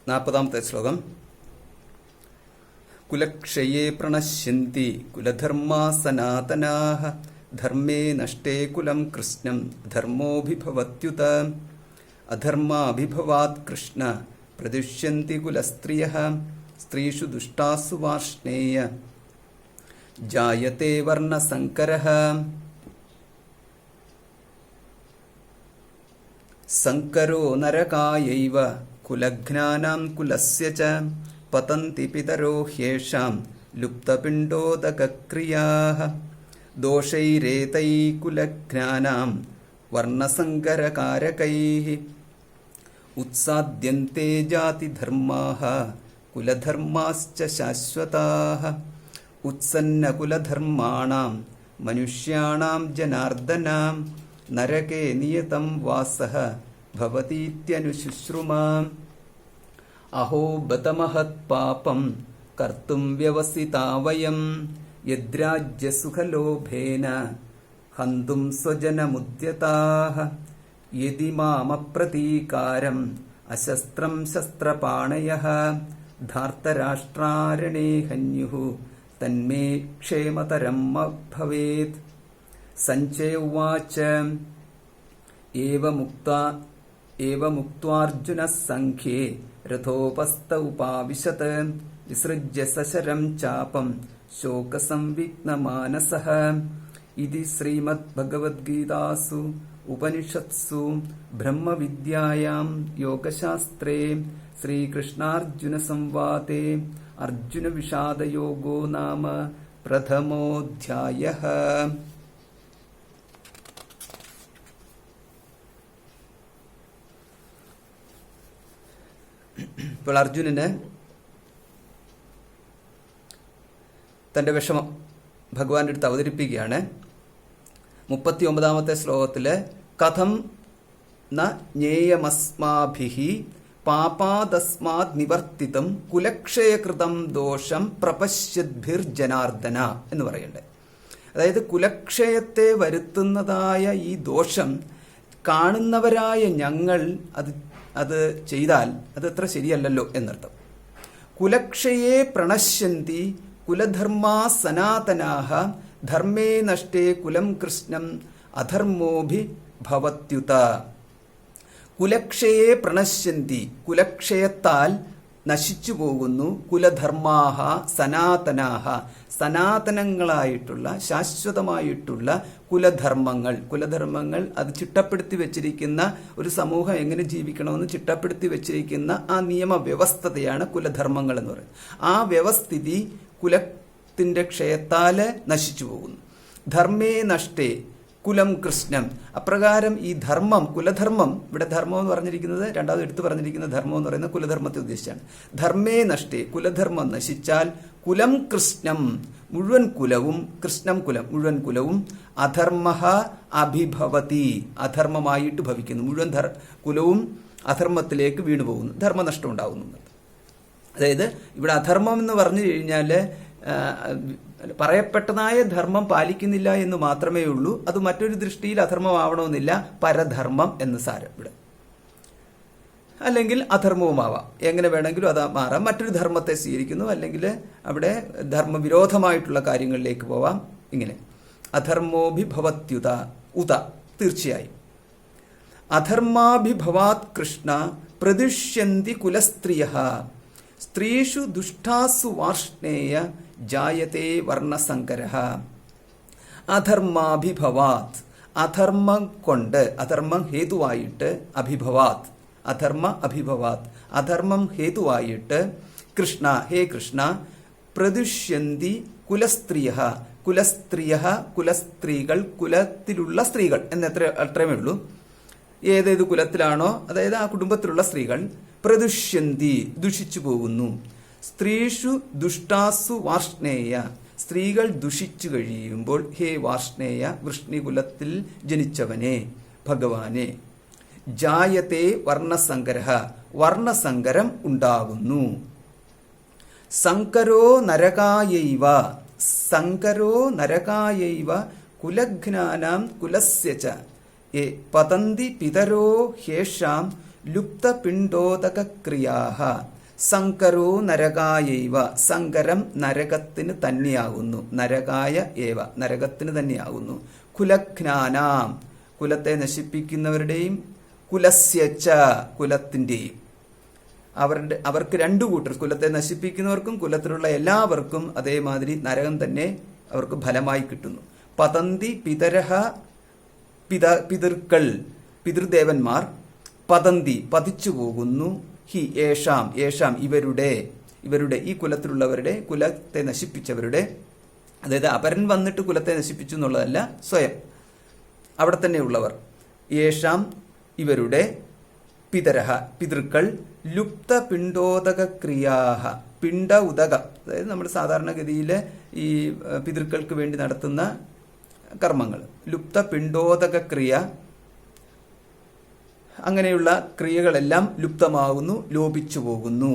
40-ാമത്തെ ശ്ലോകം. കുലക്ഷയേ പ്രണശ്യന്തി കുലധർമാ സനാതനാഃ ധർമ്മേ നഷ്ടേ കുലം കൃഷ്ണം ധർമ്മോഭിഭവത്യുത അധർമാഭിഭവാത് കൃഷ്ണ പ്രദുഷ്യന്തി കുലസ്ത്രിയഃ സ്ത്രീഷു ദുഷ്ടാസു വാർഷ്ണേയ ജായത്തെ വർണ്ണസങ്കരഃ. സങ്കരോ നരകായൈവ കുലഘ്നാനാം കുലസ്യ ച പതന്തി പിതരോ ഹ്യേഷാം ലുപ്തപിണ്ഡോദകക്രിയാഃ ദോഷൈരേതൈ കുലഘ്നാനാം വർണ്ണസങ്കരകാരകൈഃ ഉത്സാദ്യന്തെ ജാതിധർമാഃ കുലധർമാശ്ച ശാശ്വതാഃ ഉത്സന്നകുലധർമാണാം മനുഷ്യാണാം ജനാർദ്ദന നരകേ നിയതം വാസഃ ഭവതീത്യനുശുശ്രുമാ. അഹോ ബത മഹത് പാപം കർത്തും വ്യവസിതാ വയം യദ്രാജ്യസുഖലോഭേന ഹന്തും സ്വജനമുദ്യതാഃ യദി മാമപ്രതീകാരം അശസ്ത്രം ശസ്ത്രപാണയഃ ധാർത്തരാഷ്ട്രാരണേ ഹന്യുഃ തന്മേ ക്ഷേമതരം ഭവേത്. സഞ്ജയ ഉവാച ഏവമുക്ത്വാർജുനഃ സംഖ്യേ രഥോപസ്ഥ ഉപാവിശത് വിസൃജ്യ സശരം ചാപം ശോകസംവിഘ്നമാനസഃ. ഇതി ശ്രീമദ്ഭഗവദ്ഗീതാസു ഉപനിഷത്സു ബ്രഹ്മവിദ്യായാം യോഗശാസ്ത്രേ ശ്രീകൃഷ്ണാർജുനസംവാദേ അർജുനവിഷാദയോഗോ നാമ പ്രഥമോധ്യായഃ. ഇപ്പോൾ അർജുനന് തന്റെ വിഷമം ഭഗവാന്റെ അടുത്ത് അവതരിപ്പിക്കുകയാണ്. 39-ാമത്തെ ശ്ലോകത്തില് കഥം ന ജ്ഞേയമസ്മാഭിഃ പാപാദസ്മാത് നിവർത്തിതം കുലക്ഷയകൃതം ദോഷം പ്രപശ്യദ്ഭിർജനാർദ്ദന എന്ന് പറയണ്ടേ. അതായത് കുലക്ഷയത്തെ വരുത്തുന്നതായ ഈ ദോഷം കാണുന്നവരായ ഞങ്ങൾ അത് ചെയ്താൽ അത് അത്ര ശരിയല്ലല്ലോ എന്നർത്ഥം. കുലക്ഷയേ പ്രണശ്യന്തി കുലധർമാ സനാതനാഃ ധർമ്മേ നഷ്ടേ കുലം കൃഷ്ണം അധർമ്മോഭി ഭവത്യുത. കുലക്ഷയെ പ്രണശ്യന്തി, കുലക്ഷയത്താൽ നശിച്ചു പോകുന്നു. കുലധർമാഹ സനാതനാഹ, സനാതനങ്ങളായിട്ടുള്ള ശാശ്വതമായിട്ടുള്ള കുലധർമ്മങ്ങൾ അത് ചിട്ടപ്പെടുത്തി വെച്ചിരിക്കുന്ന ഒരു സമൂഹം എങ്ങനെ ജീവിക്കണമെന്ന് ചിട്ടപ്പെടുത്തി വെച്ചിരിക്കുന്ന ആ നിയമവ്യവസ്ഥതയാണ് കുലധർമ്മങ്ങൾ എന്ന് പറയുന്നത്. ആ വ്യവസ്ഥിതി കുലത്തിന്റെ ക്ഷയത്താല് നശിച്ചു പോകുന്നു. ധർമ്മേ നഷ്ടേ കുലം കൃഷ്ണം. അപ്രകാരം ഈ ധർമ്മം, കുലധർമ്മം, ഇവിടെ ധർമ്മം എന്ന് പറഞ്ഞിരിക്കുന്നത് രണ്ടാമത് എടുത്തു പറഞ്ഞിരിക്കുന്ന ധർമ്മം എന്ന് പറയുന്നത് കുലധർമ്മത്തെ ഉദ്ദേശിച്ചാണ്. ധർമ്മേ നഷ്ടേ, കുലധർമ്മം നശിച്ചാൽ കുലം കൃഷ്ണം, മുഴുവൻ കുലവും, കൃഷ്ണം കുലം, മുഴുവൻ കുലവും അധർമ്മഃ അഭിഭവതി, അധർമ്മമായിട്ട് ഭവിക്കുന്നു. മുഴുവൻ കുലവും അധർമ്മത്തിലേക്ക് വീണുപോകുന്നു, ധർമ്മനഷ്ടം ഉണ്ടാകുന്നു. അതായത് ഇവിടെ അധർമ്മം എന്ന് പറഞ്ഞു കഴിഞ്ഞാൽ പറയപ്പെട്ടതായ ധർമ്മം പാലിക്കുന്നില്ല എന്ന് മാത്രമേ ഉള്ളൂ. അത് മറ്റൊരു ദൃഷ്ടിയിൽ അധർമ്മമാവണമെന്നില്ല, പരധർമ്മം എന്ന് സാരം ഇവിടെ. അല്ലെങ്കിൽ അധർമ്മവുമാവാം, എങ്ങനെ വേണമെങ്കിലും അത് മാറാം. മറ്റൊരു ധർമ്മത്തെ സ്വീകരിക്കുന്നു, അല്ലെങ്കിൽ അവിടെ ധർമ്മവിരോധമായിട്ടുള്ള കാര്യങ്ങളിലേക്ക് പോവാം. ഇങ്ങനെ അധർമ്മോഭിഭവത്യുത ഉത, തീർച്ചയായും അധർമാഭിഭവാത് കൃഷ്ണ പ്രദുഷ്യന്തി കുലസ്ത്രിയഃ സ്ത്രീഷു ദുഷ്ടാസു വാർഷ്ണേയ ജായത്തെ വർണ്ണസങ്കരഃ. അധർമാഭിഭവാത്, അധർമ്മം കൊണ്ട്, അധർമ്മം ഹേതുവായിട്ട്, അഭിഭവാത്, അഭിഭവാത്, അധർമ്മം ഹേതുവായിട്ട് കൃഷ്ണ, ഹേ കൃഷ്ണ, പ്രദുഷ്യന്തി കുലസ്ത്രീയഃ, കുലസ്ത്രീകൾ, കുലത്തിലുള്ള സ്ത്രീകൾ അത്രമേ ഉള്ളൂ. ഏതേത് കുലത്തിലാണോ, അതായത് ആ കുടുംബത്തിലുള്ള സ്ത്രീകൾ, പ്രദുഷ്യന്തി, ദുഷിച്ചു പോകുന്നു. സ്ത്രീഷു ദുഷ്ടാസു വാർഷ്ണേയ, സ്ത്രീകൾ ദുഷിച്ചു കഴിയുമ്പോൾ, ഹേ വാർഷ്ണേയ, വൃഷ്ണികുലത്തിൽ ജനിച്ചവനെ, ഭഗവാനെ, ജായത്തെ വർണ്ണസങ്കരഃ, വർണ്ണസങ്കരം ഉണ്ടാകുന്നു. സങ്കരോ നരകായൈവ കുലഘ്നാനാം കുലസ്യ ച പതന്തി പിതരോ ഹ്യേഷാം ലുപ്തപിണ്ഡോദകക്രിയാഃ സങ്കരോ നരകായൈവ, സങ്കരം നരകത്തിന് തന്നെയാകുന്നു, നരകായ ഏവ നരകത്തിന് തന്നെയാകുന്നു. കുലഘ്നാനാം, കുലത്തെ നശിപ്പിക്കുന്നവരുടെയും കുലസ്യച്ച കുലത്തിന്റെയും, അവർക്ക് രണ്ടു കൂട്ടർ, കുലത്തെ നശിപ്പിക്കുന്നവർക്കും കുലത്തിലുള്ള എല്ലാവർക്കും അതേമാതിരി നരകം തന്നെ അവർക്ക് ഫലമായി കിട്ടുന്നു. പതന്തി പിതരഹ, പിതൃക്കൾ പിതൃദേവന്മാർ, പതന്തി പതിച്ചു പോകുന്നു, ഹി യേഷാം ഇവരുടെ ഈ കുലത്തിലുള്ളവരുടെ, കുലത്തെ നശിപ്പിച്ചവരുടെ, അതായത് അപരൻ വന്നിട്ട് കുലത്തെ നശിപ്പിച്ചു എന്നുള്ളതല്ല, സ്വയം അവിടെ തന്നെയുള്ളവർ, യേഷാം ഇവരുടെ, പിതരഹ പിതൃക്കൾ, ലുപ്ത പിണ്ടോദക ക്രിയാഹ, പിണ്ട ഉദക, അതായത് നമ്മൾ സാധാരണഗതിയിൽ ഈ പിതൃക്കൾക്ക് വേണ്ടി നടത്തുന്ന കർമ്മങ്ങൾ, ലുപ്ത പിണ്ടോദക ക്രിയ, അങ്ങനെയുള്ള ക്രിയകളെല്ലാം ലുപ്തമാകുന്നു, ലോപിച്ചു പോകുന്നു.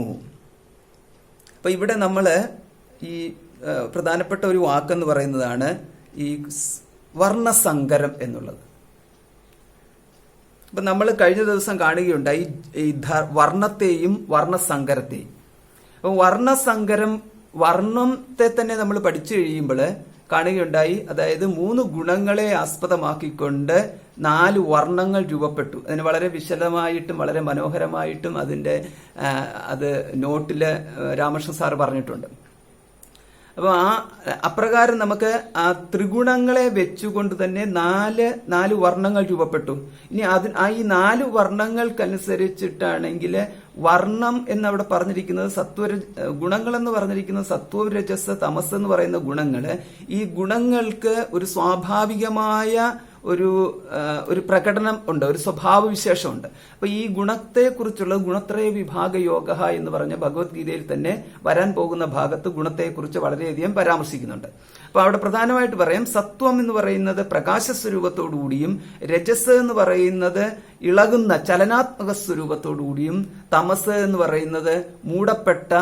അപ്പൊ ഇവിടെ നമ്മൾ ഈ പ്രധാനപ്പെട്ട ഒരു വാക്കെന്ന് പറയുന്നതാണ് ഈ വർണ്ണസങ്കരം എന്നുള്ളത്. അപ്പൊ നമ്മൾ കഴിഞ്ഞ ദിവസം കാണുകയുണ്ടായി ഈ വർണ്ണത്തെയും വർണ്ണസങ്കരത്തെയും. അപ്പൊ വർണ്ണസങ്കരം, വർണ്ണത്തെ തന്നെ നമ്മൾ പഠിച്ചു കഴിയുമ്പോൾ കാണുകയുണ്ടായി, അതായത് 3 ഗുണങ്ങളെ ആസ്പദമാക്കിക്കൊണ്ട് 4 വർണ്ണങ്ങൾ രൂപപ്പെട്ടു. അതിന് വളരെ വിശദമായിട്ടും വളരെ മനോഹരമായിട്ടും അത് നോട്ടില് രാമകൃഷ്ണൻ സാറ് പറഞ്ഞിട്ടുണ്ട്. അപ്പൊ അപ്രകാരം നമുക്ക് ആ ത്രിഗുണങ്ങളെ വെച്ചുകൊണ്ട് തന്നെ 4 വർണ്ണങ്ങൾ രൂപപ്പെട്ടു. ഇനി ഈ 4 വർണ്ണങ്ങൾക്കനുസരിച്ചിട്ടാണെങ്കിൽ വർണ്ണം എന്നവിടെ പറഞ്ഞിരിക്കുന്നത് ഗുണങ്ങൾ എന്ന് പറഞ്ഞിരിക്കുന്നത് സത്വ, രജസ്, തമസ് എന്ന് പറയുന്ന ഗുണങ്ങള്. ഈ ഗുണങ്ങൾക്ക് ഒരു സ്വാഭാവികമായ ഒരു പ്രകടനം ഉണ്ട്, ഒരു സ്വഭാവവിശേഷമുണ്ട്. അപ്പൊ ഈ ഗുണത്തെക്കുറിച്ചുള്ള ഗുണത്രയ വിഭാഗ യോഗ എന്ന് പറഞ്ഞ ഭഗവത്ഗീതയിൽ തന്നെ വരാൻ പോകുന്ന ഭാഗത്ത് ഗുണത്തെക്കുറിച്ച് വളരെയധികം പരാമർശിക്കുന്നുണ്ട്. അപ്പൊ അവിടെ പ്രധാനമായിട്ട് പറയാം, സത്വം എന്ന് പറയുന്നത് പ്രകാശസ്വരൂപത്തോടുകൂടിയും, രജസ് എന്ന് പറയുന്നത് ഇളകുന്ന ചലനാത്മക സ്വരൂപത്തോടുകൂടിയും, തമസ് എന്ന് പറയുന്നത് മൂടപ്പെട്ട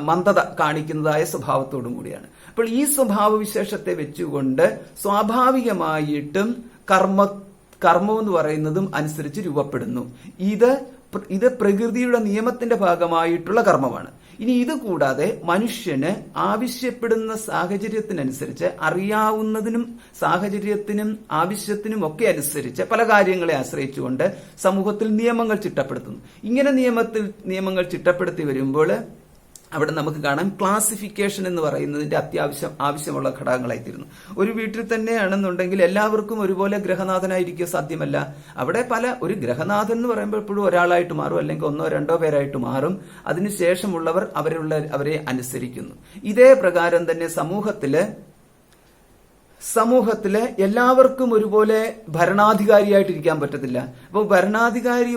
മന്ദത കാണിക്കുന്നതായ സ്വഭാവത്തോടും കൂടിയാണ്. അപ്പോൾ ഈ സ്വഭാവവിശേഷത്തെ വെച്ചുകൊണ്ട് സ്വാഭാവികമായിട്ടും കർമ്മം എന്ന് പറയുന്നതും അനുസരിച്ച് രൂപപ്പെടുന്നു. ഇത് പ്രകൃതിയുടെ നിയമത്തിന്റെ ഭാഗമായിട്ടുള്ള കർമ്മമാണ്. ഇനി ഇത് കൂടാതെ മനുഷ്യന് ആവശ്യപ്പെടുന്ന സാഹചര്യത്തിനനുസരിച്ച്, അറിയാവുന്നതിനും സാഹചര്യത്തിനും ആവശ്യത്തിനും ഒക്കെ അനുസരിച്ച് പല കാര്യങ്ങളെ ആശ്രയിച്ചുകൊണ്ട് സമൂഹത്തിൽ നിയമങ്ങൾ ചിട്ടപ്പെടുത്തുന്നു. ഇങ്ങനെ നിയമങ്ങൾ ചിട്ടപ്പെടുത്തി വരുമ്പോൾ അവിടെ നമുക്ക് കാണാം ക്ലാസിഫിക്കേഷൻ എന്ന് പറയുന്നതിന്റെ ആവശ്യമുള്ള ഘടകങ്ങളായിത്തീരുന്നു. ഒരു വീട്ടിൽ തന്നെയാണെന്നുണ്ടെങ്കിൽ എല്ലാവർക്കും ഒരുപോലെ ഗ്രഹനാഥനായിരിക്കുക സാധ്യമല്ല. അവിടെ ഒരു ഗ്രഹനാഥൻ എന്ന് പറയുമ്പോൾ എപ്പോഴും ഒരാളായിട്ട് മാറും, അല്ലെങ്കിൽ 1-2 പേരായിട്ട് മാറും. അതിനുശേഷമുള്ളവർ അവരെ അനുസരിക്കുന്നു. ഇതേ പ്രകാരം തന്നെ സമൂഹത്തില് എല്ലാവർക്കും ഒരുപോലെ ഭരണാധികാരിയായിട്ടിരിക്കാൻ പറ്റത്തില്ല. അപ്പോൾ ഭരണാധികാരി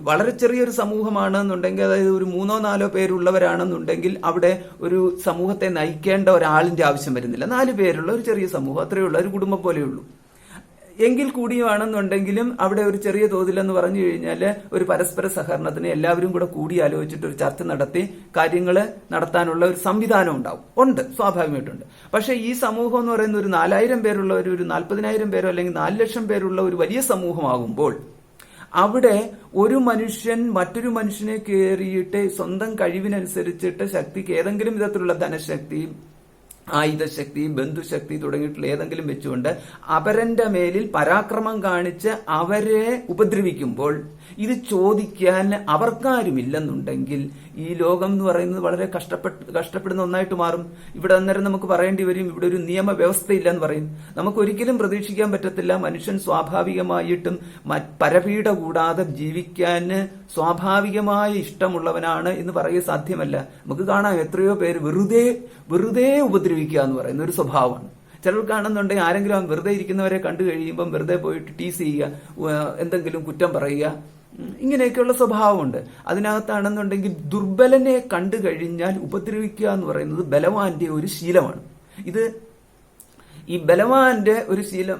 വളരെ ചെറിയൊരു സമൂഹമാണെന്നുണ്ടെങ്കിൽ, അതായത് ഒരു 3-4 പേരുള്ളവരാണെന്നുണ്ടെങ്കിൽ അവിടെ ഒരു സമൂഹത്തെ നയിക്കേണ്ട ഒരാളിന്റെ ആവശ്യം വരുന്നില്ല. 4 പേരുള്ള ഒരു ചെറിയ സമൂഹം, അത്രയുള്ള ഒരു കുടുംബം പോലെയുള്ളൂ. എങ്കിൽ കൂടിയുമാണെന്നുണ്ടെങ്കിലും അവിടെ ഒരു ചെറിയ തോതിലെന്ന് പറഞ്ഞു കഴിഞ്ഞാൽ ഒരു പരസ്പര സഹകരണത്തിന് എല്ലാവരും കൂടെ കൂടിയാലോചിച്ചിട്ട് ഒരു ചർച്ച നടത്തി കാര്യങ്ങൾ നടത്താനുള്ള ഒരു സംവിധാനം ഉണ്ട്, സ്വാഭാവികമായിട്ടുണ്ട്. പക്ഷെ ഈ സമൂഹം എന്ന് പറയുന്ന ഒരു 4000 പേരുള്ള ഒരു 40,000 പേരോ അല്ലെങ്കിൽ 4 ലക്ഷം പേരുള്ള ഒരു വലിയ സമൂഹമാകുമ്പോൾ അവിടെ ഒരു മനുഷ്യൻ മറ്റൊരു മനുഷ്യനെ കയറിയിട്ട് സ്വന്തം കഴിവിനനുസരിച്ചിട്ട് ശക്തിക്ക് ഏതെങ്കിലും വിധത്തിലുള്ള ധനശക്തി, ആയുധശക്തി, ബന്ധുശക്തി തുടങ്ങിയിട്ടുള്ള ഏതെങ്കിലും വെച്ചുകൊണ്ട് അപരന്റെ മേലിൽ പരാക്രമം കാണിച്ച് അവരെ ഉപദ്രവിക്കുമ്പോൾ ഇത് ചോദിക്കാൻ അവർക്കാരുമില്ലെന്നുണ്ടെങ്കിൽ ഈ ലോകം എന്ന് പറയുന്നത് വളരെ കഷ്ടപ്പെടുന്ന ഒന്നായിട്ട് മാറും. ഇവിടെ അന്നേരം നമുക്ക് പറയേണ്ടി വരും, ഇവിടെ ഒരു നിയമവ്യവസ്ഥയില്ലെന്ന് പറയും. നമുക്ക് ഒരിക്കലും പ്രതീക്ഷിക്കാൻ പറ്റത്തില്ല മനുഷ്യൻ സ്വാഭാവികമായിട്ടും പരപീഡ കൂടാതെ ജീവിക്കാൻ സ്വാഭാവികമായ ഇഷ്ടമുള്ളവനാണ് എന്ന് പറയുക സാധ്യമല്ല. നമുക്ക് കാണാം എത്രയോ പേര് വെറുതെ ഉപദ്രവിക്കുക എന്ന് പറയുന്ന ഒരു സ്വഭാവമാണ്. ചിലർ കാണുന്നുണ്ടെങ്കിൽ ആരെങ്കിലും വെറുതെ ഇരിക്കുന്നവരെ കണ്ടു കഴിയുമ്പം വെറുതെ പോയിട്ട് ടീസ് ചെയ്യുക, എന്തെങ്കിലും കുറ്റം പറയുക, ഇങ്ങനെയൊക്കെയുള്ള സ്വഭാവമുണ്ട്. അതിനകത്താണെന്നുണ്ടെങ്കിൽ ദുർബലനെ കണ്ടു കഴിഞ്ഞാൽ ഉപദ്രവിക്കുക എന്ന് പറയുന്നത് ബലവാന്റെ ഒരു ശീലമാണ്. ഈ ബലവാന്റെ ഒരു ശീലം,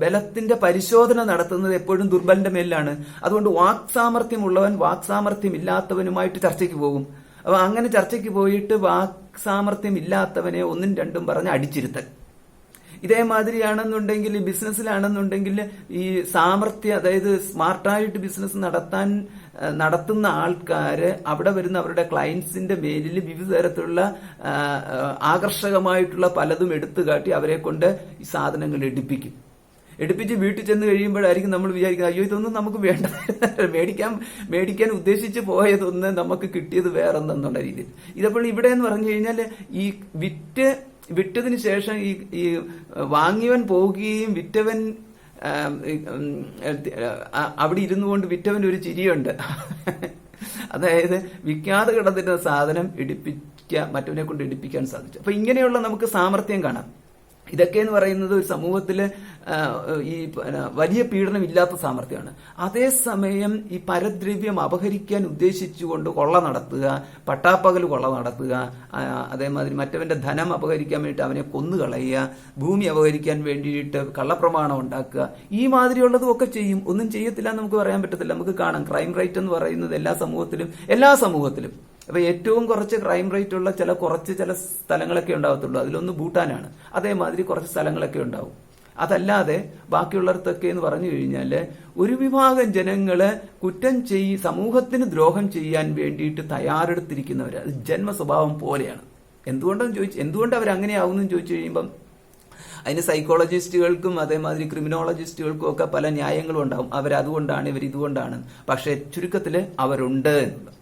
ബലത്തിന്റെ പരിശോധന നടത്തുന്നത് എപ്പോഴും ദുർബലന്റെ മേലിലാണ്. അതുകൊണ്ട് വാക്സാമർത്ഥ്യമുള്ളവൻ വാക്സാമർത്ഥ്യമില്ലാത്തവനുമായിട്ട് ചർച്ചയ്ക്ക് പോകും. അപ്പൊ അങ്ങനെ ചർച്ചയ്ക്ക് പോയിട്ട് വാക്സാമർത്ഥ്യം ഇല്ലാത്തവനെ 1-2 പറഞ്ഞ് അടിച്ചിരുത്തൽ, ഇതേമാതിരിയാണെന്നുണ്ടെങ്കിൽ ബിസിനസ്സിലാണെന്നുണ്ടെങ്കിൽ ഈ സാമർത്ഥ്യം, അതായത് സ്മാർട്ടായിട്ട് ബിസിനസ് നടത്തുന്ന ആൾക്കാര് അവിടെ വരുന്ന അവരുടെ ക്ലയൻസിന്റെ മേലിൽ വിവിധ തരത്തിലുള്ള ആകർഷകമായിട്ടുള്ള പലതും എടുത്തു കാട്ടി അവരെ കൊണ്ട് ഈ സാധനങ്ങൾ എടുപ്പിച്ച് വീട്ടിൽ ചെന്ന് കഴിയുമ്പോഴായിരിക്കും നമ്മൾ വിചാരിക്കുന്നത്, അയ്യോ ഇതൊന്നും നമുക്ക് വേണ്ട, മേടിക്കാൻ ഉദ്ദേശിച്ച് പോയതൊന്ന് നമുക്ക് കിട്ടിയത് വേറെന്നുള്ള രീതിയിൽ. ഇതപ്പോൾ ഇവിടെ എന്ന് പറഞ്ഞു കഴിഞ്ഞാൽ ഈ വിറ്റതിന് ശേഷം ഈ വാങ്ങിയവൻ പോവുകയും വിറ്റവൻ അവിടെ ഇരുന്നു കൊണ്ട് വിറ്റവൻ ഒരു ചിരിയുണ്ട്. അതായത് വിൽക്കാതെ കിടന്നിരുന്ന സാധനം മറ്റവനെ കൊണ്ട് ഇടിപ്പിക്കാൻ സാധിച്ചു. അപ്പൊ ഇങ്ങനെയുള്ള നമുക്ക് സാമർത്ഥ്യം കാണാം. ഇതൊക്കെ എന്ന് പറയുന്നത് ഒരു സമൂഹത്തില് ഈ വലിയ പീഡനം ഇല്ലാത്ത സാമർത്ഥ്യമാണ്. അതേസമയം ഈ പരദ്രവ്യം അപഹരിക്കാൻ ഉദ്ദേശിച്ചുകൊണ്ട് കൊള്ള നടത്തുക, പട്ടാപ്പകൽ കൊള്ള നടത്തുക, അതേമാതിരി മറ്റവന്റെ ധനം അപഹരിക്കാൻ വേണ്ടിയിട്ട് അവനെ കൊന്നുകളയുക, ഭൂമി അപഹരിക്കാൻ വേണ്ടിയിട്ട് കള്ളപ്രമാണം ഉണ്ടാക്കുക, ഈ മാതിരിയുള്ളതും ഒക്കെ ചെയ്യും. ഒന്നും ചെയ്യത്തില്ല എന്ന് നമുക്ക് പറയാൻ പറ്റത്തില്ല. നമുക്ക് കാണാം ക്രൈം റേറ്റ് എന്ന് പറയുന്നത് എല്ലാ സമൂഹത്തിലും അപ്പൊ ഏറ്റവും കുറച്ച് ക്രൈം റേറ്റ് ഉള്ള ചില സ്ഥലങ്ങളൊക്കെ ഉണ്ടാവത്തുള്ളൂ. അതിലൊന്ന് ഭൂട്ടാനാണ്. അതേമാതിരി കുറച്ച് സ്ഥലങ്ങളൊക്കെ ഉണ്ടാവും. അതല്ലാതെ ബാക്കിയുള്ളിടത്തൊക്കെ എന്ന് പറഞ്ഞു കഴിഞ്ഞാല് ഒരു വിഭാഗം ജനങ്ങള് സമൂഹത്തിന് ദ്രോഹം ചെയ്യാൻ വേണ്ടിയിട്ട് തയ്യാറെടുത്തിരിക്കുന്നവര്. അത് ജന്മ സ്വഭാവം പോലെയാണ്. എന്തുകൊണ്ട് അവരങ്ങനെയാവുന്നു ചോദിച്ചു കഴിയുമ്പം അതിന് സൈക്കോളജിസ്റ്റുകൾക്കും അതേമാതിരി ക്രിമിനോളജിസ്റ്റുകൾക്കും ഒക്കെ പല ന്യായങ്ങളും ഉണ്ടാവും. അവരതുകൊണ്ടാണ്, ഇതുകൊണ്ടാണ്. പക്ഷെ ചുരുക്കത്തില് അവരുണ്ട് എന്നുള്ളത്.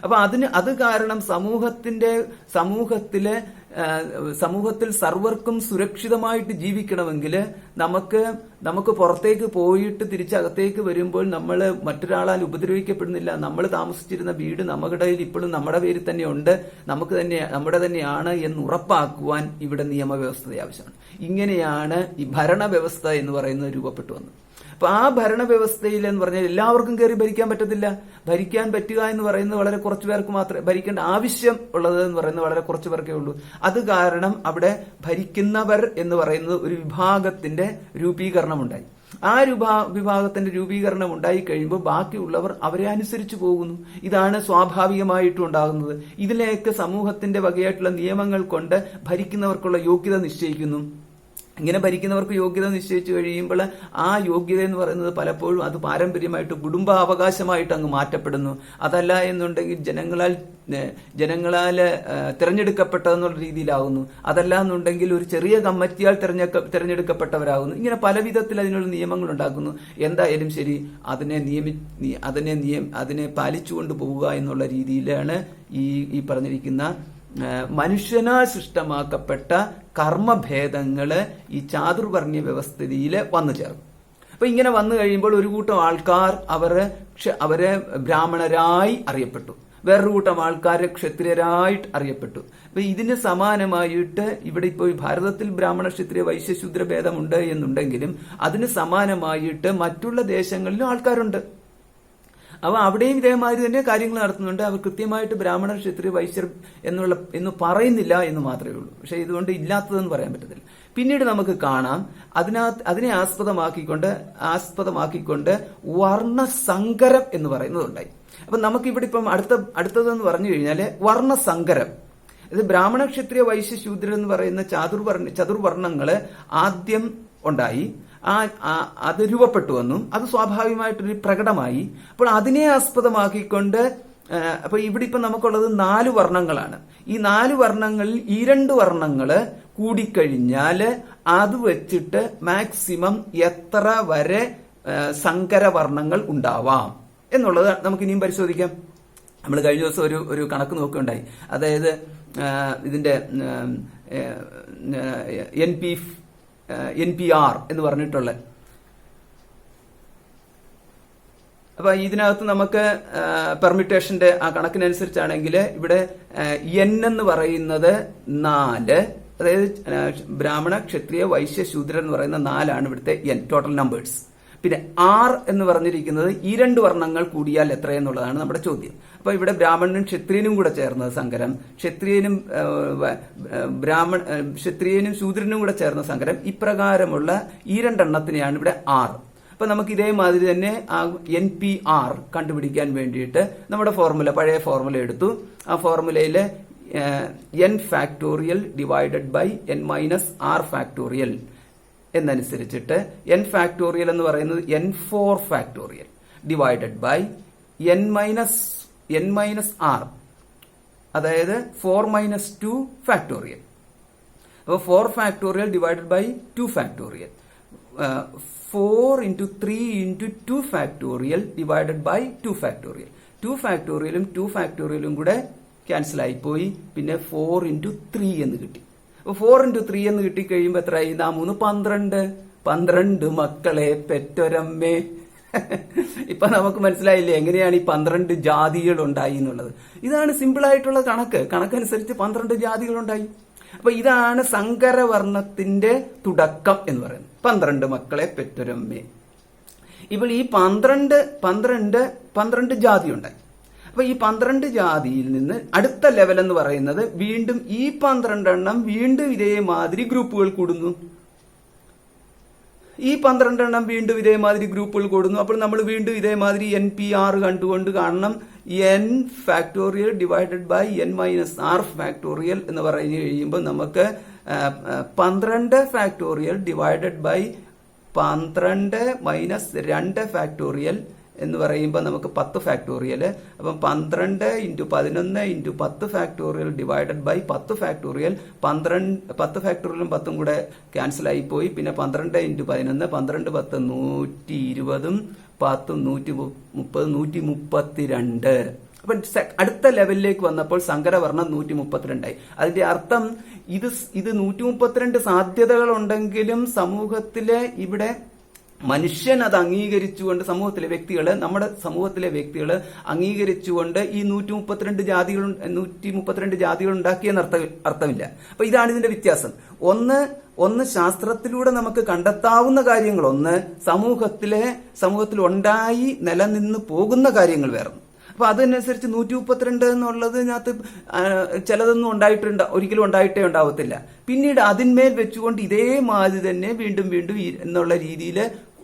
അപ്പൊ അത് കാരണം സമൂഹത്തിൽ സർവർക്കും സുരക്ഷിതമായിട്ട് ജീവിക്കണമെങ്കിൽ നമുക്ക് പുറത്തേക്ക് പോയിട്ട് തിരിച്ചകത്തേക്ക് വരുമ്പോൾ നമ്മൾ മറ്റൊരാളാൽ ഉപദ്രവിക്കപ്പെടുന്നില്ല. നമ്മൾ താമസിച്ചിരുന്ന വീട് നമ്മുടെ കയ്യിൽ ഇപ്പോഴും നമ്മുടെ പേരിൽ തന്നെ ഉണ്ട്, നമ്മുടെ തന്നെയാണ് എന്ന് ഉറപ്പാക്കുവാൻ ഇവിടെ നിയമവ്യവസ്ഥ ആവശ്യമാണ്. ഇങ്ങനെയാണ് ഈ ഭരണവ്യവസ്ഥ എന്ന് പറയുന്നത് രൂപപ്പെട്ടു വന്നത്. അപ്പൊ ആ ഭരണവ്യവസ്ഥയിൽ എന്ന് പറഞ്ഞാൽ എല്ലാവർക്കും കയറി ഭരിക്കാൻ പറ്റത്തില്ല. ഭരിക്കാൻ പറ്റുക എന്ന് പറയുന്നത് വളരെ കുറച്ചു പേർക്ക് മാത്രമേ, ഭരിക്കേണ്ട ആവശ്യം ഉള്ളത് എന്ന് പറയുന്നത് വളരെ കുറച്ചു പേർക്കേ ഉള്ളൂ. അത് കാരണം അവിടെ ഭരിക്കുന്നവർ എന്ന് പറയുന്നത് ഒരു വിഭാഗത്തിന്റെ രൂപീകരണം ഉണ്ടായി. ആ വിഭാഗത്തിന്റെ രൂപീകരണം ഉണ്ടായി കഴിയുമ്പോൾ ബാക്കിയുള്ളവർ അവരെ അനുസരിച്ച് പോകുന്നു. ഇതാണ് സ്വാഭാവികമായിട്ടും ഉണ്ടാകുന്നത്. ഇതിലേക്ക് സമൂഹത്തിന്റെ വകയായിട്ടുള്ള നിയമങ്ങൾ കൊണ്ട് ഭരിക്കുന്നവർക്കുള്ള യോഗ്യത നിശ്ചയിക്കുന്നു. ഇങ്ങനെ ഭരിക്കുന്നവർക്ക് യോഗ്യത നിശ്ചയിച്ചു കഴിയുമ്പോൾ ആ യോഗ്യത എന്ന് പറയുന്നത് പലപ്പോഴും അത് പാരമ്പര്യമായിട്ട് കുടുംബാവകാശമായിട്ട് അങ്ങ് മാറ്റപ്പെടുന്നു. അതല്ല എന്നുണ്ടെങ്കിൽ ജനങ്ങളാൽ തിരഞ്ഞെടുക്കപ്പെട്ടതെന്നുള്ള രീതിയിലാകുന്നു. അതല്ല എന്നുണ്ടെങ്കിൽ ഒരു ചെറിയ കമ്മിറ്റിയാൽ തിരഞ്ഞെടുക്കപ്പെട്ടവരാകുന്നു. ഇങ്ങനെ പല വിധത്തിൽ അതിനുള്ള നിയമങ്ങൾ ഉണ്ടാക്കുന്നു. എന്തായാലും ശരി, അതിനെ പാലിച്ചുകൊണ്ട് പോവുക എന്നുള്ള രീതിയിലാണ് ഈ പറഞ്ഞിരിക്കുന്ന മനുഷ്യനാൽ സൃഷ്ടമാക്കപ്പെട്ട കർമ്മഭേദങ്ങള് ഈ ചാതുർവർണ്ണ്യ വ്യവസ്ഥിതിയിൽ വന്നു ചേർന്നു. അപ്പൊ ഇങ്ങനെ വന്നു കഴിയുമ്പോൾ ഒരു കൂട്ടം ആൾക്കാർ അവരെ ബ്രാഹ്മണരായി അറിയപ്പെട്ടു, വേറൊരു കൂട്ടം ആൾക്കാർ ക്ഷത്രിയരായിട്ട് അറിയപ്പെട്ടു. അപ്പൊ ഇതിന് സമാനമായിട്ട് ഇവിടെ ഇപ്പോൾ ഭാരതത്തിൽ ബ്രാഹ്മണ ക്ഷത്രിയ വൈശ്യശൂദ്ര ഭേദമുണ്ട് എന്നുണ്ടെങ്കിലും അതിന് സമാനമായിട്ട് മറ്റുള്ള ദേശങ്ങളിലും ആൾക്കാരുണ്ട്. അവ അവിടെയും ഇതേമാതിരി തന്നെ കാര്യങ്ങൾ നടത്തുന്നുണ്ട്. അവർ കൃത്യമായിട്ട് ബ്രാഹ്മണർ ക്ഷത്രിയ വൈശ്യർ എന്ന് പറയുന്നില്ല എന്ന് മാത്രമേ ഉള്ളൂ. പക്ഷെ ഇതുകൊണ്ട് ഇല്ലാത്തതെന്ന് പറയാൻ പറ്റത്തില്ല. പിന്നീട് നമുക്ക് കാണാം അതിനെ ആസ്പദമാക്കിക്കൊണ്ട് വർണ്ണസങ്കരം എന്ന് പറയുന്നതുണ്ടായി. അപ്പൊ നമുക്കിവിടെ ഇപ്പം അടുത്തതെന്ന് പറഞ്ഞു കഴിഞ്ഞാല് വർണ്ണസങ്കരം. ഇത് ബ്രാഹ്മണ ക്ഷത്രിയ വൈശ്യ ശൂദ്രർ എന്ന് പറയുന്ന ചതുർവർണ്ണങ്ങള് ആദ്യം ഉണ്ടായി. അത് രൂപപ്പെട്ടു വന്നു. അത് സ്വാഭാവികമായിട്ടൊരു പ്രകടമായി. അപ്പോൾ അതിനെ ആസ്പദമാക്കിക്കൊണ്ട് അപ്പൊ ഇവിടെ ഇപ്പൊ നമുക്കുള്ളത് 4 വർണ്ണങ്ങളാണ്. ഈ 4 വർണ്ണങ്ങളിൽ ഈ 2 വർണ്ണങ്ങള് കൂടിക്കഴിഞ്ഞാല് അത് വെച്ചിട്ട് മാക്സിമം എത്ര വരെ സങ്കരവർണ്ണങ്ങൾ ഉണ്ടാവാം എന്നുള്ളത് നമുക്ക് ഇനിയും പരിശോധിക്കാം. നമ്മൾ കഴിഞ്ഞ ദിവസം ഒരു കണക്ക് നോക്കുകയുണ്ടായി. അതായത് ഇതിന്റെ NPR എന്ന് പറഞ്ഞിട്ടുള്ള, അപ്പൊ ഇതിനകത്ത് നമുക്ക് പെർമിറ്റേഷന്റെ ആ കണക്കിനനുസരിച്ചാണെങ്കിൽ ഇവിടെ N എന്ന് പറയുന്നത് 4, അതായത് ബ്രാഹ്മണ ക്ഷത്രിയ വൈശ്യ ശൂദ്ര എന്ന് പറയുന്ന 4 ഇവിടുത്തെ N ടോട്ടൽ നമ്പേഴ്സ്. പിന്നെ R എന്ന് പറഞ്ഞിരിക്കുന്നത് ഈ 2 വർണ്ണങ്ങൾ കൂടിയാൽ എത്രയെന്നുള്ളതാണ് നമ്മുടെ ചോദ്യം. അപ്പൊ ഇവിടെ ബ്രാഹ്മണനും ക്ഷത്രിയനും കൂടെ ചേർന്ന സങ്കരം, ക്ഷത്രിയനും ശൂദ്രനും കൂടെ ചേർന്ന സങ്കരം, ഇപ്രകാരമുള്ള ഈ 2 എണ്ണത്തിനെയാണ് ഇവിടെ R. അപ്പൊ നമുക്ക് ഇതേമാതിരി തന്നെ ആ NPR കണ്ടുപിടിക്കാൻ വേണ്ടിയിട്ട് നമ്മുടെ പഴയ ഫോർമുല എടുത്തു. ആ ഫോർമുലയില് N factorial divided by N minus R factorial എന്നനുസരിച്ചിട്ട് n ഫാക്ടോറിയൽ എന്ന് പറയുന്നത് n4 factorial divided by n minus r, അതായത് 4 മൈനസ് 2 ഫാക്ടോറിയൽ. അപ്പോൾ 4 factorial divided by 2 factorial, 4 into 3 into 2 factorial divided by 2 factorial. 2 ഫാക്ടോറിയലും 2 ഫാക്ടോറിയലും കൂടെ ക്യാൻസൽ ആയിപ്പോയി. പിന്നെ 4 into 3 എന്ന് കിട്ടി. അപ്പോൾ 4 into 3 എന്ന് കിട്ടിക്കഴിയുമ്പോൾ എത്രയായി? 12. 12 മക്കളെ പെറ്റൊരമ്മേ. ഇപ്പൊ നമുക്ക് മനസ്സിലായില്ലേ എങ്ങനെയാണ് ഈ 12 ജാതികൾ ഉണ്ടായി എന്നുള്ളത്. ഇതാണ് സിമ്പിൾ ആയിട്ടുള്ള കണക്കനുസരിച്ച് 12 ജാതികൾ ഉണ്ടായി. അപ്പൊ ഇതാണ് സങ്കരവർണ്ണത്തിന്റെ തുടക്കം എന്ന് പറയുന്നത്. 12 മക്കളെ പെറ്റൊരമ്മേ. ഇപ്പോൾ ഈ 12 ജാതി ഉണ്ടായി. അപ്പൊ ഈ 12 ജാതിയിൽ നിന്ന് അടുത്ത ലെവൽ എന്ന് പറയുന്നത് വീണ്ടും ഈ 12 എണ്ണം വീണ്ടും ഇതേമാതിരി ഗ്രൂപ്പുകൾ കൂടുന്നു. ഈ 12 എണ്ണം വീണ്ടും ഇതേമാതിരി ഗ്രൂപ്പുകൾ കൂടുന്നു. അപ്പോൾ നമ്മൾ വീണ്ടും ഇതേമാതിരി NP6 കണ്ടുകൊണ്ട് കാണണം n factorial divided by n minus r factorial എന്ന് പറഞ്ഞു കഴിയുമ്പോൾ നമുക്ക് 12 factorial divided by 12 minus 2 factorial എന്ന് പറയുമ്പോൾ നമുക്ക് 10 ഫാക്ടോറിയൽ. അപ്പം 12 into 11 into 10 factorial divided by 10 factorial. 10 ഫാക്ടോറിയലും 10ഉം കൂടെ ക്യാൻസൽ ആയിപ്പോയി. പിന്നെ 12 into 11, 12 10 120, 10 130, 132. അപ്പൊ അടുത്ത ലെവലിലേക്ക് വന്നപ്പോൾ സങ്കരവർണ്ണം 132 ആയി. അതിന്റെ അർത്ഥം ഇത് 132 സാധ്യതകൾ ഉണ്ടെങ്കിലും സമൂഹത്തിലെ ഇവിടെ മനുഷ്യൻ അത് അംഗീകരിച്ചുകൊണ്ട് നമ്മുടെ സമൂഹത്തിലെ വ്യക്തികൾ അംഗീകരിച്ചുകൊണ്ട് ഈ 132 ജാതികൾ ഉണ്ടാക്കിയെന്ന് അർത്ഥമില്ല. അപ്പൊ ഇതാണ് ഇതിന്റെ വ്യത്യാസം. ഒന്ന് ശാസ്ത്രത്തിലൂടെ നമുക്ക് കണ്ടെത്താവുന്ന കാര്യങ്ങൾ, ഒന്ന് സമൂഹത്തിൽ ഉണ്ടായി നിലനിന്ന് പോകുന്ന കാര്യങ്ങൾ വേറെ. അപ്പൊ അതനുസരിച്ച് 132 എന്നുള്ളത് ഇതിനകത്ത് ചിലതൊന്നും ഒരിക്കലും ഉണ്ടായിട്ടേ ഉണ്ടാവത്തില്ല. പിന്നീട് അതിന്മേൽ വെച്ചുകൊണ്ട് ഇതേമാതിരി തന്നെ വീണ്ടും എന്നുള്ള രീതിയിൽ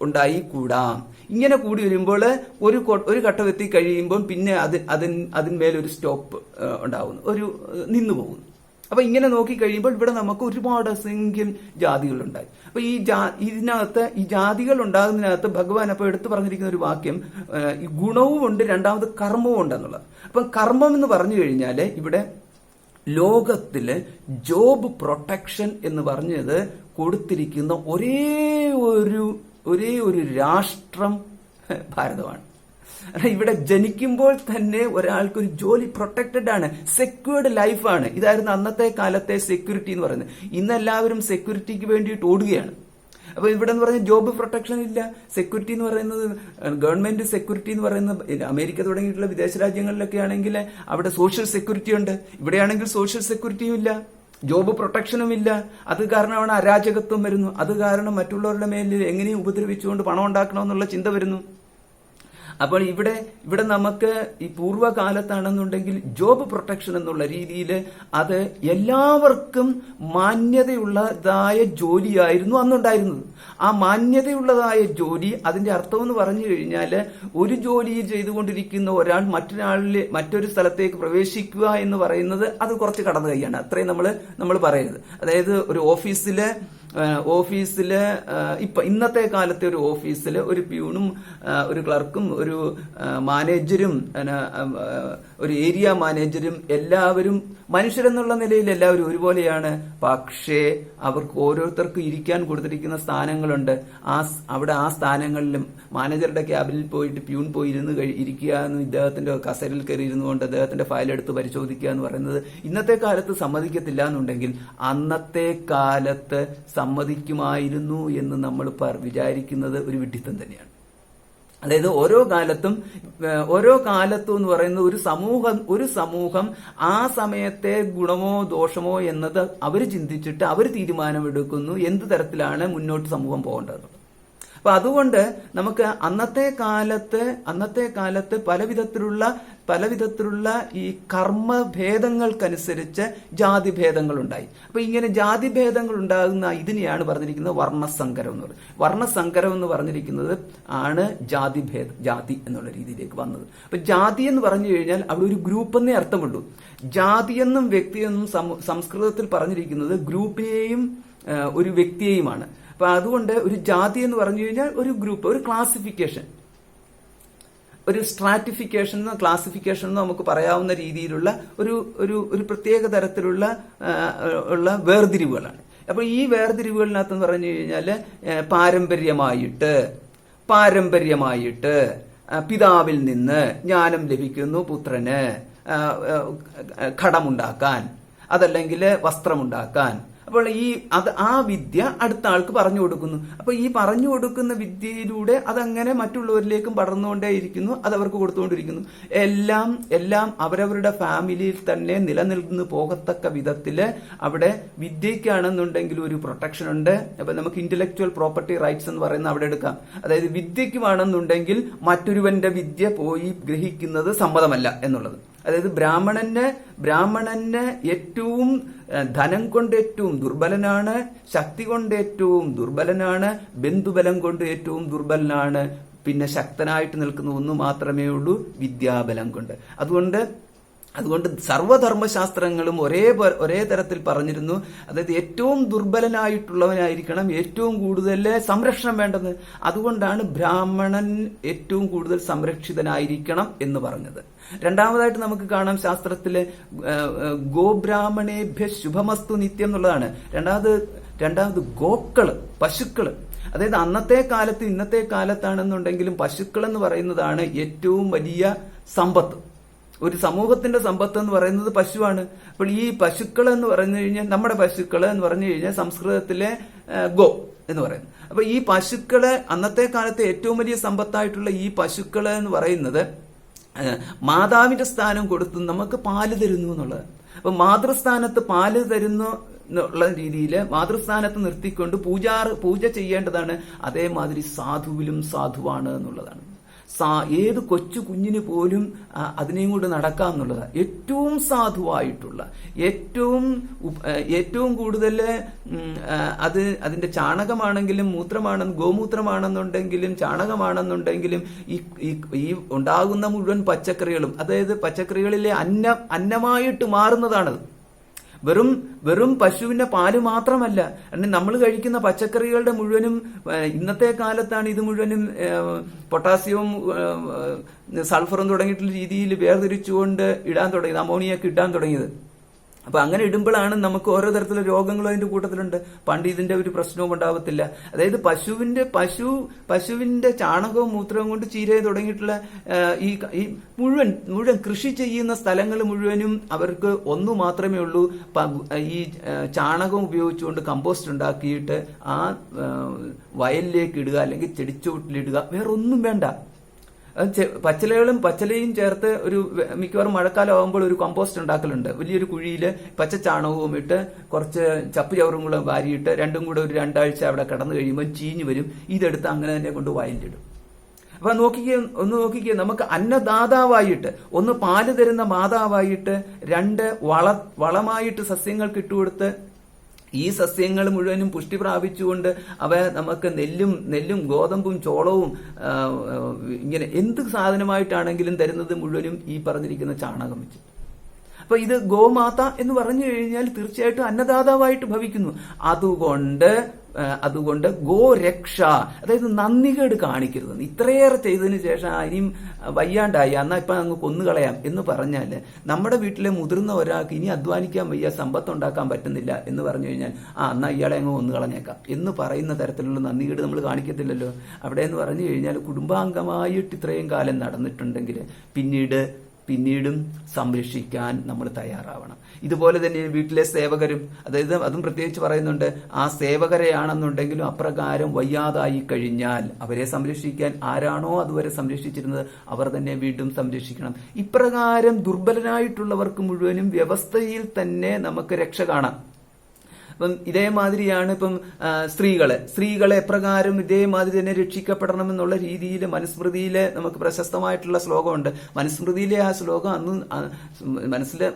ഉണ്ടായിക്കൂടാം. ഇങ്ങനെ കൂടി വരുമ്പോൾ ഒരു ഘട്ടം എത്തി കഴിയുമ്പോൾ പിന്നെ അതിന്മേലൊരു സ്റ്റോപ്പ് ഉണ്ടാവുന്നു, നിന്നു പോകുന്നു. അപ്പൊ ഇങ്ങനെ നോക്കി കഴിയുമ്പോൾ ഇവിടെ നമുക്ക് ഒരുപാട് അസംഖ്യം ജാതികളുണ്ടായി. അപ്പൊ ഈ ജാതികൾ ഉണ്ടാകുന്നതിനകത്ത് ഭഗവാൻ അപ്പൊ എടുത്തു പറഞ്ഞിരിക്കുന്ന ഒരു വാക്യം ഈ ഗുണവും ഉണ്ട്, രണ്ടാമത് കർമ്മവും ഉണ്ടെന്നുള്ളത്. അപ്പൊ കർമ്മം എന്ന് പറഞ്ഞു കഴിഞ്ഞാല് ഇവിടെ ലോകത്തില് ജോബ് പ്രൊട്ടക്ഷൻ എന്ന് പറഞ്ഞത് കൊടുത്തിരിക്കുന്ന ഒരേ ഒരു രാഷ്ട്രം ഭാരതമാണ്. ഇവിടെ ജനിക്കുമ്പോൾ തന്നെ ഒരാൾക്ക് ഒരു ജോലി പ്രൊട്ടക്റ്റഡ് ആണ്, സെക്യൂർഡ് ലൈഫാണ്. ഇതായിരുന്നു അന്നത്തെ കാലത്തെ സെക്യൂരിറ്റി എന്ന് പറയുന്നത്. ഇന്ന് എല്ലാവരും സെക്യൂരിറ്റിക്ക് വേണ്ടിയിട്ട് ഓടുകയാണ്. അപ്പൊ ഇവിടെ എന്ന് പറഞ്ഞാൽ ജോബ് പ്രൊട്ടക്ഷൻ ഇല്ല. സെക്യൂരിറ്റി എന്ന് പറയുന്നത് ഗവൺമെന്റ് സെക്യൂരിറ്റി എന്ന് പറയുന്നത് അമേരിക്ക തുടങ്ങിയിട്ടുള്ള വിദേശ രാജ്യങ്ങളിലൊക്കെ ആണെങ്കിൽ അവിടെ സോഷ്യൽ സെക്യൂരിറ്റി ഉണ്ട്. ഇവിടെയാണെങ്കിൽ സോഷ്യൽ സെക്യൂരിറ്റിയും ഇല്ല, ജോബ് പ്രൊട്ടക്ഷനും ഇല്ല. അത് കാരണമാണ് അരാജകത്വം വരുന്നു. അത് കാരണം മറ്റുള്ളവരുടെ മേലിൽ എങ്ങനെയും ഉപദ്രവിച്ചുകൊണ്ട് പണം ഉണ്ടാക്കണമെന്നുള്ള ചിന്ത വരുന്നു. അപ്പോൾ ഇവിടെ നമുക്ക് ഈ പൂർവ്വകാലത്താണെന്നുണ്ടെങ്കിൽ ജോബ് പ്രൊട്ടക്ഷൻ എന്നുള്ള രീതിയിൽ അത് എല്ലാവർക്കും മാന്യതയുള്ളതായ ജോലിയായിരുന്നു അന്നുണ്ടായിരുന്നത്. ആ മാന്യതയുള്ളതായ ജോലി, അതിന്റെ അർത്ഥം എന്ന് പറഞ്ഞു കഴിഞ്ഞാൽ ഒരു ജോലി ചെയ്തുകൊണ്ടിരിക്കുന്ന ഒരാൾ മറ്റൊരു സ്ഥലത്തേക്ക് പ്രവേശിക്കുക എന്ന് പറയുന്നത് അത് കുറച്ച് കടന്നു കൈയാണ്. അത്രയും നമ്മൾ പറയരുത്. അതായത് ഒരു ഓഫീസില് ഇന്നത്തെ കാലത്തെ ഒരു ഓഫീസിൽ ഒരു പ്യൂണും ഒരു ക്ലർക്കും ഒരു മാനേജരും ഒരു ഏരിയ മാനേജരും എല്ലാവരും മനുഷ്യരെന്നുള്ള നിലയിൽ എല്ലാവരും ഒരുപോലെയാണ്. പക്ഷേ അവർക്ക് ഓരോരുത്തർക്കും ഇരിക്കാൻ കൊടുത്തിരിക്കുന്ന സ്ഥാനങ്ങളുണ്ട്. അവിടെ ആ സ്ഥാനങ്ങളിലും മാനേജറുടെ ക്യാബിനിൽ പോയിട്ട് പ്യൂൺ പോയി ഇരിക്കുക എന്ന്, ഇദ്ദേഹത്തിന്റെ കസേരയിൽ കയറി ഇരുന്നുകൊണ്ട് അദ്ദേഹത്തിന്റെ ഫയൽ എടുത്ത് പരിശോധിക്കുക എന്ന് പറയുന്നത് ഇന്നത്തെ കാലത്ത് സമ്മതിക്കത്തില്ല എന്നുണ്ടെങ്കിൽ അന്നത്തെ കാലത്ത് സമ്മതിക്കുമായിരുന്നു എന്ന് നമ്മൾ വിചാരിക്കുന്നത് ഒരു വിഡ്ഢിത്തം തന്നെയാണ്. അതായത് ഓരോ കാലത്തും എന്ന് പറയുന്നത് ഒരു സമൂഹം ആ സമയത്തെ ഗുണമോ ദോഷമോ എന്നത് അവർ ചിന്തിച്ചിട്ട് അവർ തീരുമാനമെടുക്കുന്നു എന്ത് തരത്തിലാണ് മുന്നോട്ട് സമൂഹം പോകേണ്ടത്. അപ്പൊ അതുകൊണ്ട് നമുക്ക് അന്നത്തെ കാലത്ത് പലവിധത്തിലുള്ള ഈ കർമ്മഭേദങ്ങൾക്കനുസരിച്ച് ജാതിഭേദങ്ങൾ ഉണ്ടായി. അപ്പൊ ഇങ്ങനെ ജാതിഭേദങ്ങൾ ഉണ്ടാകുന്ന ഇതിനെയാണ് പറഞ്ഞിരിക്കുന്നത് വർണ്ണസങ്കരം എന്ന് പറയുന്നത്. വർണ്ണസങ്കരം എന്ന് പറഞ്ഞിരിക്കുന്നത് ആണ് ജാതി എന്നുള്ള രീതിയിലേക്ക് വന്നത്. അപ്പൊ ജാതി എന്ന് പറഞ്ഞു കഴിഞ്ഞാൽ അവിടെ ഒരു ഗ്രൂപ്പ് എന്നേ അർത്ഥമുള്ളൂ. ജാതിയെന്നും വ്യക്തിയെന്നും സംസ്കൃതത്തിൽ പറഞ്ഞിരിക്കുന്നത് ഗ്രൂപ്പിനെയും ഒരു വ്യക്തിയെയുമാണ്. അപ്പൊ അതുകൊണ്ട് ഒരു ജാതി എന്ന് പറഞ്ഞു കഴിഞ്ഞാൽ ഒരു ഗ്രൂപ്പ്, ഒരു ക്ലാസിഫിക്കേഷൻ, ഒരു സ്ട്രാറ്റിഫിക്കേഷൻ ക്ലാസിഫിക്കേഷൻ നമുക്ക് പറയാവുന്ന രീതിയിലുള്ള ഒരു പ്രത്യേക തരത്തിലുള്ള വേർതിരിവുകളാണ്. അപ്പൊ ഈ വേർതിരിവുകളിനകത്ത് പറഞ്ഞു കഴിഞ്ഞാൽ പാരമ്പര്യമായിട്ട് പിതാവിൽ നിന്ന് ജ്ഞാനം ലഭിക്കുന്നു പുത്രന് ഘടമുണ്ടാക്കാൻ, അതല്ലെങ്കിൽ വസ്ത്രമുണ്ടാക്കാൻ. അപ്പോൾ ആ വിദ്യ അടുത്ത ആൾക്ക് പറഞ്ഞു കൊടുക്കുന്നു. അപ്പൊ ഈ പറഞ്ഞു കൊടുക്കുന്ന വിദ്യയിലൂടെ അതങ്ങനെ മറ്റുള്ളവരിലേക്കും പടർന്നുകൊണ്ടേയിരിക്കുന്നു, അതവർക്ക് കൊടുത്തുകൊണ്ടിരിക്കുന്നു. എല്ലാം അവരവരുടെ ഫാമിലിയിൽ തന്നെ നിലനിൽക്കുന്നു പോകത്തക്ക വിധത്തില് അവിടെ വിദ്യയ്ക്കാണെന്നുണ്ടെങ്കിൽ ഒരു പ്രൊട്ടക്ഷൻ ഉണ്ട്. അപ്പൊ നമുക്ക് ഇന്റലക്ച്വൽ പ്രോപ്പർട്ടി റൈറ്റ്സ് എന്ന് പറയുന്ന അവിടെ എടുക്കാം. അതായത് വിദ്യയ്ക്ക് വേണമെന്നുണ്ടെങ്കിൽ മറ്റൊരുവന്റെ വിദ്യ പോയി ഗ്രഹിക്കുന്നത് സമ്മതമല്ല എന്നുള്ളത്. അതായത് ബ്രാഹ്മണന് ഏറ്റവും ധനം കൊണ്ട് ഏറ്റവും ദുർബലനാണ്, ശക്തി കൊണ്ട് ഏറ്റവും ദുർബലനാണ്, ബന്ധുബലം കൊണ്ട് ഏറ്റവും ദുർബലനാണ്, പിന്നെ ശക്തനായിട്ട് നിൽക്കുന്ന ഒന്ന് മാത്രമേ ഉള്ളൂ, വിദ്യാബലം കൊണ്ട്. അതുകൊണ്ട് സർവധർമ്മശാസ്ത്രങ്ങളും ഒരേ തരത്തിൽ പറഞ്ഞിരുന്നു. അതായത് ഏറ്റവും ദുർബലനായിട്ടുള്ളവനായിരിക്കണം ഏറ്റവും കൂടുതൽ സംരക്ഷണം വേണ്ടത്. അതുകൊണ്ടാണ് ബ്രാഹ്മണൻ ഏറ്റവും കൂടുതൽ സംരക്ഷിതനായിരിക്കണം എന്ന് പറഞ്ഞത്. രണ്ടാമതായിട്ട് നമുക്ക് കാണാം ശാസ്ത്രത്തിലെ ഗോബ്രാഹ്മണേഭ്യ ശുഭമസ്തു നിത്യം എന്നുള്ളതാണ്. രണ്ടാമത് പശുക്കള്. അതായത് അന്നത്തെ കാലത്ത് ഇന്നത്തെ കാലത്താണെന്നുണ്ടെങ്കിലും പശുക്കൾ എന്ന് പറയുന്നതാണ് ഏറ്റവും വലിയ സമ്പത്ത്. ഒരു സമൂഹത്തിന്റെ സമ്പത്ത് എന്ന് പറയുന്നത് പശുവാണ്. അപ്പോൾ ഈ പശുക്കൾ എന്ന് പറഞ്ഞു കഴിഞ്ഞാൽ നമ്മുടെ പശുക്കൾ എന്ന് പറഞ്ഞു കഴിഞ്ഞാൽ സംസ്കൃതത്തിലെ ഗോ എന്ന് പറയുന്നത്. അപ്പൊ ഈ പശുക്കള് അന്നത്തെ കാലത്തെ ഏറ്റവും വലിയ സമ്പത്തായിട്ടുള്ള ഈ പശുക്കള് എന്ന് പറയുന്നത് മാതാവിന്റെ സ്ഥാനം കൊടുത്ത് നമുക്ക് പാല് തരുന്നു എന്നുള്ളത്. അപ്പൊ മാതൃസ്ഥാനത്ത് പാല് തരുന്നു എന്നുള്ള രീതിയിൽ മാതൃസ്ഥാനത്ത് നിർത്തിക്കൊണ്ട് പൂജ ചെയ്യേണ്ടതാണ്. അതേമാതിരി സാധുവിലും സാധുവാണ് എന്നുള്ളതാണ്. ഏത് കൊച്ചു കുഞ്ഞിന് പോലും അതിനെയും കൊണ്ട് നടക്കാം എന്നുള്ളതാണ്. ഏറ്റവും സാധുവായിട്ടുള്ള ഏറ്റവും കൂടുതൽ അതിന്റെ ചാണകമാണെങ്കിലും ഗോമൂത്രമാണെന്നുണ്ടെങ്കിലും ചാണകമാണെന്നുണ്ടെങ്കിലും ഈ ഉണ്ടാകുന്ന മുഴുവൻ പച്ചക്കറികളും, അതായത് പച്ചക്കറികളിലെ അന്നമായിട്ട് മാറുന്നതാണത്. വെറും പശുവിന്റെ പാല് മാത്രമല്ല, നമ്മൾ കഴിക്കുന്ന പച്ചക്കറികളുടെ മുഴുവനും ഇന്നത്തെ കാലത്താണ് ഇത് മുഴുവനും പൊട്ടാസ്യവും സൾഫറും തുടങ്ങിയിട്ടുള്ള രീതിയിൽ വേർതിരിച്ചുകൊണ്ട് ഇടാൻ തുടങ്ങിയത്, അമോണിയൊക്കെ ഇടാൻ തുടങ്ങിയത്. അപ്പൊ അങ്ങനെ ഇടുമ്പോഴാണ് നമുക്ക് ഓരോ തരത്തിലുള്ള രോഗങ്ങളും അതിന്റെ കൂട്ടത്തിലുണ്ട്. പണ്ട് ഇതിന്റെ ഒരു പ്രശ്നവും ഉണ്ടാവത്തില്ല. അതായത് പശുവിന്റെ ചാണകവും മൂത്രവും കൊണ്ട് ചീര തുടങ്ങിയിട്ടുള്ള ഈ മുഴുവൻ കൃഷി ചെയ്യുന്ന സ്ഥലങ്ങൾ മുഴുവനും അവർക്ക് ഒന്നു മാത്രമേ ഉള്ളൂ, ഈ ചാണകം ഉപയോഗിച്ചുകൊണ്ട് കമ്പോസ്റ്റ് ഉണ്ടാക്കിയിട്ട് ആ വയലിലേക്ക് ഇടുക, അല്ലെങ്കിൽ ചെടിച്ചോട്ടിലിടുക, വേറൊന്നും വേണ്ട. പച്ചിലയും ചേർത്ത് മിക്കവാറും മഴക്കാലം ആകുമ്പോൾ ഒരു കമ്പോസ്റ്റ് ഉണ്ടാക്കലുണ്ട്. വലിയൊരു കുഴിയിൽ പച്ചച്ചാണകവും ഇട്ട് കുറച്ച് ചപ്പ് ചവറും കൂടെ വാരിയിട്ട് രണ്ടും കൂടെ ഒരു 2 ആഴ്ച അവിടെ കിടന്നു കഴിയുമ്പോൾ ചീഞ്ഞു വരും. ഇതെടുത്ത് അങ്ങനെ തന്നെ കൊണ്ട് വയലിലിടും. അപ്പൊ നോക്കിക്കേ നമുക്ക് അന്നദാതാവായിട്ട്, ഒന്ന് പാല് തരുന്ന മാതാവായിട്ട്, 2 വളമായിട്ട് സസ്യങ്ങൾക്ക് ഇട്ടുകൊടുത്ത് ഈ സസ്യങ്ങൾ മുഴുവനും പുഷ്ടി പ്രാപിച്ചുകൊണ്ട് അവ നമുക്ക് നെല്ലും ഗോതമ്പും ചോളവും ഇങ്ങനെ എന്ത് സാധനമായിട്ടാണെങ്കിലും തരുന്നത് മുഴുവനും ഈ പറഞ്ഞിരിക്കുന്ന ചാണകം വെച്ച്. അപ്പൊ ഇത് ഗോമാത എന്ന് പറഞ്ഞു കഴിഞ്ഞാൽ തീർച്ചയായിട്ടും അന്നദാതാവായിട്ട് ഭവിക്കുന്നു. അതുകൊണ്ട് ഗോരക്ഷ, അതായത് നന്ദികേട് കാണിക്കരുത്. ഇത്രയേറെ ചെയ്തതിന് ശേഷം ഇനിയും വയ്യാണ്ടായി എന്നാ ഇപ്പൊ അങ്ങ് കൊന്നുകളയാം എന്ന് പറഞ്ഞാല് നമ്മുടെ വീട്ടിലെ മുതിർന്ന ഒരാൾക്ക് ഇനി അധ്വാനിക്കാൻ വയ്യ, സമ്പത്ത് ഉണ്ടാക്കാൻ പറ്റുന്നില്ല എന്ന് പറഞ്ഞു കഴിഞ്ഞാൽ എന്നാ ഇയാളെ അങ്ങ് കൊന്നുകളഞ്ഞേക്കാം എന്ന് പറയുന്ന തരത്തിലുള്ള നന്ദികേട് നമ്മൾ കാണിക്കത്തില്ലല്ലോ. അവിടെ എന്ന് പറഞ്ഞു കഴിഞ്ഞാൽ കുടുംബാംഗമായിട്ട് ഇത്രയും കാലം നടന്നിട്ടുണ്ടെങ്കിൽ പിന്നീടും സംരക്ഷിക്കാൻ നമ്മൾ തയ്യാറാവണം. ഇതുപോലെ തന്നെ വീട്ടിലെ സേവകരും, അതായത് അതും പ്രത്യേകിച്ച് പറയുന്നുണ്ട്, ആ സേവകരെയാണെന്നുണ്ടെങ്കിലും അപ്രകാരം വയ്യാതായി കഴിഞ്ഞാൽ അവരെ സംരക്ഷിക്കാൻ ആരാണോ അതുവരെ സംരക്ഷിച്ചിരുന്നത് അവർ തന്നെ വീണ്ടും സംരക്ഷിക്കണം. ഇപ്രകാരം ദുർബലനായിട്ടുള്ളവർക്ക് മുഴുവനും വ്യവസ്ഥയിൽ തന്നെ നമുക്ക് രക്ഷ കാണാം. അപ്പം ഇതേമാതിരിയാണ് സ്ത്രീകളെ എപ്രകാരം ഇതേമാതിരി തന്നെ രക്ഷിക്കപ്പെടണമെന്നുള്ള രീതിയിൽ മനുസ്മൃതിയിലെ നമുക്ക് പ്രശസ്തമായിട്ടുള്ള ശ്ലോകമുണ്ട്. മനുസ്മൃതിയിലെ ആ ശ്ലോകം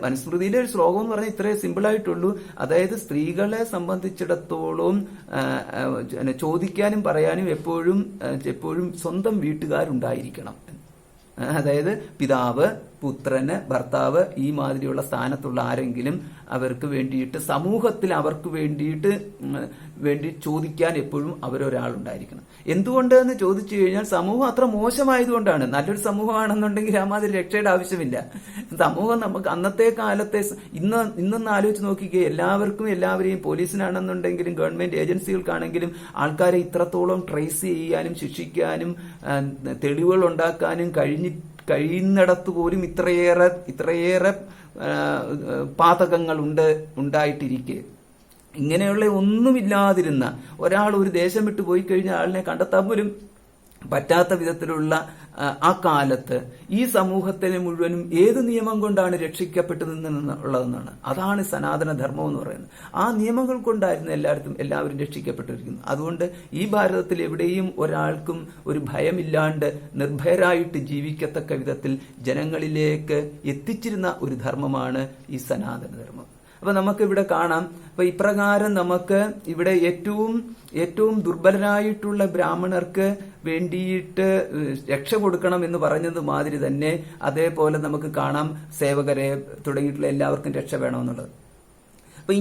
മനുസ്മൃതിയിലെ ഒരു ശ്ലോകം എന്ന് പറഞ്ഞാൽ ഇത്രേ സിമ്പിളായിട്ടുള്ളൂ. അതായത് സ്ത്രീകളെ സംബന്ധിച്ചിടത്തോളം ചോദിക്കാനും പറയാനും എപ്പോഴും സ്വന്തം വീട്ടുകാരുണ്ടായിരിക്കണം. അതായത് പിതാവ്, പുത്രന്, ഭർത്താവ്, ഈ മാതിരിയുള്ള സ്ഥാനത്തുള്ള ആരെങ്കിലും അവർക്ക് വേണ്ടിയിട്ട് സമൂഹത്തിൽ അവർക്ക് വേണ്ടി ചോദിക്കാൻ എപ്പോഴും അവരൊരാളുണ്ടായിരിക്കണം. എന്തുകൊണ്ട് എന്ന് ചോദിച്ചു കഴിഞ്ഞാൽ സമൂഹം അത്ര മോശമായതുകൊണ്ടാണ്. നല്ലൊരു സമൂഹമാണെന്നുണ്ടെങ്കിൽ ആ മാതിരി രക്ഷയുടെ ആവശ്യമില്ല. സമൂഹം നമുക്ക് അന്നത്തെ കാലത്തെ ഇന്നൊന്ന് ആലോചിച്ച് നോക്കിക്കേ, എല്ലാവരെയും പോലീസിനാണെന്നുണ്ടെങ്കിലും ഗവൺമെന്റ് ഏജൻസികൾക്കാണെങ്കിലും ആൾക്കാരെ ഇത്രത്തോളം ട്രേസ് ചെയ്യാനും ശിക്ഷിക്കാനും തെളിവുകൾ ഉണ്ടാക്കാനും കഴിയുന്നിടത്ത് പോലും ഇത്രയേറെ പാതകങ്ങൾ ഉണ്ടായിട്ടിരിക്കെ ഇങ്ങനെയുള്ള ഒന്നുമില്ലാതിരുന്ന ഒരാൾ ഒരു ദേശം വിട്ടു പോയി കഴിഞ്ഞാൽ ആളിനെ കണ്ടെത്താൻ പോലും പറ്റാത്ത വിധത്തിലുള്ള ആ കാലത്ത് ഈ സമൂഹത്തിനെ മുഴുവനും ഏത് നിയമം കൊണ്ടാണ് രക്ഷിക്കപ്പെട്ടതെന്നുള്ളതെന്നാണ്. അതാണ് സനാതന ധർമ്മം എന്ന് പറയുന്നത്. ആ നിയമങ്ങൾ കൊണ്ടായിരുന്നു എല്ലാവരും രക്ഷിക്കപ്പെട്ടിരിക്കുന്നത്. അതുകൊണ്ട് ഈ ഭാരതത്തിൽ എവിടെയും ഒരാൾക്കും ഒരു ഭയമില്ലാണ്ട് നിർഭയരായിട്ട് ജീവിക്കത്തക്ക വിധത്തിൽ ജനങ്ങളിലേക്ക് എത്തിച്ചിരുന്ന ഒരു ധർമ്മമാണ് ഈ സനാതന ധർമ്മം. അപ്പൊ നമുക്കിവിടെ കാണാം. അപ്പൊ ഇപ്രകാരം നമുക്ക് ഇവിടെ ഏറ്റവും ദുർബലരായിട്ടുള്ള ബ്രാഹ്മണർക്ക് വേണ്ടിയിട്ട് രക്ഷ കൊടുക്കണം എന്ന് പറഞ്ഞത് മാതിരി തന്നെ അതേപോലെ നമുക്ക് കാണാം സേവകരെ തുടങ്ങിയിട്ടുള്ള എല്ലാവർക്കും രക്ഷ വേണമെന്നുള്ളത്. അപ്പൊ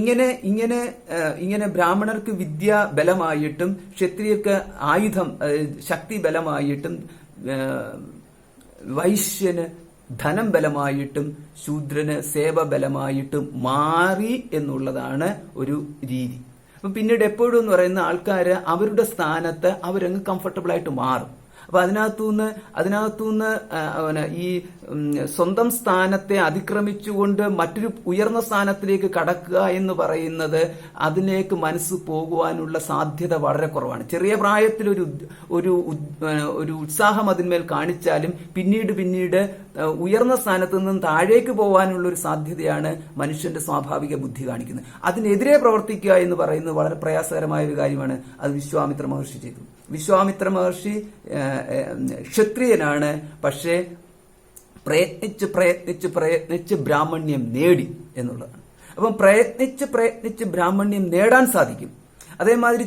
ഇങ്ങനെ ബ്രാഹ്മണർക്ക് വിദ്യ ബലമായിട്ടും ക്ഷത്രിയർക്ക് ആയുധം ശക്തി ബലമായിട്ടും വൈശ്യന് ധനം ബലമായിട്ടും ശൂദ്രന് സേവ ബലമായിട്ടും മാറി എന്നുള്ളതാണ് ഒരു രീതി. അപ്പൊ പിന്നീട് എപ്പോഴും എന്ന് പറയുന്ന ആൾക്കാര് അവരുടെ സ്ഥാനത്ത് അവരങ്ങ് കംഫർട്ടബിൾ ആയിട്ട് മാറും. അപ്പൊ അതിനകത്തുനിന്ന് ഈ സ്വന്തം സ്ഥാനത്തെ അതിക്രമിച്ചുകൊണ്ട് മറ്റൊരു ഉയർന്ന സ്ഥാനത്തിലേക്ക് കടക്കുക എന്ന് പറയുന്നത് അതിലേക്ക് മനസ്സ് പോകുവാനുള്ള സാധ്യത വളരെ കുറവാണ്. ചെറിയ പ്രായത്തിൽ ഒരു ഉത്സാഹം അതിന്മേൽ കാണിച്ചാലും പിന്നീട് ഉയർന്ന സ്ഥാനത്ത് നിന്നും താഴേക്ക് പോകാനുള്ള ഒരു സാധ്യതയാണ് മനുഷ്യന്റെ സ്വാഭാവിക ബുദ്ധി കാണിക്കുന്നത്. അതിനെതിരെ പ്രവർത്തിക്കുക എന്ന് പറയുന്നത് വളരെ പ്രയാസകരമായ ഒരു കാര്യമാണ്. അത് വിശ്വാമിത്ര മഹർഷി ചെയ്തു. വിശ്വാമിത്ര മഹർഷി ക്ഷത്രിയനാണ്, പക്ഷേ പ്രയത്നിച്ച് ബ്രാഹ്മണ്യം നേടി എന്നുള്ളതാണ്. അപ്പം പ്രയത്നിച്ച് ബ്രാഹ്മണ്യം നേടാൻ സാധിക്കും. അതേമാതിരി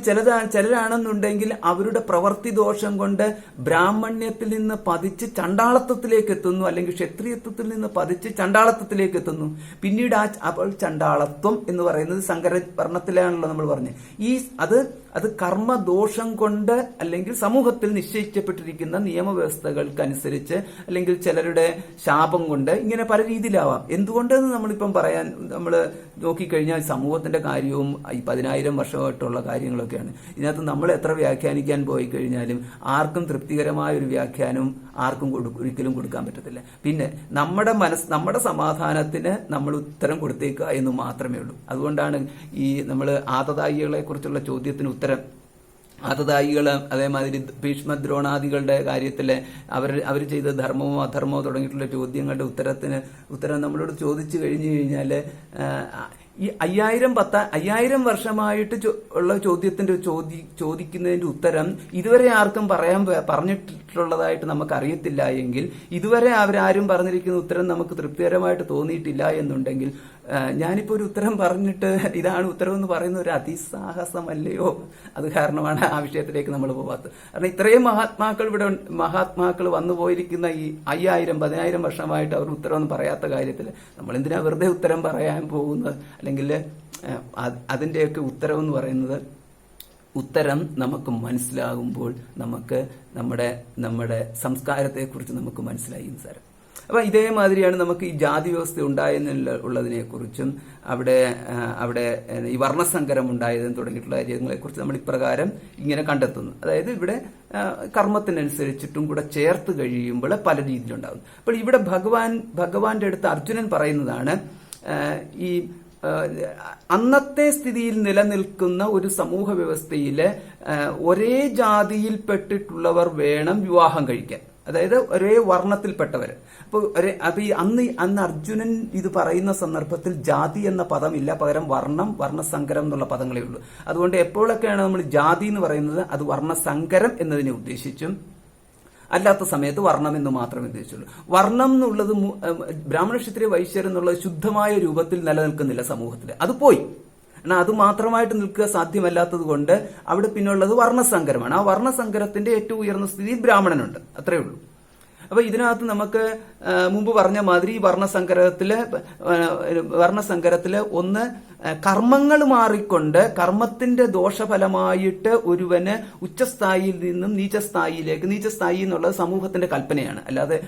ചിലരാണെന്നുണ്ടെങ്കിൽ അവരുടെ പ്രവൃത്തി ദോഷം കൊണ്ട് ബ്രാഹ്മണ്യത്തിൽ നിന്ന് പതിച്ച് ചണ്ടാളത്വത്തിലേക്ക് എത്തുന്നു, അല്ലെങ്കിൽ ക്ഷത്രിയത്വത്തിൽ നിന്ന് പതിച്ച് ചണ്ടാളത്വത്തിലേക്ക് എത്തുന്നു. പിന്നീട് അപ്പോൾ ചണ്ടാളത്വം എന്ന് പറയുന്നത് സങ്കരവർണ്ണത്തിലാണല്ലോ നമ്മൾ പറഞ്ഞത്. അത് കർമ്മദോഷം കൊണ്ട് അല്ലെങ്കിൽ സമൂഹത്തിൽ നിശ്ചയിക്കപ്പെട്ടിരിക്കുന്ന നിയമവ്യവസ്ഥകൾക്കനുസരിച്ച് അല്ലെങ്കിൽ ചിലരുടെ ശാപം കൊണ്ട് ഇങ്ങനെ പല രീതിയിലാവാം. എന്തുകൊണ്ടെന്ന് നമ്മളിപ്പം നമ്മൾ നോക്കിക്കഴിഞ്ഞാൽ സമൂഹത്തിന്റെ കാര്യവും ഈ 10,000 വർഷമായിട്ടുള്ള കാര്യങ്ങളൊക്കെയാണ്. ഇതിനകത്ത് നമ്മൾ എത്ര വ്യാഖ്യാനിക്കാൻ പോയി കഴിഞ്ഞാലും ആർക്കും തൃപ്തികരമായ ഒരു വ്യാഖ്യാനം ആർക്കും ഒരിക്കലും കൊടുക്കാൻ പറ്റത്തില്ല. പിന്നെ നമ്മുടെ സമാധാനത്തിന് നമ്മൾ ഉത്തരം കൊടുത്തേക്കുക എന്ന് മാത്രമേ ഉള്ളൂ. അതുകൊണ്ടാണ് ഈ നമ്മൾ ആതതായികളെ കുറിച്ചുള്ള ചോദ്യത്തിന് ഉത്തരം ആതതായികൾ അതേമാതിരി ഭീഷ്മദ്രോണാദികളുടെ കാര്യത്തില് അവർ ചെയ്ത ധർമ്മമോ അധർമ്മമോ തുടങ്ങിയിട്ടുള്ള ചോദ്യങ്ങളുടെ ഉത്തരം നമ്മളോട് ചോദിച്ചു കഴിഞ്ഞു കഴിഞ്ഞാല് ഈ 5000 വർഷമായിട്ട് ഉള്ള ചോദിക്കുന്നതിന്റെ ഉത്തരം ഇതുവരെ ആർക്കും പറഞ്ഞിട്ടുള്ളതായിട്ട് നമുക്ക് അറിയത്തില്ല എങ്കിൽ, ഇതുവരെ അവരാരും പറഞ്ഞിരിക്കുന്ന ഉത്തരം നമുക്ക് തൃപ്തികരമായിട്ട് തോന്നിയിട്ടില്ല എന്നുണ്ടെങ്കിൽ, ഞാനിപ്പോ ഒരു ഉത്തരം പറഞ്ഞിട്ട് ഇതാണ് ഉത്തരം എന്ന് പറയുന്ന ഒരു അതിസാഹസമല്ലയോ? അത് കാരണമാണ് ആ വിഷയത്തിലേക്ക് നമ്മൾ പോകാത്തത്. കാരണം ഇത്രയും മഹാത്മാക്കൾ വന്നു പോയിരിക്കുന്ന ഈ 1000 വർഷമായിട്ട് അവർ ഉത്തരവൊന്നും പറയാത്ത കാര്യത്തിൽ നമ്മൾ എന്തിനാ വെറുതെ ഉത്തരം പറയാൻ പോകുന്നത്? അല്ലെങ്കിൽ അതിന്റെയൊക്കെ ഉത്തരം എന്ന് പറയുന്നത്, ഉത്തരം നമുക്ക് മനസ്സിലാകുമ്പോൾ നമുക്ക് നമ്മുടെ സംസ്കാരത്തെക്കുറിച്ച് നമുക്ക് മനസ്സിലായി സാരം. അപ്പൊ ഇതേമാതിരിയാണ് നമുക്ക് ഈ ജാതി വ്യവസ്ഥ ഉണ്ടായെന്നുള്ളതിനെ കുറിച്ചും അവിടെ ഈ വർണ്ണസങ്കരം ഉണ്ടായതെന്ന് തുടങ്ങിയിട്ടുള്ള കാര്യങ്ങളെ കുറിച്ച് നമ്മൾ ഇപ്രകാരം ഇങ്ങനെ കണ്ടെത്തുന്നു. അതായത് ഇവിടെ കർമ്മത്തിനനുസരിച്ചിട്ടും കൂടെ ചേർത്ത് കഴിയുമ്പോൾ പല രീതിയിലുണ്ടാകുന്നു. അപ്പോൾ ഇവിടെ ഭഗവാന്റെ അടുത്ത് അർജുനൻ പറയുന്നതാണ്, ഈ അന്നത്തെ സ്ഥിതിയിൽ നിലനിൽക്കുന്ന ഒരു സമൂഹ വ്യവസ്ഥയില് ഒരേ ജാതിയിൽപ്പെട്ടിട്ടുള്ളവർ വേണം വിവാഹം കഴിക്കാൻ, അതായത് ഒരേ വർണ്ണത്തിൽപ്പെട്ടവര്. അപ്പൊ ഈ അന്ന് അർജുനൻ ഇത് പറയുന്ന സന്ദർഭത്തിൽ ജാതി എന്ന പദമില്ല, പകരം വർണ്ണസങ്കരം എന്നുള്ള പദങ്ങളേ ഉള്ളൂ. അതുകൊണ്ട് എപ്പോഴൊക്കെയാണ് നമ്മൾ ജാതി എന്ന് പറയുന്നത് അത് വർണ്ണസങ്കരം എന്നതിനെ ഉദ്ദേശിച്ചും അല്ലാത്ത സമയത്ത് വർണ്ണം എന്ന് മാത്രമേ ഉദ്ദേശിച്ചുള്ളൂ. വർണ്ണം എന്നുള്ളത് ബ്രാഹ്മണ ക്ഷത്രിയ വൈശ്യർ എന്നുള്ളത് ശുദ്ധമായ രൂപത്തിൽ നിലനിൽക്കുന്നില്ല സമൂഹത്തിൽ. അത് പോയി. എന്നാൽ അത് മാത്രമായിട്ട് നിൽക്കുക സാധ്യമല്ലാത്തത് കൊണ്ട് അവിടെ പിന്നുള്ളത് വർണ്ണസങ്കരമാണ്. ആ വർണ്ണസങ്കരത്തിന്റെ ഏറ്റവും ഉയർന്ന സ്ഥിതി ബ്രാഹ്മണനുണ്ട്, അത്രയേ ഉള്ളൂ. അപ്പൊ ഇതിനകത്ത് നമുക്ക് മുമ്പ് പറഞ്ഞ മാതിരി വർണ്ണസങ്കരത്തില് ഒന്ന് കർമ്മങ്ങൾ മാറിക്കൊണ്ട് കർമ്മത്തിന്റെ ദോഷഫലമായിട്ട് ഒരുവന് ഉച്ചസ്ഥായിയിൽ നിന്നും നീചസ്ഥായിയിലേക്ക്, നീചസ്ഥായി എന്നുള്ളത് സമൂഹത്തിന്റെ കൽപ്പനയാണ്, അല്ലാതെ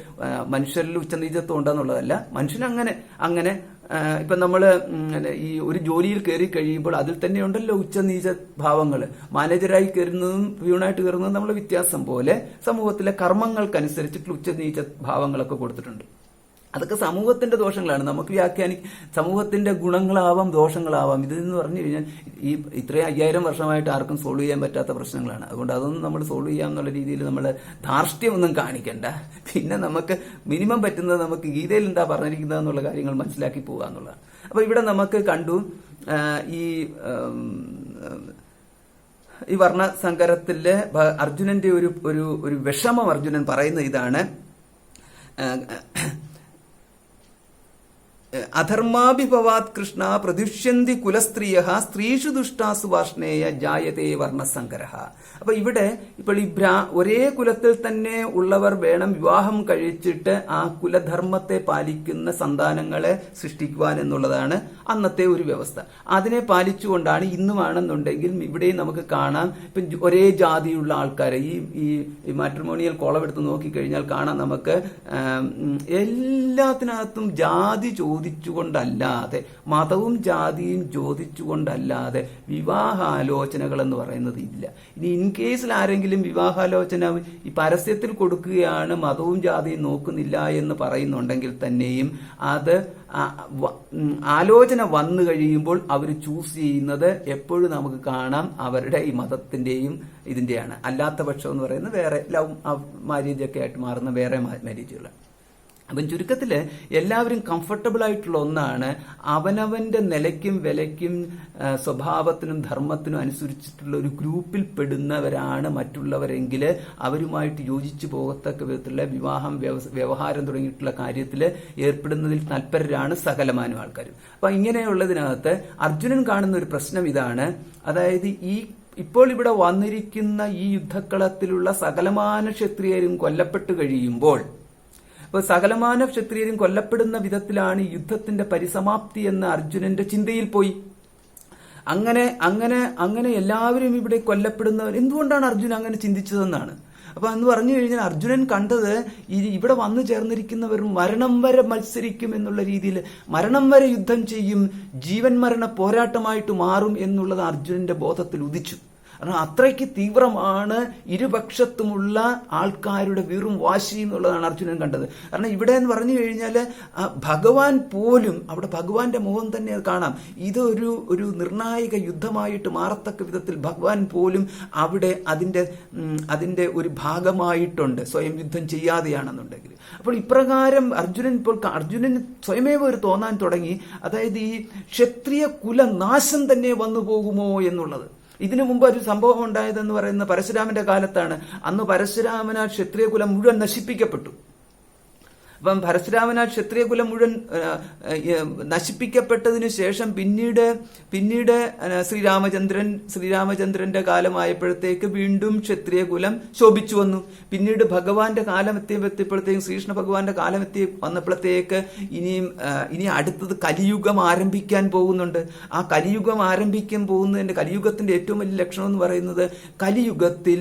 മനുഷ്യരിൽ ഉച്ചനീചത്വം ഉണ്ടെന്നുള്ളതല്ല. മനുഷ്യനങ്ങനെ അങ്ങനെ ഇപ്പൊ നമ്മള് ഈ ഒരു ജോലിയിൽ കയറി കഴിയുമ്പോൾ അതിൽ തന്നെ ഉണ്ടല്ലോ ഉച്ചനീച ഭാവങ്ങൾ. മാനേജരായി കയറുന്നതും പ്യൂണായിട്ട് കയറുന്നതും നമ്മളെ വ്യത്യാസം പോലെ സമൂഹത്തിലെ കർമ്മങ്ങൾക്കനുസരിച്ചിട്ടുള്ള ഉച്ചനീച ഭാവങ്ങളൊക്കെ കൊടുത്തിട്ടുണ്ട്. അതൊക്കെ സമൂഹത്തിന്റെ ദോഷങ്ങളാണ്. നമുക്ക് സമൂഹത്തിന്റെ ഗുണങ്ങളാവാം ദോഷങ്ങളാവാം. ഇതെന്ന് പറഞ്ഞു കഴിഞ്ഞാൽ ഈ ഇത്രയും 5000 വർഷമായിട്ട് ആർക്കും സോൾവ് ചെയ്യാൻ പറ്റാത്ത പ്രശ്നങ്ങളാണ്. അതുകൊണ്ട് അതൊന്നും നമ്മൾ സോൾവ് ചെയ്യാം എന്നുള്ള രീതിയിൽ നമ്മൾ ധാർഷ്ട്യമൊന്നും കാണിക്കണ്ട. പിന്നെ നമുക്ക് മിനിമം പറ്റുന്നത് നമുക്ക് ഗീതയിൽ എന്താ പറഞ്ഞിരിക്കുന്നത് എന്നുള്ള കാര്യങ്ങൾ മനസ്സിലാക്കി പോകുക എന്നുള്ളതാണ്. അപ്പൊ ഇവിടെ നമുക്ക് കണ്ടു ഈ വർണ്ണസങ്കരത്തിലെ അർജുനന്റെ ഒരു വിഷമം അർജുനൻ പറയുന്ന ഇതാണ്: അധർമാഭിഭവാത് കൃഷ്ണ പ്രദുഷ്യന്തി കുലസ്ത്രീയ സ്ത്രീഷു ദുഷ്ടാസു വാർഷ്ണേയ ജായതേ വർണ്ണസങ്കരഃ. അപ്പൊ ഇവിടെ ഇപ്പോൾ ഈ ഒരേ കുലത്തിൽ തന്നെ ഉള്ളവർ വേണം വിവാഹം കഴിച്ചിട്ട് ആ കുലധർമ്മത്തെ പാലിക്കുന്ന സന്താനങ്ങളെ സൃഷ്ടിക്കുവാൻ എന്നുള്ളതാണ് അന്നത്തെ ഒരു വ്യവസ്ഥ. അതിനെ പാലിച്ചുകൊണ്ടാണ് ഇന്നുമാണെന്നുണ്ടെങ്കിൽ ഇവിടെയും നമുക്ക് കാണാം. ഇപ്പം ഒരേ ജാതിയുള്ള ആൾക്കാരെ ഈ മാട്രിമോണിയൽ കോളമെടുത്ത് നോക്കിക്കഴിഞ്ഞാൽ കാണാം നമുക്ക് എല്ലാത്തിനകത്തും ജാതി ചോദിച്ചുകൊണ്ടല്ലാതെ, മതവും ജാതിയും ചോദിച്ചുകൊണ്ടല്ലാതെ വിവാഹാലോചനകൾ എന്ന് പറയുന്നത് ഇല്ല. ഇനി ഇൻ കേസിൽ ആരെങ്കിലും വിവാഹാലോചന ഈ പരസ്യത്തിൽ കൊടുക്കുകയാണ്, മതവും ജാതിയും നോക്കുന്നില്ല എന്ന് പറയുന്നുണ്ടെങ്കിൽ തന്നെയും അത് ആലോചന വന്നു കഴിയുമ്പോൾ അവർ ചൂസ് ചെയ്യുന്നത് എപ്പോഴും നമുക്ക് കാണാം അവരുടെ ഈ മതത്തിന്റെയും ഇതിന്റെയാണ്. അല്ലാത്ത പക്ഷം എന്ന് പറയുന്നത് വേറെ ലവ് മാരേജ് ഒക്കെ ആയിട്ട് മാറുന്ന വേറെ മാരേജുകളാണ്. അപ്പം ചുരുക്കത്തില് എല്ലാവരും കംഫർട്ടബിൾ ആയിട്ടുള്ള ഒന്നാണ് അവനവന്റെ നിലയ്ക്കും വിലയ്ക്കും സ്വഭാവത്തിനും ധർമ്മത്തിനും അനുസരിച്ചിട്ടുള്ള ഒരു ഗ്രൂപ്പിൽ പെടുന്നവരാണ് മറ്റുള്ളവരെങ്കിൽ അവരുമായിട്ട് യോജിച്ചു പോകത്തക്ക വിധത്തിലുള്ള വിവാഹം, വ്യവഹാരം തുടങ്ങിയിട്ടുള്ള കാര്യത്തിൽ ഏർപ്പെടുന്നതിൽ തൽപരരാണ് സകലമാനം ആൾക്കാരും. അപ്പൊ ഇങ്ങനെയുള്ളതിനകത്ത് അർജുനൻ കാണുന്ന ഒരു പ്രശ്നം ഇതാണ്. അതായത് ഇപ്പോൾ ഇവിടെ വന്നിരിക്കുന്ന ഈ യുദ്ധക്കളത്തിലുള്ള സകലമാന ക്ഷത്രിയരും കൊല്ലപ്പെട്ടു കഴിയുമ്പോൾ, ഇപ്പൊ സകലമാന ക്ഷത്രിയരും കൊല്ലപ്പെടുന്ന വിധത്തിലാണ് യുദ്ധത്തിന്റെ പരിസമാപ്തി എന്ന് അർജുനന്റെ ചിന്തയിൽ പോയി. അങ്ങനെ എല്ലാവരും ഇവിടെ കൊല്ലപ്പെടുന്നവർ എന്തുകൊണ്ടാണ് അർജുനൻ അങ്ങനെ ചിന്തിച്ചതെന്നാണ്. അപ്പൊ എന്ന് പറഞ്ഞു കഴിഞ്ഞാൽ അർജുനൻ കണ്ടത് ഇവിടെ വന്നു ചേർന്നിരിക്കുന്നവർ മരണം വരെ മത്സരിക്കും എന്നുള്ള രീതിയിൽ, മരണം വരെ യുദ്ധം ചെയ്യും, ജീവൻ മരണ പോരാട്ടമായിട്ട് മാറും എന്നുള്ളത് അർജുനന്റെ ബോധത്തിൽ ഉദിച്ചു. കാരണം അത്രയ്ക്ക് തീവ്രമാണ് ഇരുപക്ഷത്തുമുള്ള ആൾക്കാരുടെ വീറും വാശി എന്നുള്ളതാണ് അർജുനൻ കണ്ടത്. കാരണം ഇവിടെ എന്ന് പറഞ്ഞു കഴിഞ്ഞാൽ ഭഗവാൻ പോലും, അവിടെ ഭഗവാന്റെ മുഖം തന്നെ കാണാം, ഒരു നിർണായക യുദ്ധമായിട്ട് മാറത്തക്ക വിധത്തിൽ ഭഗവാൻ പോലും അവിടെ അതിന്റെ ഒരു ഭാഗമായിട്ടുണ്ട്, സ്വയം യുദ്ധം ചെയ്യാതെയാണെന്നുണ്ടെങ്കിൽ. അപ്പോൾ ഇപ്രകാരം അർജുനൻ സ്വയമേവ ഒരു തോന്നാൻ തുടങ്ങി. അതായത് ഈ ക്ഷത്രിയ കുലനാശം തന്നെ വന്നു പോകുമോ എന്നുള്ളത്. ഇതിനു മുമ്പ് ഒരു സംഭവം ഉണ്ടായതെന്ന് പറയുന്ന പരശുരാമന്റെ കാലത്താണ്. അന്ന് പരശുരാമനാൽ ക്ഷത്രിയ കുലം മുഴുവൻ നശിപ്പിക്കപ്പെട്ടു. അപ്പം പരശുരാമനാൽ ക്ഷത്രിയകുലം മുഴുവൻ നശിപ്പിക്കപ്പെട്ടതിനു ശേഷം പിന്നീട് ശ്രീരാമചന്ദ്രന്റെ കാലമായപ്പോഴത്തേക്ക് വീണ്ടും ക്ഷത്രിയകുലം ശോഭിച്ചു വന്നു. പിന്നീട് ഭഗവാന്റെ കാലം എത്തിയപ്പോഴത്തേക്കും, ശ്രീകൃഷ്ണ ഭഗവാന്റെ കാലം വന്നപ്പോഴത്തേക്ക് ഇനി അടുത്തത് കലിയുഗം ആരംഭിക്കാൻ പോകുന്നുണ്ട്. ആ കലിയുഗം ആരംഭിക്കാൻ പോകുന്നതിന്റെ, കലിയുഗത്തിന്റെ ഏറ്റവും വലിയ ലക്ഷണം എന്ന് പറയുന്നത് കലിയുഗത്തിൽ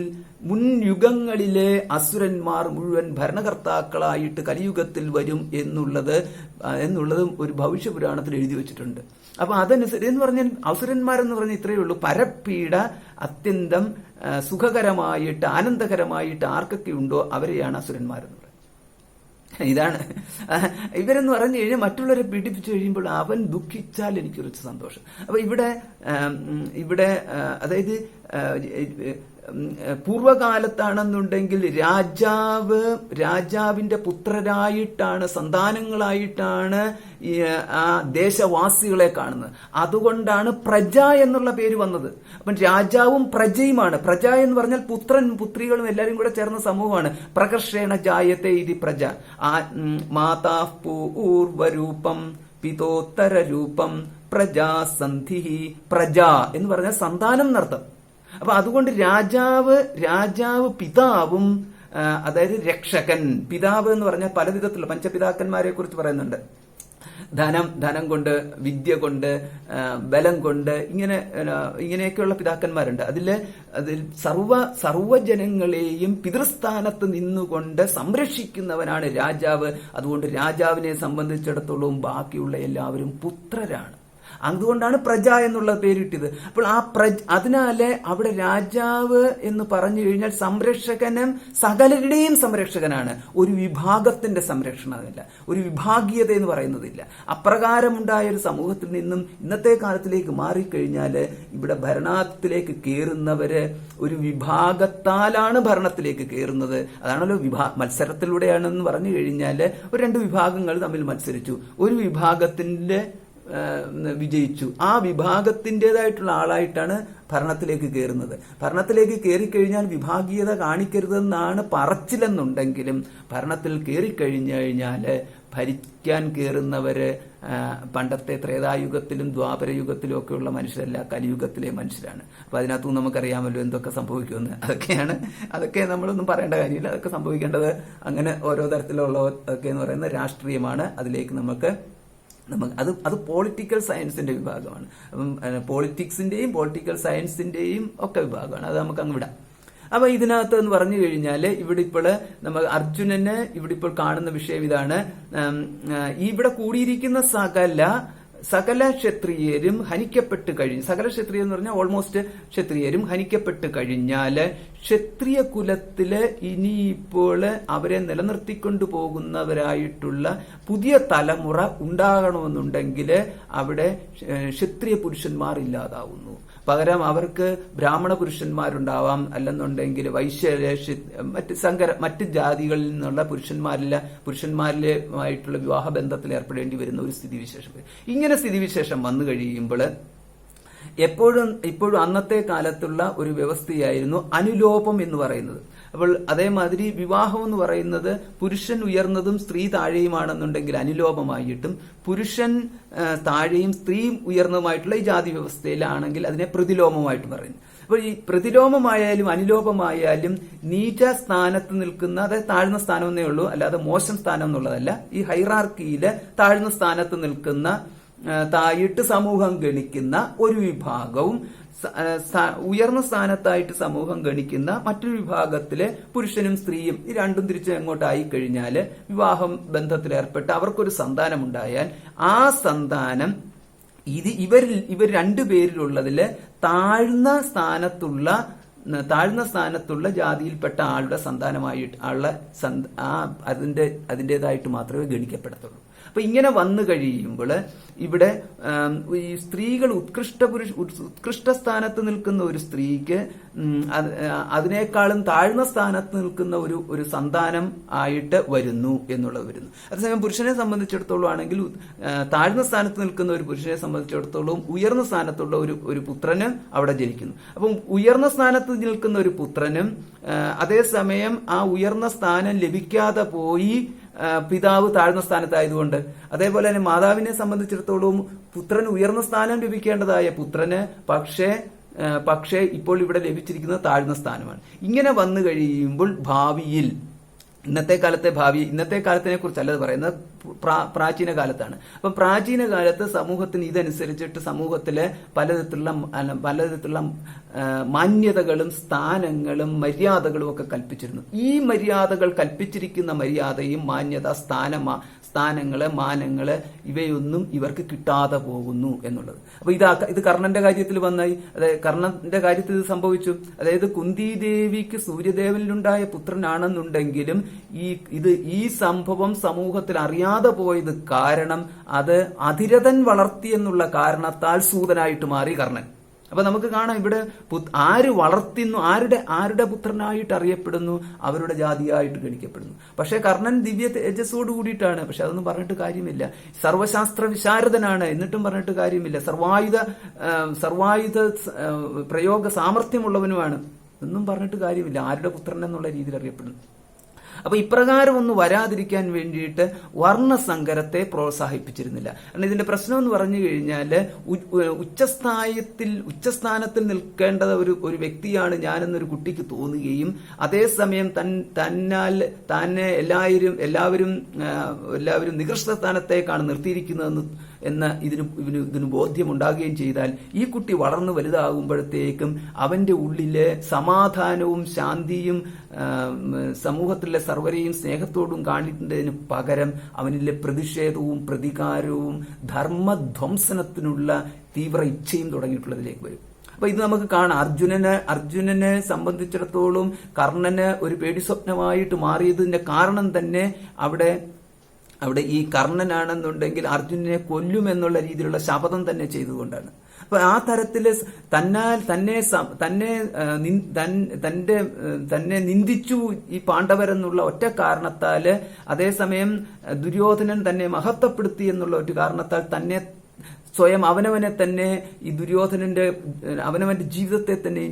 മുൻയുഗങ്ങളിലെ അസുരന്മാർ മുഴുവൻ ഭരണകർത്താക്കളായിട്ട് കലിയുഗത്തിൽ വരും എന്നുള്ളതും ഒരു ഭവിഷ്യപുരാണത്തിൽ എഴുതി വെച്ചിട്ടുണ്ട്. അപ്പൊ അതനുസരിച്ച് എന്ന് പറഞ്ഞാൽ അസുരന്മാരെന്ന് പറഞ്ഞാൽ ഇത്രയേ ഉള്ളൂ, പരപ്പീഡ അത്യന്തം സുഖകരമായിട്ട് ആനന്ദകരമായിട്ട് ആർക്കൊക്കെ ഉണ്ടോ അവരെയാണ് അസുരന്മാരെന്ന് പറയുന്നത്. ഇതാണ് ഇവരെന്ന് പറഞ്ഞു കഴിഞ്ഞാൽ മറ്റുള്ളവരെ പീഡിപ്പിച്ചു കഴിയുമ്പോൾ അവൻ ദുഃഖിച്ചാൽ എനിക്ക് കുറച്ച് സന്തോഷം. അപ്പൊ ഇവിടെ അതായത് പൂർവകാലത്താണെന്നുണ്ടെങ്കിൽ രാജാവിന്റെ പുത്രരായിട്ടാണ്, സന്താനങ്ങളായിട്ടാണ് ആ ദേശവാസികളെ കാണുന്നത്. അതുകൊണ്ടാണ് പ്രജ എന്നുള്ള പേര് വന്നത്. അപ്പം രാജാവും പ്രജയുമാണ്. പ്രജ എന്ന് പറഞ്ഞാൽ പുത്രൻ പുത്രികളും എല്ലാവരും കൂടെ ചേർന്ന സമൂഹമാണ്. പ്രകർഷേണ ജായത്തെ ഇതി പ്രജ. മാതാ പൂർവരൂപം പിതോത്തര രൂപം പ്രജാസന്ധി. പ്രജ എന്ന് പറഞ്ഞാൽ സന്താനം എന്നർത്ഥം. അപ്പൊ അതുകൊണ്ട് രാജാവ് പിതാവും അതായത് രക്ഷകൻ. പിതാവ് എന്ന് പറഞ്ഞാൽ പല വിധത്തിലുള്ള പഞ്ചപിതാക്കന്മാരെ കുറിച്ച് പറയുന്നുണ്ട്. ധനം കൊണ്ട്, വിദ്യ കൊണ്ട്, ബലം കൊണ്ട്, ഇങ്ങനെയൊക്കെയുള്ള പിതാക്കന്മാരുണ്ട്. അതിൽ സർവ്വജനങ്ങളെയും പിതൃസ്ഥാനത്ത് നിന്നുകൊണ്ട് സംരക്ഷിക്കുന്നവനാണ് രാജാവ്. അതുകൊണ്ട് രാജാവിനെ സംബന്ധിച്ചിടത്തോളം ബാക്കിയുള്ള എല്ലാവരും പുത്രരാണ്. അതുകൊണ്ടാണ് പ്രജ എന്നുള്ള പേര് കിട്ടിയത്. അപ്പോൾ അതിനാല് അവിടെ രാജാവ് എന്ന് പറഞ്ഞു കഴിഞ്ഞാൽ സംരക്ഷകനും സകലരുടെയും സംരക്ഷകനാണ്. ഒരു വിഭാഗത്തിന്റെ സംരക്ഷണമല്ല, ഒരു വിഭാഗീയത എന്ന് പറയുന്നതില്ല. അപ്രകാരമുണ്ടായ ഒരു സമൂഹത്തിൽ നിന്നും ഇന്നത്തെ കാലത്തിലേക്ക് മാറിക്കഴിഞ്ഞാൽ ഇവിടെ ഭരണത്തിലേക്ക് കയറുന്നവര് ഒരു വിഭാഗത്താലാണ് ഭരണത്തിലേക്ക് കയറുന്നത്. അതാണല്ലോ മത്സരത്തിലൂടെയാണെന്ന് പറഞ്ഞു കഴിഞ്ഞാൽ ഒരു രണ്ട് വിഭാഗങ്ങൾ തമ്മിൽ മത്സരിച്ചു. ഒരു വിഭാഗത്തിന്റെ വിജയിച്ചു. ആ വിഭാഗത്തിൻ്റെതായിട്ടുള്ള ആളായിട്ടാണ് ഭരണത്തിലേക്ക് കയറുന്നത്. ഭരണത്തിലേക്ക് കയറിക്കഴിഞ്ഞാൽ വിഭാഗീയത കാണിക്കരുതെന്നാണ് പറച്ചിലെന്നുണ്ടെങ്കിലും ഭരണത്തിൽ കയറിക്കഴിഞ്ഞു കഴിഞ്ഞാൽ ഭരിക്കാൻ കയറുന്നവര് പണ്ടത്തെ ത്രേതായുഗത്തിലും ദ്വാപരയുഗത്തിലും ഒക്കെയുള്ള മനുഷ്യരല്ല, കലിയുഗത്തിലെ മനുഷ്യരാണ്. അപ്പൊ അതിനകത്തും നമുക്കറിയാമല്ലോ എന്തൊക്കെ സംഭവിക്കുമെന്ന്. അതൊക്കെ നമ്മളൊന്നും പറയേണ്ട കാര്യമില്ല. അതൊക്കെ സംഭവിക്കേണ്ടത് അങ്ങനെ ഓരോ തരത്തിലുള്ള ഒക്കെ എന്ന് പറയുന്ന രാഷ്ട്രീയമാണ്. അതിലേക്ക് അത് പൊളിറ്റിക്കൽ സയൻസിന്റെ വിഭാഗമാണ്. അപ്പം പൊളിറ്റിക്സിന്റെയും പൊളിറ്റിക്കൽ സയൻസിന്റെയും ഒക്കെ വിഭാഗമാണ്. അത് നമുക്ക് അങ്ങ് വിടാം. അപ്പൊ ഇതിനകത്ത് എന്ന് പറഞ്ഞു കഴിഞ്ഞാല് ഇവിടെ ഇപ്പോൾ നമ്മൾ അർജുനന് ഇവിടെ ഇപ്പോൾ കാണുന്ന വിഷയം ഇതാണ്. ഇവിടെ കൂടിയിരിക്കുന്ന സകല ക്ഷത്രിയരും ഹനിക്കപ്പെട്ട് കഴിഞ്ഞു. സകല ക്ഷത്രിയ എന്ന് പറഞ്ഞാൽ ഓൾമോസ്റ്റ് ക്ഷത്രിയരും ഹനിക്കപ്പെട്ട് കഴിഞ്ഞാല് ക്ഷത്രിയ കുലത്തില് ഇനിയിപ്പോൾ അവരെ നിലനിർത്തിക്കൊണ്ടു പോകുന്നവരായിട്ടുള്ള പുതിയ തലമുറ ഉണ്ടാകണമെന്നുണ്ടെങ്കിൽ അവിടെ ക്ഷത്രിയ പുരുഷന്മാർ ഇല്ലാതാവുന്നു. പകരം അവർക്ക് ബ്രാഹ്മണ പുരുഷന്മാരുണ്ടാവാം, അല്ലെന്നുണ്ടെങ്കിൽ വൈശ്യര്, മറ്റ് ജാതികളിൽ നിന്നുള്ള പുരുഷന്മാരിലുമായിട്ടുള്ള വിവാഹ ബന്ധത്തിൽ ഏർപ്പെടേണ്ടി വരുന്ന ഒരു സ്ഥിതിവിശേഷം. ഇങ്ങനെ സ്ഥിതിവിശേഷം വന്നു കഴിയുമ്പോൾ ഇപ്പോഴും അന്നത്തെ കാലത്തുള്ള ഒരു വ്യവസ്ഥയായിരുന്നു അനുലോപം എന്ന് പറയുന്നത്. അപ്പോൾ അതേമാതിരി വിവാഹം എന്ന് പറയുന്നത് പുരുഷൻ ഉയർന്നതും സ്ത്രീ താഴെയുമാണെന്നുണ്ടെങ്കിൽ അനുലോപമായിട്ടും, പുരുഷൻ താഴെയും സ്ത്രീ ഉയർന്നതുമായിട്ടുള്ള ഈ ജാതി വ്യവസ്ഥയിലാണെങ്കിൽ അതിനെ പ്രതിലോമമായിട്ട് പറയുന്നു. അപ്പോൾ ഈ പ്രതിലോമമായാലും അനുലോപമായാലും നീച സ്ഥാനത്ത് നിൽക്കുന്ന, അതായത് താഴ്ന്ന സ്ഥാനം എന്നേ ഉള്ളൂ, അല്ലാതെ മോശം സ്ഥാനം എന്നുള്ളതല്ല. ഈ ഹൈറാർക്കിയില് താഴ്ന്ന സ്ഥാനത്ത് നിൽക്കുന്ന, തായിട്ട് സമൂഹം ഗണിക്കുന്ന ഒരു വിഭാഗവും ഉയർന്ന സ്ഥാനത്തായിട്ട് സമൂഹം ഗണിക്കുന്ന മറ്റൊരു വിഭാഗത്തിലെ പുരുഷനും സ്ത്രീയും ഈ രണ്ടും തിരിച്ച് എങ്ങോട്ടായി കഴിഞ്ഞാൽ വിവാഹം ബന്ധത്തിലേർപ്പെട്ട് അവർക്കൊരു സന്താനം ഉണ്ടായാൽ ആ സന്താനം ഇവർ രണ്ടുപേരിലുള്ളതില് താഴ്ന്ന സ്ഥാനത്തുള്ള ജാതിയിൽപ്പെട്ട ആളുടെ സന്താനമായിട്ട് അതിൻ്റെതായിട്ട് മാത്രമേ ഗണിക്കപ്പെടത്തുള്ളൂ. അപ്പൊ ഇങ്ങനെ വന്നു കഴിയുമ്പോൾ ഇവിടെ ഈ സ്ത്രീകൾ ഉത്കൃഷ്ട സ്ഥാനത്ത് നിൽക്കുന്ന ഒരു സ്ത്രീക്ക് അതിനേക്കാളും താഴ്ന്ന സ്ഥാനത്ത് നിൽക്കുന്ന ഒരു സന്താനം ആയിട്ട് വരുന്നു എന്നുള്ളത് വരുന്നു. അതേസമയം പുരുഷനെ സംബന്ധിച്ചിടത്തോളം ആണെങ്കിൽ താഴ്ന്ന സ്ഥാനത്ത് നിൽക്കുന്ന ഒരു പുരുഷനെ സംബന്ധിച്ചിടത്തോളം ഉയർന്ന സ്ഥാനത്തുള്ള ഒരു പുത്രന് അവിടെ ജനിക്കുന്നു. അപ്പം ഉയർന്ന സ്ഥാനത്ത് നിൽക്കുന്ന ഒരു പുത്രനും അതേസമയം ആ ഉയർന്ന സ്ഥാനം ലഭിക്കാതെ പോയി പിതാവ് താഴ്ന്ന സ്ഥാനത്തായതുകൊണ്ട്, അതേപോലെ തന്നെ മാതാവിനെ സംബന്ധിച്ചിടത്തോളം പുത്രന് ഉയർന്ന സ്ഥാനം ലഭിക്കേണ്ടതായ പുത്രന് പക്ഷേ ഇപ്പോൾ ഇവിടെ ലഭിച്ചിരിക്കുന്നത് താഴ്ന്ന സ്ഥാനമാണ്. ഇങ്ങനെ വന്നു കഴിയുമ്പോൾ ഭാവിയിൽ ഇന്നത്തെ കാലത്തിനെ കുറിച്ചല്ല പറയുന്നത്, പ്രാചീന കാലത്താണ്. അപ്പൊ പ്രാചീന കാലത്ത് സമൂഹത്തിന് ഇതനുസരിച്ചിട്ട് സമൂഹത്തിലെ പലതരത്തിലുള്ള മാന്യതകളും സ്ഥാനങ്ങളും മര്യാദകളും ഒക്കെ കൽപ്പിച്ചിരുന്നു. ഈ മര്യാദകൾ കൽപ്പിച്ചിരിക്കുന്ന മര്യാദയും മാന്യത, സ്ഥാനങ്ങള്, മാനങ്ങള് ഇവയൊന്നും ഇവർക്ക് കിട്ടാതെ പോകുന്നു എന്നുള്ളത്. അപ്പൊ ഇത് കർണന്റെ കാര്യത്തിൽ വന്നായി. അതായത് കർണന്റെ കാര്യത്തിൽ ഇത് സംഭവിച്ചു. അതായത് കുന്തിദേവിക്ക് സൂര്യദേവനിലുണ്ടായ പുത്രനാണെന്നുണ്ടെങ്കിലും ഈ സംഭവം സമൂഹത്തിൽ അറിയാതെ പോയത് കാരണം അത് അതിരഥൻ വളർത്തിയെന്നുള്ള കാരണത്താൽ സൂതനായിട്ട് മാറി കർണൻ. അപ്പൊ നമുക്ക് കാണാം ഇവിടെ ആര് വളർത്തുന്നു, ആരുടെ പുത്രനായിട്ട് അറിയപ്പെടുന്നു, അവരുടെ ജാതിയായിട്ട് ഗണിക്കപ്പെടുന്നു. പക്ഷെ കർണൻ ദിവ്യ തേജസ്സോട് കൂടിയിട്ടാണ്. പക്ഷെ അതൊന്നും പറഞ്ഞിട്ട് കാര്യമില്ല. സർവശാസ്ത്ര വിശാരദനാണ്, എന്നിട്ടും പറഞ്ഞിട്ട് കാര്യമില്ല. സർവായുധ പ്രയോഗ സാമർഥ്യമുള്ളവനുമാണ്, ഒന്നും പറഞ്ഞിട്ട് കാര്യമില്ല. ആരുടെ പുത്രൻ എന്നുള്ള രീതിയിൽ അറിയപ്പെടുന്നു. അപ്പൊ ഇപ്രകാരം ഒന്ന് വരാതിരിക്കാൻ വേണ്ടിയിട്ട് വർണ്ണസങ്കരത്തെ പ്രോത്സാഹിപ്പിച്ചിരുന്നില്ല. കാരണം ഇതിന്റെ പ്രശ്നം എന്ന് പറഞ്ഞു കഴിഞ്ഞാൽ ഉച്ചസ്ഥാനത്തിൽ നിൽക്കേണ്ട ഒരു വ്യക്തിയാണ് ഞാനെന്നൊരു കുട്ടിക്ക് തോന്നുകയും അതേസമയം തന്നെ എല്ലാവരും നികൃഷ്ട സ്ഥാനത്തേക്കാണ് നിർത്തിയിരിക്കുന്നതെന്ന് ഇതിന് ബോധ്യമുണ്ടാകുകയും ചെയ്താൽ ഈ കുട്ടി വളർന്നു വലുതാകുമ്പോഴത്തേക്കും അവന്റെ ഉള്ളില് സമാധാനവും ശാന്തിയും സമൂഹത്തിലെ സർവരെയും സ്നേഹത്തോടും കാണിക്കുന്നതിന് പകരം അവനിലെ പ്രതിഷേധവും പ്രതികാരവും ധർമ്മധ്വംസനത്തിനുള്ള തീവ്ര ഇച്ഛയും തുടങ്ങിയിട്ടുള്ളതിലേക്ക് വരും. അപ്പൊ ഇത് നമുക്ക് കാണാം. അർജുനനെ സംബന്ധിച്ചിടത്തോളം കർണന് ഒരു പേടിസ്വപ്നമായിട്ട് മാറിയതിന്റെ കാരണം തന്നെ അവിടെ ഈ കർണനാണെന്നുണ്ടെങ്കിൽ അർജുനനെ കൊല്ലുമെന്നുള്ള രീതിയിലുള്ള ശപഥം തന്നെ ചെയ്തുകൊണ്ടാണ്. അപ്പൊ ആ തരത്തില് തന്നെ നിന്ദിച്ചു ഈ പാണ്ഡവരെന്നുള്ള ഒറ്റ കാരണത്താല്, അതേസമയം ദുര്യോധനൻ തന്നെ മഹത്വപ്പെടുത്തി എന്നുള്ള ഒരു കാരണത്താൽ തന്നെ സ്വയം അവനവനെ തന്നെ ഈ അവനവന്റെ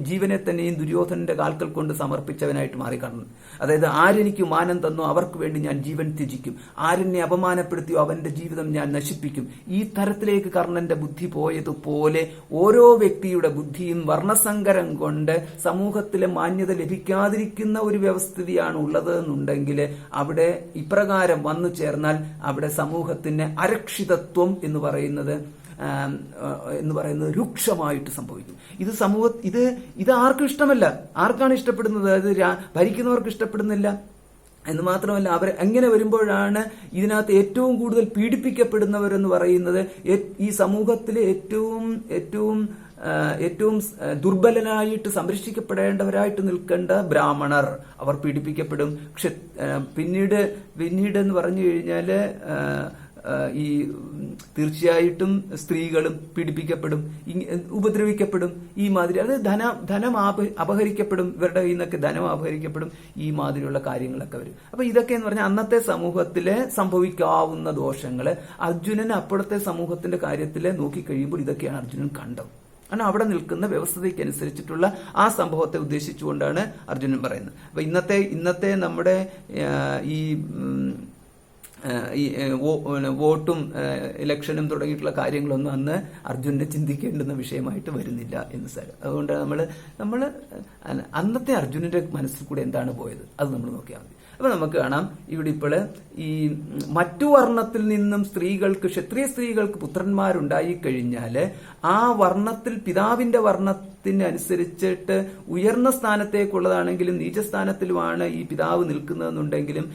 ജീവനെ തന്നെയും ദുര്യോധനന്റെ കാൽക്കൽ കൊണ്ട് സമർപ്പിച്ചവനായിട്ട് മാറിക്കാണുന്നു. അതായത് ആരെനിക്ക് മാനം തന്നോ അവർക്ക് വേണ്ടി ഞാൻ ജീവൻ ത്യജിക്കും, ആരെന്നെ അപമാനപ്പെടുത്തിയോ അവന്റെ ജീവിതം ഞാൻ നശിപ്പിക്കും. ഈ തരത്തിലേക്ക് കർണന്റെ ബുദ്ധി പോയതുപോലെ ഓരോ വ്യക്തിയുടെ ബുദ്ധിയും വർണ്ണസങ്കരം കൊണ്ട് സമൂഹത്തിലെ മാന്യത ലഭിക്കാതിരിക്കുന്ന ഒരു വ്യവസ്ഥിതിയാണ് ഉള്ളത് എന്നുണ്ടെങ്കിൽ അവിടെ ഇപ്രകാരം വന്നു ചേർന്നാൽ അവിടെ സമൂഹത്തിന് അരക്ഷിതത്വം എന്ന് പറയുന്നത് രൂക്ഷമായിട്ട് സംഭവിക്കും. ഇത് ആർക്കും ഇഷ്ടമല്ല. ആർക്കാണ് ഇഷ്ടപ്പെടുന്നത്? അത് ഭരിക്കുന്നവർക്ക് ഇഷ്ടപ്പെടുന്നില്ല എന്ന് മാത്രമല്ല, അവർ എങ്ങനെ വരുമ്പോഴാണ് ഇതിനകത്ത് ഏറ്റവും കൂടുതൽ പീഡിപ്പിക്കപ്പെടുന്നവരെന്ന് പറയുന്നത് ഈ സമൂഹത്തിലെ ഏറ്റവും ദുർബലനായിട്ട് സംരക്ഷിക്കപ്പെടേണ്ടവരായിട്ട് നിൽക്കേണ്ട ബ്രാഹ്മണർ, അവർ പീഡിപ്പിക്കപ്പെടും. പിന്നീട് എന്ന് പറഞ്ഞു കഴിഞ്ഞാല് തീർച്ചയായിട്ടും സ്ത്രീകളും പീഡിപ്പിക്കപ്പെടും, ഉപദ്രവിക്കപ്പെടും. ഈ മാതിരി അത് ധനം അപഹരിക്കപ്പെടും, ഇവരുടെ കയ്യിൽ നിന്നൊക്കെ ധനം അപഹരിക്കപ്പെടും. ഈ മാതിരിയുള്ള കാര്യങ്ങളൊക്കെ വരും. അപ്പൊ ഇതൊക്കെ എന്ന് പറഞ്ഞാൽ അന്നത്തെ സമൂഹത്തില് സംഭവിക്കാവുന്ന ദോഷങ്ങള് അർജുനൻ അപ്പോഴത്തെ സമൂഹത്തിന്റെ കാര്യത്തില് നോക്കിക്കഴിയുമ്പോൾ ഇതൊക്കെയാണ് അർജുനൻ കണ്ടത്. കാരണം അവിടെ നിൽക്കുന്ന വ്യവസ്ഥയ്ക്ക് അനുസരിച്ചിട്ടുള്ള ആ സംഭവത്തെ ഉദ്ദേശിച്ചുകൊണ്ടാണ് അർജുനൻ പറയുന്നത്. അപ്പൊ ഇന്നത്തെ നമ്മുടെ ഈ വോട്ടും ഇലക്ഷനും തുടങ്ങിയിട്ടുള്ള കാര്യങ്ങളൊന്നും അന്ന് അർജുനനെ ചിന്തിക്കേണ്ടുന്ന വിഷയമായിട്ട് വരുന്നില്ല എന്ന് സാരം. അതുകൊണ്ട് നമ്മൾ അന്നത്തെ അർജുനന്റെ മനസ്സിൽ കൂടെ എന്താണ് പോയത് അത് നമ്മൾ നോക്കിയാൽ മതി. അപ്പൊ നമുക്ക് കാണാം ഇവിടെ ഇപ്പോൾ ഈ മറ്റു വർണ്ണത്തിൽ നിന്നും ക്ഷത്രിയ സ്ത്രീകൾക്ക് പുത്രന്മാരുണ്ടായി കഴിഞ്ഞാല് ആ വർണ്ണത്തിൽ പിതാവിന്റെ വർണ്ണത്തിനനുസരിച്ചിട്ട് ഉയർന്ന സ്ഥാനത്തേക്കുള്ളതാണെങ്കിലും നീചസ്ഥാനത്തിലുമാണ് ഈ പിതാവ് നിൽക്കുന്നതെന്നുണ്ടെങ്കിലും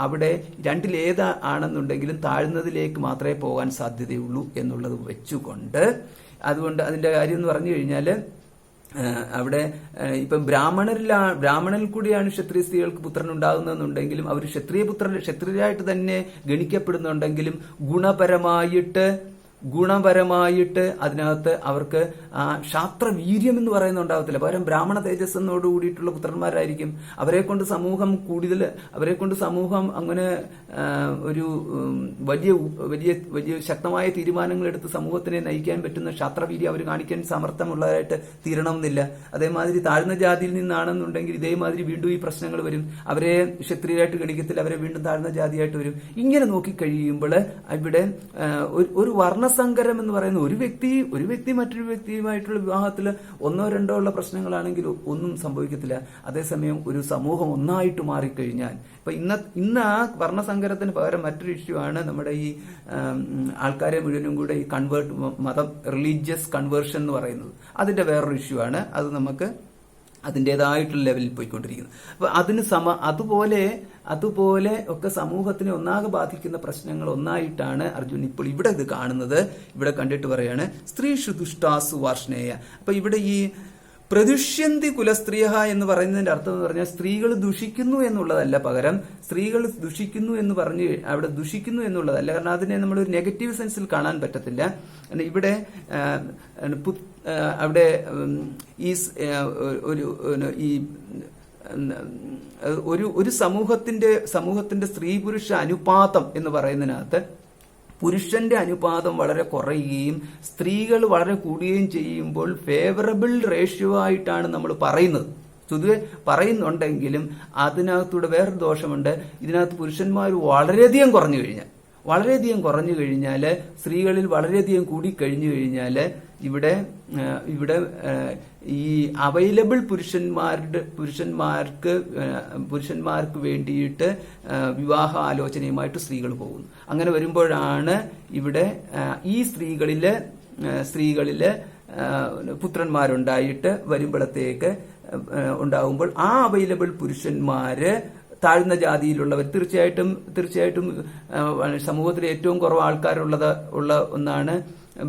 അവിടെ രണ്ടിലേതാണെന്നുണ്ടെങ്കിലും താഴ്ന്നതിലേക്ക് മാത്രമേ പോകാൻ സാധ്യതയുള്ളൂ എന്നുള്ളത് വെച്ചുകൊണ്ട്, അതുകൊണ്ട് അതിന്റെ കാര്യം എന്ന് പറഞ്ഞു കഴിഞ്ഞാല് അവിടെ ഇപ്പം ബ്രാഹ്മണരിൽ കൂടിയാണ് ക്ഷത്രിയ സ്ത്രീകൾക്ക് പുത്രൻ ഉണ്ടാകുന്നതെന്നുണ്ടെങ്കിലും അവർ ക്ഷത്രിയരായിട്ട് തന്നെ ഗണിക്കപ്പെടുന്നുണ്ടെങ്കിലും ഗുണപരമായിട്ട് അതിനകത്ത് അവർക്ക് ശാസ്ത്രവീര്യം എന്ന് പറയുന്നുണ്ടാകത്തില്ല. പകരം ബ്രാഹ്മണ തേജസ്സോട് കൂടിയിട്ടുള്ള പുത്രന്മാരായിരിക്കും. അവരെ കൊണ്ട് സമൂഹം അങ്ങനെ ഒരു വലിയ ശക്തമായ തീരുമാനങ്ങൾ എടുത്ത് സമൂഹത്തിനെ നയിക്കാൻ പറ്റുന്ന ശാസ്ത്രവീര്യം അവർ കാണിക്കാൻ സമർത്ഥമുള്ളതായിട്ട് തീരണമെന്നില്ല. അതേമാതിരി താഴ്ന്ന ജാതിയിൽ നിന്നാണെന്നുണ്ടെങ്കിൽ ഇതേമാതിരി വീണ്ടും ഈ പ്രശ്നങ്ങൾ വരും. അവരെ ക്ഷത്രിയരായിട്ട് ഗണിക്കത്തില്ല, അവരെ വീണ്ടും താഴ്ന്ന ജാതിയായിട്ട് വരും. ഇങ്ങനെ നോക്കിക്കഴിയുമ്പോൾ ഇവിടെ ഒരു വർണ്ണസങ്കരം എന്ന് പറയുന്ന ഒരു വ്യക്തി മറ്റൊരു വ്യക്തിയുമായിട്ടുള്ള വിവാഹത്തിൽ ഒന്നോ രണ്ടോ ഉള്ള പ്രശ്നങ്ങളാണെങ്കിൽ ഒന്നും സംഭവിക്കത്തില്ല. അതേസമയം ഒരു സമൂഹം ഒന്നായിട്ട് മാറിക്കഴിഞ്ഞാൽ, ഇപ്പൊ ഇന്ന് ആ വർണ്ണസങ്കരത്തിന് പകരം മറ്റൊരു ഇഷ്യൂ ആണ് നമ്മുടെ ഈ ആൾക്കാരെ മുഴുവനും കൂടെ ഈ മതം റിലീജിയസ് കൺവേർഷൻ എന്ന് പറയുന്നത്. അതിന്റെ വേറൊരു ഇഷ്യൂ ആണ്. അത് നമുക്ക് അതിൻ്റെതായിട്ടുള്ള ലെവലിൽ പോയിക്കൊണ്ടിരിക്കുന്നത്. അപ്പൊ അതുപോലെ ഒക്കെ സമൂഹത്തിനെ ഒന്നാകെ ബാധിക്കുന്ന പ്രശ്നങ്ങൾ ഒന്നായിട്ടാണ് അർജുൻ ഇപ്പോൾ ഇവിടെ ഇത് കാണുന്നത്. ഇവിടെ കണ്ടിട്ട് പറയാണ് സ്ത്രീഷു ദുഷ്ടാസു വാർഷ്ണേയ. അപ്പൊ ഇവിടെ ഈ പ്രദുഷ്യന്തി കുലസ്ത്രീയ എന്ന് പറയുന്നതിന്റെ അർത്ഥം എന്ന് പറഞ്ഞാൽ സ്ത്രീകൾ ദുഷിക്കുന്നു എന്നുള്ളതല്ല, പകരം സ്ത്രീകൾ ദുഷിക്കുന്നു എന്ന് പറഞ്ഞ് അവിടെ ദുഷിക്കുന്നു എന്നുള്ളതല്ല. കാരണം അതിനെ നമ്മൾ ഒരു നെഗറ്റീവ് സെൻസിൽ കാണാൻ പറ്റത്തില്ല. ഇവിടെ അവിടെ ഒരു സമൂഹത്തിന്റെ സ്ത്രീ പുരുഷ അനുപാതം എന്ന് പറയുന്നതിനകത്ത് പുരുഷന്റെ അനുപാതം വളരെ കുറയുകയും സ്ത്രീകൾ വളരെ കൂടുകയും ചെയ്യുമ്പോൾ ഫേവറബിൾ റേഷ്യോ ആയിട്ടാണ് നമ്മൾ പറയുന്നത്. പൊതുവെ പറയുന്നുണ്ടെങ്കിലും അതിനകത്തൂടെ വേറൊരു ദോഷമുണ്ട്. ഇതിനകത്ത് പുരുഷന്മാർ വളരെയധികം കുറഞ്ഞു കഴിഞ്ഞാൽ സ്ത്രീകളിൽ വളരെയധികം കൂടിക്കഴിഞ്ഞു കഴിഞ്ഞാൽ ഇവിടെ ഈ അവൈലബിൾ പുരുഷന്മാർക്ക് വേണ്ടിയിട്ട് വിവാഹ ആലോചനയുമായിട്ട് സ്ത്രീകൾ പോകുന്നു. അങ്ങനെ വരുമ്പോഴാണ് ഇവിടെ ഈ സ്ത്രീകളില് പുത്രന്മാരുണ്ടായിട്ട് വരുമ്പോഴത്തേക്ക് ഉണ്ടാകുമ്പോൾ ആ അവൈലബിൾ പുരുഷന്മാര് താഴ്ന്ന ജാതിയിലുള്ളവർ തീർച്ചയായിട്ടും സമൂഹത്തിൽ ഏറ്റവും കുറവ് ഉള്ള ഒന്നാണ്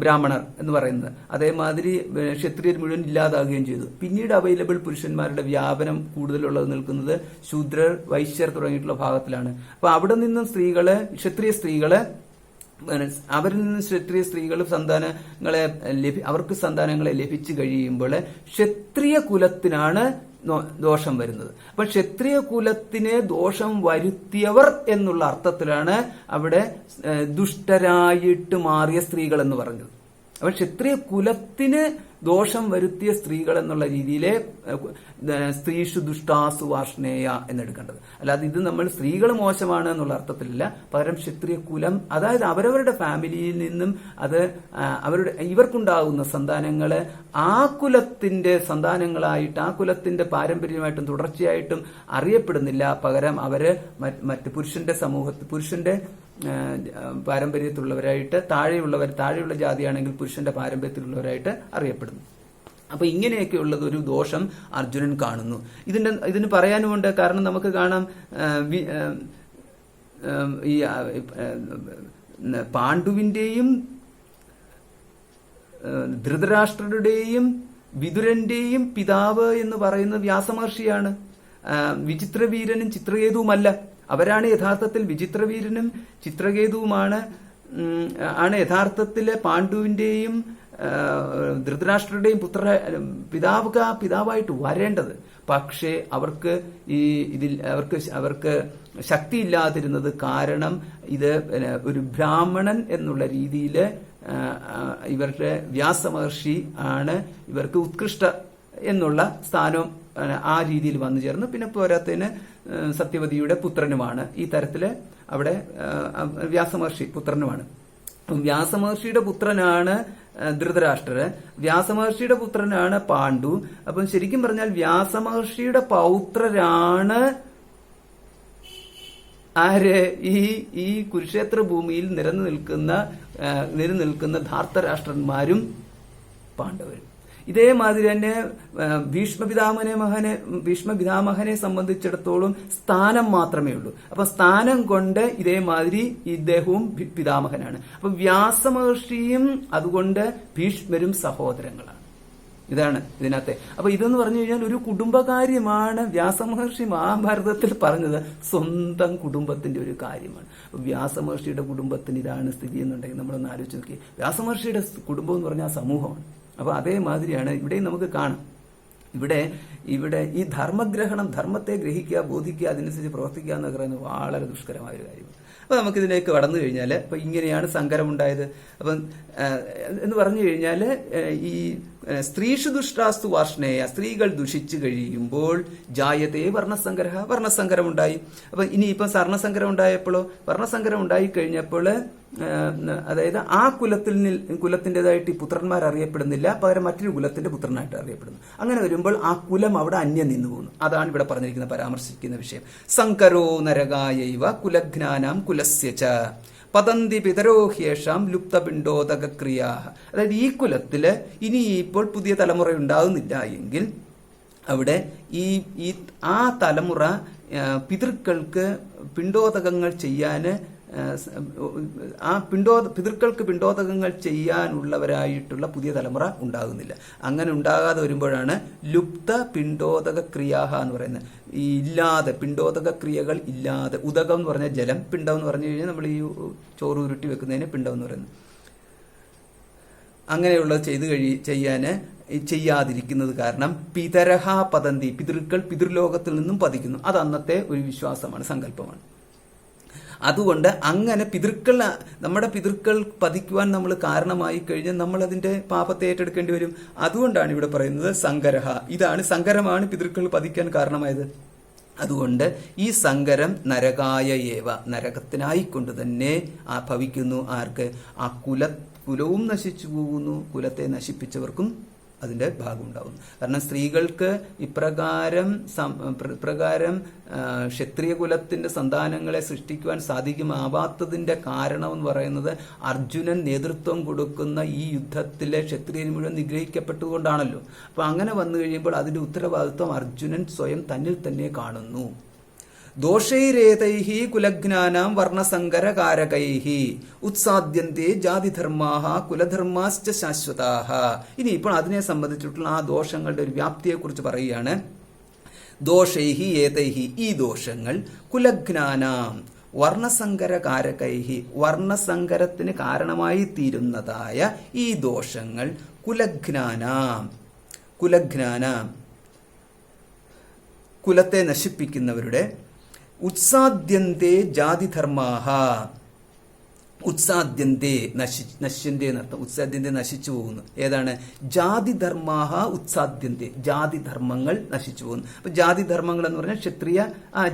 ബ്രാഹ്മണർ എന്ന് പറയുന്നത്. അതേമാതിരി ക്ഷത്രിയർ മുഴുവൻ ഇല്ലാതാകുകയും ചെയ്തു. പിന്നീട് അവൈലബിൽ പുരുഷന്മാരുടെ വ്യാപനം കൂടുതലുള്ളത് നിൽക്കുന്നത് ശൂദ്രർ, വൈശ്യർ തുടങ്ങിയിട്ടുള്ള ഭാഗത്തിലാണ്. അപ്പൊ അവിടെ നിന്നും ക്ഷത്രിയ സ്ത്രീകള് അവർക്ക് സന്താനങ്ങളെ ലഭിച്ചു കഴിയുമ്പോൾ ക്ഷത്രിയ കുലത്തിനാണ് ദോഷം വരുന്നത്. അപ്പൊ ക്ഷത്രിയ കുലത്തിനെ ദോഷം വരുത്തിയവർ എന്നുള്ള അർത്ഥത്തിലാണ് അവിടെ ദുഷ്ടരായിട്ട് മാറിയ സ്ത്രീകൾ എന്ന് പറഞ്ഞത്. അപ്പൊ ക്ഷത്രിയ കുലത്തിന് ദോഷം വരുത്തിയ സ്ത്രീകൾ എന്നുള്ള രീതിയിലെ സ്ത്രീഷു ദുഷ്ടാസു വാർഷ്ണേയ എന്നെടുക്കേണ്ടത്. അല്ലാതെ ഇത് നമ്മൾ സ്ത്രീകൾ മോശമാണ് എന്നുള്ള അർത്ഥത്തിലല്ല, പകരം ക്ഷത്രിയ കുലം, അതായത് അവരവരുടെ ഫാമിലിയിൽ നിന്നും ഇവർക്കുണ്ടാകുന്ന സന്താനങ്ങള് ആ കുലത്തിന്റെ സന്താനങ്ങളായിട്ട്, ആ കുലത്തിന്റെ പാരമ്പര്യമായിട്ടും തുടർച്ചയായിട്ടും അറിയപ്പെടുന്നില്ല. പകരം അവര് മറ്റ് പുരുഷന്റെ പാരമ്പര്യത്തിലുള്ളവരായിട്ട്, താഴെയുള്ള ജാതിയാണെങ്കിൽ പുരുഷന്റെ പാരമ്പര്യത്തിലുള്ളവരായിട്ട് അറിയപ്പെടുന്നു. അപ്പൊ ഇങ്ങനെയൊക്കെയുള്ളത് ഒരു ദോഷം അർജുനൻ കാണുന്നു. ഇതിന് പറയാനുമുണ്ട്. കാരണം നമുക്ക് കാണാം, ഈ പാണ്ഡുവിന്റെയും ധൃതരാഷ്ട്രരുടെയും വിതുരന്റെയും പിതാവ് എന്ന് പറയുന്നത് വ്യാസമഹർഷിയാണ്. വിചിത്രവീരനും ചിത്രകേതുവുമല്ല. അവരാണ് യഥാർത്ഥത്തിൽ വിചിത്രവീരനും ചിത്രകേതുവുമാണ് യഥാർത്ഥത്തില് പാണ്ഡുവിന്റെയും ധൃതരാഷ്ട്രരുടെയും പിതാവായിട്ട് വരേണ്ടത്. പക്ഷേ അവർക്ക് ശക്തിയില്ലാതിരുന്നത് കാരണം ഇത് ഒരു ബ്രാഹ്മണൻ എന്നുള്ള രീതിയിൽ ഇവരുടെ വ്യാസമഹർഷി ആണ് ഇവർക്ക് ഉത്കൃഷ്ട എന്നുള്ള സ്ഥാനം ആ രീതിയിൽ വന്നു ചേർന്നു. പിന്നെ പോരാത്തതിന് സത്യവതിയുടെ പുത്രനുമാണ്. ഈ തരത്തില് അവിടെ വ്യാസമഹർഷി പുത്രനുമാണ്. വ്യാസമഹർഷിയുടെ പുത്രനാണ് ധൃതരാഷ്ട്രര്, വ്യാസമഹർഷിയുടെ പുത്രനാണ് പാണ്ഡു. അപ്പം ശരിക്കും പറഞ്ഞാൽ വ്യാസമഹർഷിയുടെ പൗത്രരാണ് ഈ കുരുക്ഷേത്ര ഭൂമിയിൽ നിലനിൽക്കുന്ന ധാർത്തരാഷ്ട്രന്മാരും പാണ്ഡവരും. ഇതേമാതിരി തന്നെ ഭീഷ്മപിതാമഹനെ സംബന്ധിച്ചിടത്തോളം സ്ഥാനം മാത്രമേ ഉള്ളൂ. അപ്പൊ സ്ഥാനം കൊണ്ട് ഇതേമാതിരി ഇദ്ദേഹവും പിതാമഹനാണ്. അപ്പൊ വ്യാസമഹർഷിയും അതുകൊണ്ട് ഭീഷ്മരും സഹോദരങ്ങളാണ്. ഇതാണ് ഇതിനകത്തെ. അപ്പൊ ഇതെന്ന് പറഞ്ഞു കഴിഞ്ഞാൽ ഒരു കുടുംബകാര്യമാണ്. വ്യാസമഹർഷി മഹാഭാരതത്തിൽ പറഞ്ഞത് സ്വന്തം കുടുംബത്തിന്റെ ഒരു കാര്യമാണ്. വ്യാസമഹർഷിയുടെ കുടുംബത്തിന് ഇതാണ് സ്ഥിതി എന്നുണ്ടെങ്കിൽ നമ്മളൊന്ന് ആലോചിച്ച് നോക്കി. വ്യാസമഹർഷിയുടെ കുടുംബം എന്ന് പറഞ്ഞാൽ സമൂഹമാണ്. അപ്പൊ അതേമാതിരിയാണ് ഇവിടെയും നമുക്ക് കാണാം. ഇവിടെ ഈ ധർമ്മഗ്രഹണം, ധർമ്മത്തെ ഗ്രഹിക്കുക, ബോധിക്കുക, അതിനനുസരിച്ച് പ്രവർത്തിക്കുക എന്ന് പറയുന്നത് വളരെ ദുഷ്കരമായ ഒരു കാര്യമാണ്. അപ്പൊ നമുക്കിതിലേക്ക് കടന്നു കഴിഞ്ഞാൽ അപ്പൊ ഇങ്ങനെയാണ് സങ്കരമുണ്ടായത്. അപ്പം എന്ന് പറഞ്ഞു കഴിഞ്ഞാൽ ഈ സ്ത്രീഷു ദുഷ്ടാസ്തു വാർഷ്ണേയ, സ്ത്രീകൾ ദുഷിച്ചു കഴിയുമ്പോൾ ജായതേ വർണ്ണസങ്കരമുണ്ടായി. അപ്പൊ ഇനിയിപ്പം വർണ്ണസങ്കരം ഉണ്ടായി കഴിഞ്ഞപ്പോൾ അതായത് ആ കുലത്തിൻ്റെതായിട്ട് ഈ പുത്രന്മാർ അറിയപ്പെടുന്നില്ല, പകരം മറ്റൊരു കുലത്തിന്റെ പുത്രനായിട്ട് അറിയപ്പെടുന്നു. അങ്ങനെ വരുമ്പോൾ ആ കുലം അവിടെ അന്യം നിന്നു പോകുന്നു. അതാണ് ഇവിടെ പറഞ്ഞിരിക്കുന്ന പരാമർശിക്കുന്ന വിഷയം. സങ്കരോ നരകായൈവ കുലജ്ഞാനാം കുലസ്യച പതന്തി പിതരോഹ്യേഷാം ലുപ്തപിണ്ഡോദക്രിയ. അതായത് ഈ കുലത്തില് ഇനി ഇപ്പോൾ പുതിയ തലമുറ ഉണ്ടാകുന്നില്ല എങ്കിൽ അവിടെ ആ തലമുറ പിതൃക്കൾക്ക് പിണ്ഡോദകങ്ങൾ ചെയ്യാൻ പിതൃക്കൾക്ക് പിണ്ഡോദകങ്ങൾ ചെയ്യാനുള്ളവരായിട്ടുള്ള പുതിയ തലമുറ ഉണ്ടാകുന്നില്ല. അങ്ങനെ ഉണ്ടാകാതെ വരുമ്പോഴാണ് ലുപ്ത പിണ്ഡോദക ക്രിയാഹ എന്ന് പറയുന്നത്. ഈ ഇല്ലാതെ പിണ്ഡോദക ക്രിയകൾ ഇല്ലാതെ, ഉദകം എന്ന് പറഞ്ഞാൽ ജലം, പിണ്ഡം എന്ന് പറഞ്ഞു കഴിഞ്ഞാൽ നമ്മൾ ഈ ചോറ് ഉരുട്ടി വെക്കുന്നതിന് പിണ്ഡം എന്ന് പറയുന്നത്. അങ്ങനെയുള്ളത് ചെയ്യാതിരിക്കുന്നത് കാരണം പിതരഹ പതന്തി, പിതൃക്കൾ പിതൃലോകത്തിൽ നിന്നും പതിക്കുന്നു. അത് അന്നത്തെ ഒരു വിശ്വാസമാണ്, സങ്കല്പമാണ്. അതുകൊണ്ട് അങ്ങനെ നമ്മുടെ പിതൃക്കൾ പതിക്കുവാൻ നമ്മൾ കാരണമായി കഴിഞ്ഞാൽ നമ്മൾ അതിന്റെ പാപത്തെ ഏറ്റെടുക്കേണ്ടി വരും. അതുകൊണ്ടാണ് ഇവിടെ പറയുന്നത് സങ്കരഹ, സങ്കരമാണ് പിതൃക്കൾ പതിക്കാൻ കാരണമായത്. അതുകൊണ്ട് ഈ സങ്കരം നരകായ ഏവ, നരകത്തിനായിക്കൊണ്ട് തന്നെ ഭവിക്കുന്നു. ആർക്ക്? ആ കുലവും നശിച്ചു പോകുന്നു, കുലത്തെ നശിപ്പിച്ചവർക്കും അതിന്റെ ഭാഗം ഉണ്ടാവുന്നു. കാരണം സ്ത്രീകൾക്ക് ഇപ്രകാരം ക്ഷത്രിയ കുലത്തിന്റെ സന്താനങ്ങളെ സൃഷ്ടിക്കുവാൻ സാധിക്കുമാവാത്തതിന്റെ കാരണം എന്ന് പറയുന്നത് അർജുനൻ നേതൃത്വം കൊടുക്കുന്ന ഈ യുദ്ധത്തിലെ ക്ഷത്രിയൻ മുഴുവൻ നിഗ്രഹിക്കപ്പെട്ടുകൊണ്ടാണല്ലോ. അപ്പൊ അങ്ങനെ വന്നു കഴിയുമ്പോൾ അതിന്റെ ഉത്തരവാദിത്വം അർജുനൻ സ്വയം തന്നിൽ തന്നെ കാണുന്നു. ദോഷൈരേതൈഹി കുലജ്ഞാനാം വർണ്ണസങ്കരകാരകൈഹി ഉത്സാദ്യന്തേ ജാതിധർമാഹ കുലധർമാശ്ച ശാശ്വതാഹ. ഇനി ഇപ്പോൾ അതിനെ സംബന്ധിച്ചിട്ടുള്ള ആ ദോഷങ്ങളുടെ ഒരു വ്യാപ്തിയെക്കുറിച്ച് പറയുകയാണ്. ദോഷൈഹി ഏതൈഹി, ഈ ദോഷങ്ങൾ കുലജ്ഞാനാം വർണ്ണസങ്കരകാരകൈഹി, വർണ്ണസങ്കരത്തിന് കാരണമായി തീരുന്നതായ ഈ ദോഷങ്ങൾ കുലജ്ഞാനാം കുലത്തെ നശിപ്പിക്കുന്നവരുടെ ഉത്സാദ്യന്തേ ജാതിധർമാഹ, ഉത്സാദ്യന്തേ നശ്യന്തേ എന്നർത്ഥം. ഉത്സാദ്യന്തേ നശിച്ചു പോകുന്നു. ഏതാണ്? ജാതിധർമാഹ ഉത്സാദ്യന്തേ, ജാതിധർമ്മങ്ങൾ നശിച്ചു പോകുന്നു. അപ്പൊ ജാതിധർമ്മങ്ങൾ എന്ന് പറഞ്ഞാൽ ക്ഷത്രിയ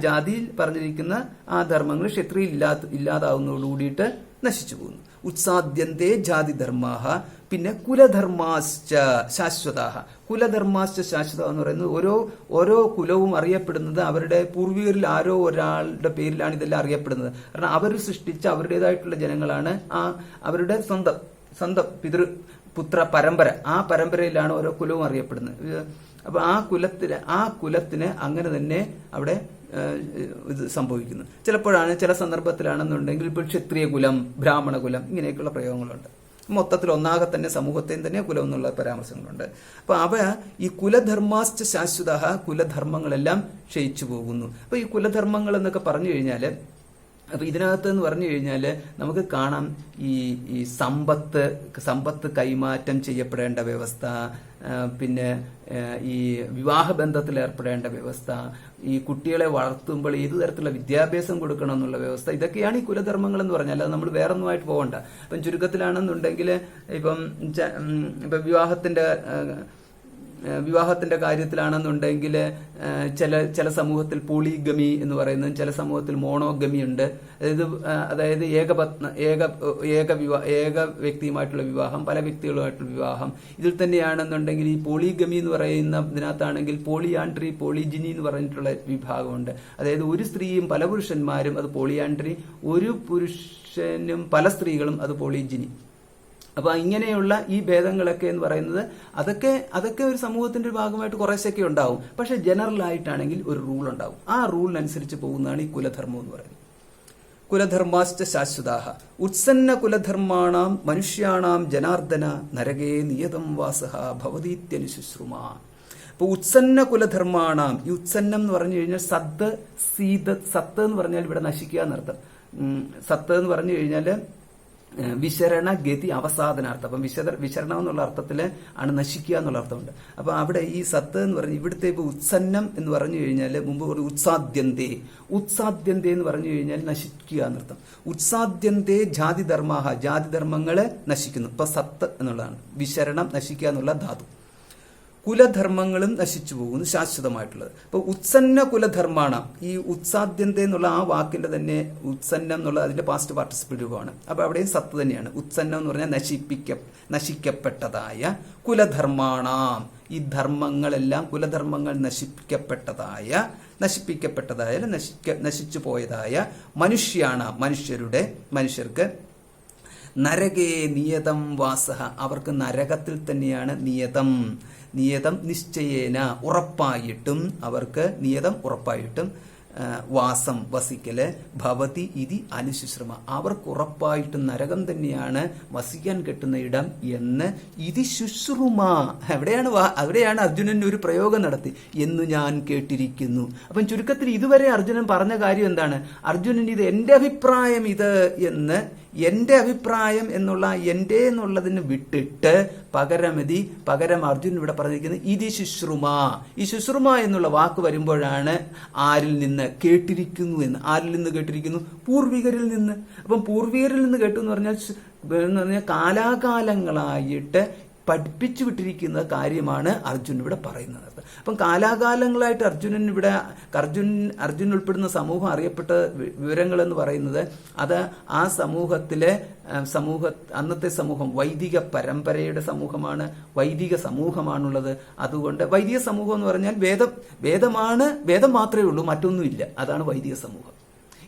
ജാതിയിൽ പറഞ്ഞിരിക്കുന്ന ആ ധർമ്മങ്ങൾ ക്ഷത്രിയ ഇല്ലാതാവുന്നതോടുകൂടിയിട്ട് നശിച്ചു പോകുന്നു. ഉത്സാദ്യന്തേ ജാതിധർമാഹ. പിന്നെ കുലധർമാശ്ച ശാശ്വതാഹ, കുലധർമാശ്ച ശാശ്വത എന്ന് പറയുന്നത് ഓരോ കുലവും അറിയപ്പെടുന്നത് അവരുടെ പൂർവികരിൽ ആരോ ഒരാളുടെ പേരിലാണ് ഇതെല്ലാം അറിയപ്പെടുന്നത്. കാരണം അവർ സൃഷ്ടിച്ച അവരുടേതായിട്ടുള്ള ജനങ്ങളാണ്. അവരുടെ സ്വന്തം പുത്ര പരമ്പര, ആ പരമ്പരയിലാണ് ഓരോ കുലവും അറിയപ്പെടുന്നത്. അപ്പൊ ആ കുലത്തിന് അങ്ങനെ തന്നെ അവിടെ ഇത് സംഭവിക്കുന്നു. ചില സന്ദർഭത്തിലാണെന്നുണ്ടെങ്കിൽ ഇപ്പോൾ ക്ഷത്രിയ കുലം, ബ്രാഹ്മണ കുലം, ഇങ്ങനെയൊക്കെയുള്ള പ്രയോഗങ്ങളുണ്ട്. മൊത്തത്തിൽ ഒന്നാകെ തന്നെ സമൂഹത്തെയും തന്നെ കുലം എന്നുള്ള പരാമർശങ്ങളുണ്ട്. അപ്പൊ ഈ കുലധർമാശ്ച ശാശ്വത, കുലധർമ്മങ്ങളെല്ലാം ക്ഷയിച്ചു പോകുന്നു. അപ്പൊ ഈ കുലധർമ്മങ്ങൾ എന്നൊക്കെ പറഞ്ഞു കഴിഞ്ഞാല്, അപ്പൊ ഇതിനകത്ത് എന്ന് പറഞ്ഞു കഴിഞ്ഞാല് നമുക്ക് കാണാം ഈ സമ്പത്ത് കൈമാറ്റം ചെയ്യപ്പെടേണ്ട വ്യവസ്ഥ, പിന്നെ ഈ വിവാഹബന്ധത്തിൽ ഏർപ്പെടേണ്ട വ്യവസ്ഥ, ഈ കുട്ടികളെ വളർത്തുമ്പോൾ ഏതു തരത്തിലുള്ള വിദ്യാഭ്യാസം കൊടുക്കണം എന്നുള്ള വ്യവസ്ഥ, ഇതൊക്കെയാണ് ഈ കുലധർമ്മങ്ങൾ എന്ന് പറഞ്ഞാൽ. അത് നമ്മൾ വേറെ ഒന്നുമായിട്ട് പോകണ്ട. ഇപ്പം ചുരുക്കത്തിലാണെന്നുണ്ടെങ്കിൽ ഇപ്പം വിവാഹത്തിന്റെ കാര്യത്തിലാണെന്നുണ്ടെങ്കിൽ ചില സമൂഹത്തിൽ പോളിഗമി എന്ന് പറയുന്നതും ചില സമൂഹത്തിൽ മോണോഗമി ഉണ്ട്. അതായത് ഏക വ്യക്തിയുമായിട്ടുള്ള വിവാഹം, പല വ്യക്തികളുമായിട്ടുള്ള വിവാഹം. ഇതിൽ തന്നെയാണെന്നുണ്ടെങ്കിൽ ഈ പോളിഗമി എന്ന് പറയുന്ന ഇതിനകത്താണെങ്കിൽ പോളിയാൻട്രി, പോളിജിനി എന്ന് പറഞ്ഞിട്ടുള്ള വിഭാഗമുണ്ട്. അതായത് ഒരു സ്ത്രീയും പല പുരുഷന്മാരും, അത് പോളിയാൻട്രി. ഒരു പുരുഷനും പല സ്ത്രീകളും, അത് പോളിജിനി. അപ്പൊ ഇങ്ങനെയുള്ള ഈ ഭേദങ്ങളൊക്കെ എന്ന് പറയുന്നത് അതൊക്കെ ഒരു സമൂഹത്തിന്റെ ഒരു ഭാഗമായിട്ട് കുറേശ്ശൊക്കെ ഉണ്ടാവും. പക്ഷെ ജനറൽ ആയിട്ടാണെങ്കിൽ ഒരു റൂൾ ഉണ്ടാവും. ആ റൂളിനനുസരിച്ച് പോകുന്നതാണ് ഈ കുലധർമ്മം എന്ന് പറയുന്നത്. കുലധർമാശ്ച ശാശ്വതാഹ ഉത്സന്ന കുലധർമാണാം മനുഷ്യാണാം ജനാർദ്ദന നരകേ നിയതം വാസഹ ഭവതീത്യനുശുശ്രുമ. അപ്പൊ ഉത്സന്ന കുലധർമാണാം, ഈ ഉത്സന്നം എന്ന് പറഞ്ഞു കഴിഞ്ഞാൽ സത്ത് എന്ന് പറഞ്ഞാൽ ഇവിടെ നശിക്കുക എന്നർത്ഥം. സത്ത് എന്ന് പറഞ്ഞു കഴിഞ്ഞാല് വിശരണ ഗതി അവസാദനാർത്ഥം. അപ്പം വിശരണം എന്നുള്ള അർത്ഥത്തിൽ ആണ് നശിക്കുക എന്നുള്ള അർത്ഥമുണ്ട്. അപ്പൊ അവിടെ ഈ സത്ത് എന്ന് പറഞ്ഞ് ഇവിടുത്തെ ഇപ്പൊ ഉത്സന്നം എന്ന് പറഞ്ഞു കഴിഞ്ഞാൽ മുമ്പ് ഒരു ഉത്സാദ്യന്തേ എന്ന് പറഞ്ഞു കഴിഞ്ഞാൽ നശിക്കുക എന്നർത്ഥം. ഉത്സാദ്യന്തേ ജാതിധർമാഹ, ജാതിധർമ്മങ്ങള് നശിക്കുന്നു. ഇപ്പൊ സത്ത് എന്നുള്ളതാണ് വിശരണം, നശിക്കുക എന്നുള്ള ധാതു. കുലധർമ്മങ്ങളും നശിച്ചു പോകുന്നു, ശാശ്വതമായിട്ടുള്ളത്. ഇപ്പൊ ഉത്സന്ന കുലധർമ്മാണ്, ഈ ഉത്സാദ്യന്ത എന്നുള്ള ആ വാക്കിന്റെ തന്നെ ഉത്സന്നം എന്നുള്ള അതിന്റെ പാസ്റ്റ് പാർട്ടിസിപ്പിൾ രൂപമാണ്. അപ്പൊ അവിടെയും സത്ത് തന്നെയാണ്. ഉത്സന്നം എന്ന് പറഞ്ഞാൽ നശിക്കപ്പെട്ടതായ കുലധർമ്മാണാം, ഈ ധർമ്മങ്ങളെല്ലാം കുലധർമ്മങ്ങൾ നശിപ്പിക്കപ്പെട്ടതായ നശിച്ചു പോയതായ മനുഷ്യർക്ക് നരകേ നിയതം വാസഹ, അവർക്ക് നരകത്തിൽ തന്നെയാണ് നിയതം നിശ്ചയേന ഉറപ്പായിട്ടും, അവർക്ക് നിയതം ഉറപ്പായിട്ടും വാസം വസിക്കല് ഭവതി ഇതി അനുശുശ്രമ, അവർക്ക് ഉറപ്പായിട്ടും നരകം തന്നെയാണ് വസിക്കാൻ കിട്ടുന്ന ഇടം എന്ന് ഇതി ശുശ്രുമ, അവിടെയാണ് അർജുനൻ ഒരു പ്രയോഗം നടത്തി എന്ന് ഞാൻ കേട്ടിരിക്കുന്നു. അപ്പം ചുരുക്കത്തിൽ ഇതുവരെ അർജുനൻ പറഞ്ഞ കാര്യം എന്താണ്? അർജുനൻ ഇത് എന്റെ അഭിപ്രായം എന്റെ അഭിപ്രായം എന്നുള്ള എന്റെ എന്നുള്ളതിന് വിട്ടിട്ട് പകരം അർജുനൻ ഇവിടെ പറഞ്ഞിരിക്കുന്നത് ഇതി ശുശ്രുമ. ഈ ശുശ്രുമ എന്നുള്ള വാക്ക് വരുമ്പോഴാണ് ആരിൽ നിന്ന്? എന്ന് കേട്ടിരിക്കുന്നു എന്ന്. ആരിൽ നിന്ന് കേട്ടിരിക്കുന്നു? പൂർവികരിൽ നിന്ന്. അപ്പം പൂർവികരിൽ നിന്ന് കേട്ടു എന്ന് പറഞ്ഞാൽ കാലാകാലങ്ങളായിട്ട് പഠിപ്പിച്ചു വിട്ടിരിക്കുന്ന കാര്യമാണ് അർജുൻ ഇവിടെ പറയുന്നത്. അപ്പം കാലാകാലങ്ങളായിട്ട് അർജുൻ ഉൾപ്പെടുന്ന സമൂഹം അറിയപ്പെട്ട വിവരങ്ങൾ എന്ന് പറയുന്നത് അത് ആ അന്നത്തെ സമൂഹം വൈദിക പരമ്പരയുടെ സമൂഹമാണ്, വൈദിക സമൂഹമാണുള്ളത്. അതുകൊണ്ട് വൈദിക സമൂഹം എന്ന് പറഞ്ഞാൽ വേദം മാത്രമേ ഉള്ളൂ, മറ്റൊന്നുമില്ല. അതാണ് വൈദിക സമൂഹം.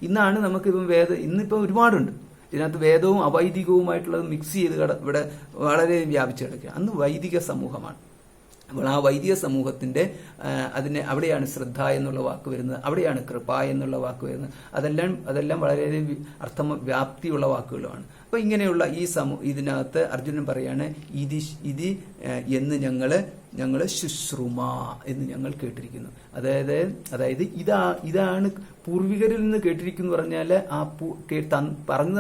ഇന്നാണ് നമുക്കിപ്പം ഇന്നിപ്പം ഒരുപാടുണ്ട്. ഇതിനകത്ത് വേദവും അവൈദികവുമായിട്ടുള്ളത് മിക്സ് ചെയ്ത് ഇവിടെ വളരെ വ്യാപിച്ചു കിടക്കുക. അന്ന് വൈദിക സമൂഹമാണ്. അപ്പോൾ ആ വൈദിക സമൂഹത്തിന്റെ അവിടെയാണ് ശ്രദ്ധ എന്നുള്ള വാക്ക് വരുന്നത്, അവിടെയാണ് കൃപ എന്നുള്ള വാക്ക് വരുന്നത്. അതെല്ലാം വളരെ വ്യാപ്തിയുള്ള വാക്കുകളുമാണ്. അപ്പൊ ഇങ്ങനെയുള്ള ഇതിനകത്ത് അർജുനൻ പറയാണ് ഇതി എന്ന് ഞങ്ങള് ശുശ്രുമ എന്ന് ഞങ്ങൾ കേട്ടിരിക്കുന്നു. അതായത് ഇതാണ് പൂർവികരിൽ നിന്ന് കേട്ടിരിക്കുന്നു പറഞ്ഞാല് പറഞ്ഞു